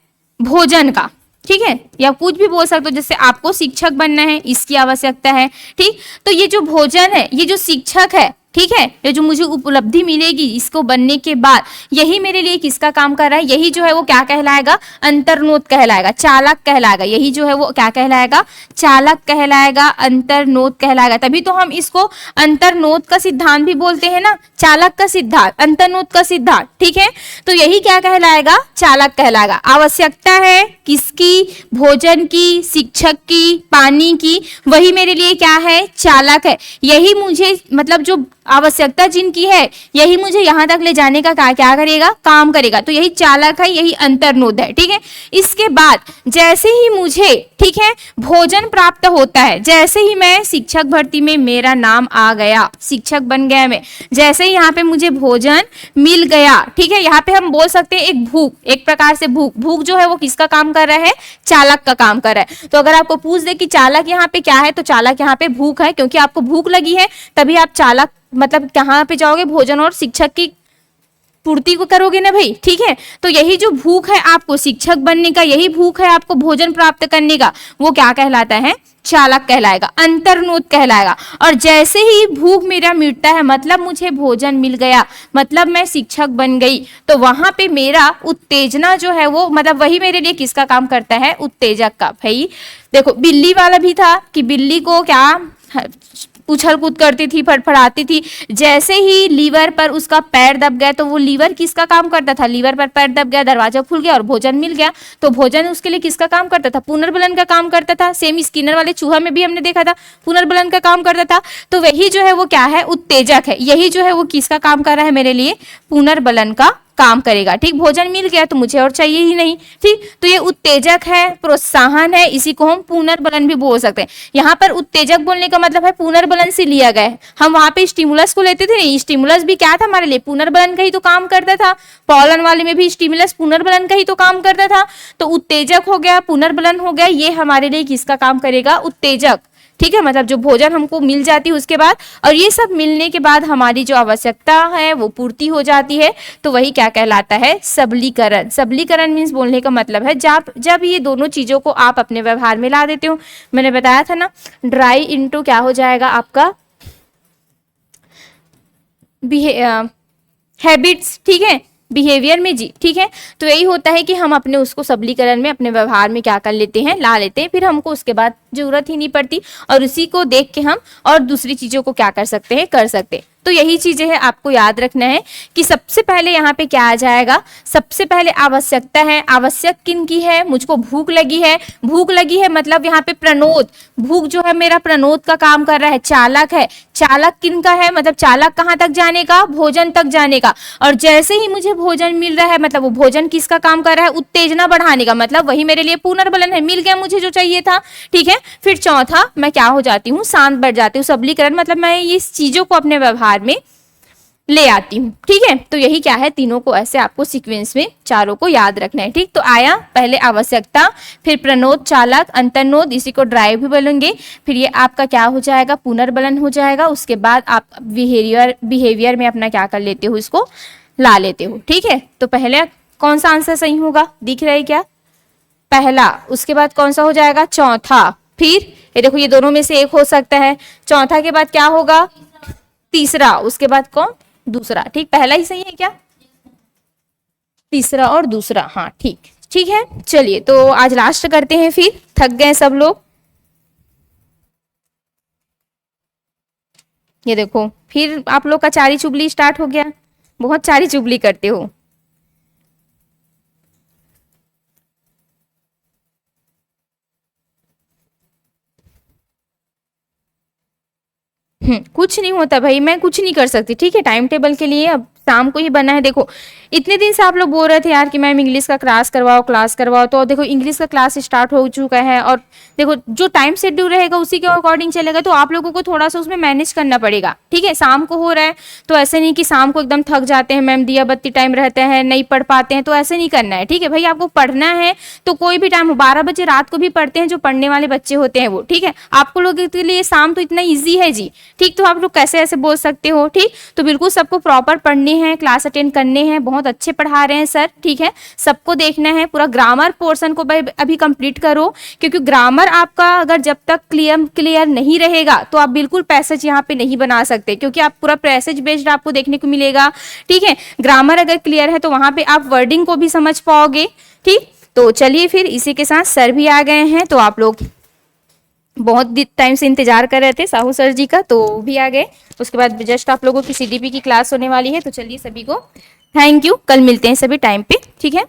भोजन का। ठीक है, या कुछ भी बोल सकते हो, जैसे आपको शिक्षक बनना है, इसकी आवश्यकता है। ठीक, तो ये जो भोजन है, ये जो शिक्षक है, ठीक है, ये जो मुझे उपलब्धि मिलेगी इसको बनने के बाद, यही मेरे लिए किसका काम कर रहा है, यही जो है वो क्या कहलाएगा, अंतर्नोद कहलाएगा, चालक कहलाएगा। यही जो है वो क्या कहलाएगा, चालक कहलाएगा, अंतर्नोद कहलाएगा। तभी तो हम इसको अंतर्नोद का सिद्धांत भी बोलते हैं ना, चालक का सिद्धांत, अंतर्नोद का सिद्धांत। ठीक है, तो यही क्या कहलाएगा, चालक कहलाएगा। आवश्यकता है किसकी, भोजन की, शिक्षक की, पानी की, वही मेरे लिए क्या है, चालक है। यही मुझे मतलब जो आवश्यकता जिनकी है यही मुझे यहाँ तक ले जाने का क्या करेगा, काम करेगा। तो यही चालक है, यही अंतर्नोद है, ठीक है। इसके बाद जैसे ही मुझे, ठीक है, भोजन प्राप्त होता है, जैसे ही मैं शिक्षक भर्ती में मेरा नाम आ गया, शिक्षक बन गया मैं, जैसे ही यहाँ पे मुझे भोजन मिल गया, ठीक है, यहाँ पे हम बोल सकते हैं एक भूख, एक प्रकार से भूख, भूख जो है वो किसका काम कर रहा है, चालक का काम कर रहा है। तो अगर आपको पूछ दे कि चालक यहाँ पे क्या है, तो चालक यहाँ पे भूख है, क्योंकि आपको भूख लगी है तभी आप चालक मतलब कहाँ पे जाओगे, भोजन और शिक्षक की पूर्ति को करोगे ना भाई, ठीक है। तो यही जो भूख है आपको शिक्षक बनने का, यही भूख है आपको भोजन प्राप्त करने का, वो क्या कहलाता है, चालक कहलाएगा, अंतर्नोद कहलाएगा। और जैसे ही भूख मेरा मिटता है, मतलब मुझे भोजन मिल गया, मतलब मैं शिक्षक बन गई, तो वहां पे मेरा उत्तेजना जो है वो, मतलब वही मेरे लिए किसका काम करता है, उत्तेजक का। भाई देखो बिल्ली वाला भी था कि बिल्ली को क्या उछल कूद करती थी, फड़फड़ाती थी, जैसे ही लीवर पर उसका पैर दब गया, तो वो लीवर किसका काम करता था, लीवर पर पैर दब गया, दरवाजा खुल गया और भोजन मिल गया, तो भोजन उसके लिए किसका काम करता था, पुनर्बलन का काम करता था। सेम स्किनर वाले चूहा में भी हमने देखा था पुनर्बलन का काम करता था। तो वही जो है वो क्या है, उत्तेजक है, यही जो है वो किसका काम कर रहा है, मेरे लिए पुनर्बलन का काम करेगा, ठीक। भोजन मिल गया तो मुझे और चाहिए ही नहीं, ठीक। तो ये उत्तेजक है, प्रोत्साहन है, इसी को हम पुनर्बलन भी बोल सकते हैं। यहाँ पर उत्तेजक बोलने का मतलब है पुनर्बलन से लिया गया है। हम वहां पे स्टिमुलस को लेते थे, नहीं, स्टिमुलस भी क्या था हमारे लिए, पुनर्बलन का ही तो काम करता था। पॉलन वाले में भी स्टिमुलस पुनर्बलन का ही तो काम करता था। तो उत्तेजक हो गया, पुनर्बलन हो गया, ये हमारे लिए किसका काम करेगा, उत्तेजक, ठीक है। मतलब जो भोजन हमको मिल जाती है उसके बाद, और ये सब मिलने के बाद हमारी जो आवश्यकता है वो पूर्ति हो जाती है, तो वही क्या कहलाता है, सबलीकरण। सबलीकरण मीन्स बोलने का मतलब है जब ये दोनों चीजों को आप अपने व्यवहार में ला देते हो। मैंने बताया था ना, ड्राई इनटू क्या हो जाएगा आपका हैबिट्स, ठीक है, बिहेवियर में जी, ठीक है। तो यही होता है कि हम अपने उसको सबलीकरण में अपने व्यवहार में क्या कर लेते हैं, ला लेते हैं, फिर हमको उसके बाद जरूरत ही नहीं पड़ती, और उसी को देख के हम और दूसरी चीजों को क्या कर सकते हैं, कर सकते हैं। तो यही चीजें हैं, आपको याद रखना है कि सबसे पहले यहाँ पे क्या आ जाएगा, सबसे पहले आवश्यकता है। आवश्यक किन की है, मुझको भूख लगी है, भूख लगी है मतलब यहाँ पे प्रनोद, भूख जो है मेरा प्रनोद का काम कर रहा है, चालक है। चालक किन का है, मतलब चालक कहाँ तक जाने का, भोजन तक जाने का। और जैसे ही मुझे भोजन मिल रहा है, मतलब वो भोजन किसका काम कर रहा है, उत्तेजना बढ़ाने का, मतलब वही मेरे लिए पुनर्बलन है, मिल गया मुझे जो चाहिए था, ठीक है। फिर चौथा, मैं क्या हो जाती हूँ, शांत बैठ जाती हूँ, सबलीकरण मतलब मैं इस चीजों को अपने व्यवहार में ले आती हूँ, ठीक है। तो यही क्या है, तीनों को ऐसे आपको सीक्वेंस में चारों को याद रखना है, ठीक। तो आया पहले आवश्यकता, फिर प्रनोद, चालक, अंतर्नोद, इसी को ड्राइव भी बोलेंगे, फिर ये आपका क्या हो जाएगा, पुनर्बलन हो जाएगा। उसके बाद आप बिहेवियर में अपना क्या कर लेते हो, इसको ला लेते हो, ठीक है। तो पहले कौन सा आंसर सही होगा, दिख रहा है क्या, पहला। उसके बाद कौन सा हो जाएगा, चौथा। फिर ये देखो ये दोनों में से एक हो सकता है। चौथा के बाद क्या होगा, तीसरा। उसके बाद कौन, दूसरा, ठीक। पहला ही सही है क्या, तीसरा और दूसरा, हाँ ठीक, ठीक है। चलिए तो आज लास्ट करते हैं, फिर थक गए सब लोग। ये देखो फिर आप लोग का चारी चुगली स्टार्ट हो गया, बहुत चारी चुगली करते हो। कुछ नहीं होता भाई, मैं कुछ नहीं कर सकती, ठीक है। टाइम टेबल के लिए अब शाम को ही बना है। देखो इतने दिन से आप लोग बोल रहे थे यार कि मैम इंग्लिश का क्लास करवाओ, तो देखो इंग्लिश का क्लास स्टार्ट हो चुका है, और देखो जो टाइम शेड्यूल रहेगा उसी के अकॉर्डिंग चलेगा, तो आप लोगों को थोड़ा सा उसमें मैनेज करना पड़ेगा, ठीक है। शाम को हो रहा है तो ऐसे नहीं कि शाम को एकदम थक जाते हैं मैम, दिया बत्ती टाइम रहते हैं, नहीं पढ़ पाते हैं, तो ऐसे नहीं करना है, ठीक है भाई। आपको पढ़ना है तो कोई भी टाइम हो, 12 बजे रात को भी पढ़ते हैं जो पढ़ने वाले बच्चे होते हैं वो, ठीक है। आपको लोगों के लिए शाम तो इतना ईजी है जी, ठीक। तो आप लोग कैसे ऐसे बोल सकते हो, ठीक। तो बिल्कुल सबको प्रॉपर पढ़ने हैं, क्लास अटेंड करने हैं, बहुत अच्छे पढ़ा रहे हैं सर, ठीक है। सबको देखना है, पूरा ग्रामर पोर्शन को अभी कंप्लीट करो, क्योंकि ग्रामर आपका अगर जब तक क्लियर नहीं रहेगा तो आप बिल्कुल पैसेज यहाँ पे नहीं बना सकते, क्योंकि आप पूरा पैसेज बेस्ड आपको देखने को मिलेगा, ठीक है। ग्रामर अगर क्लियर है तो वहां पे आप वर्डिंग को भी समझ पाओगे, ठीक। तो चलिए फिर इसी के साथ सर भी आ गए हैं, तो आप लोग बहुत टाइम से इंतजार कर रहे थे साहू सर जी का, तो भी आ गए। उसके बाद जस्ट आप लोगों की सीडीपी की क्लास होने वाली है, तो चलिए सभी को थैंक यू, कल मिलते हैं सभी टाइम पे, ठीक है।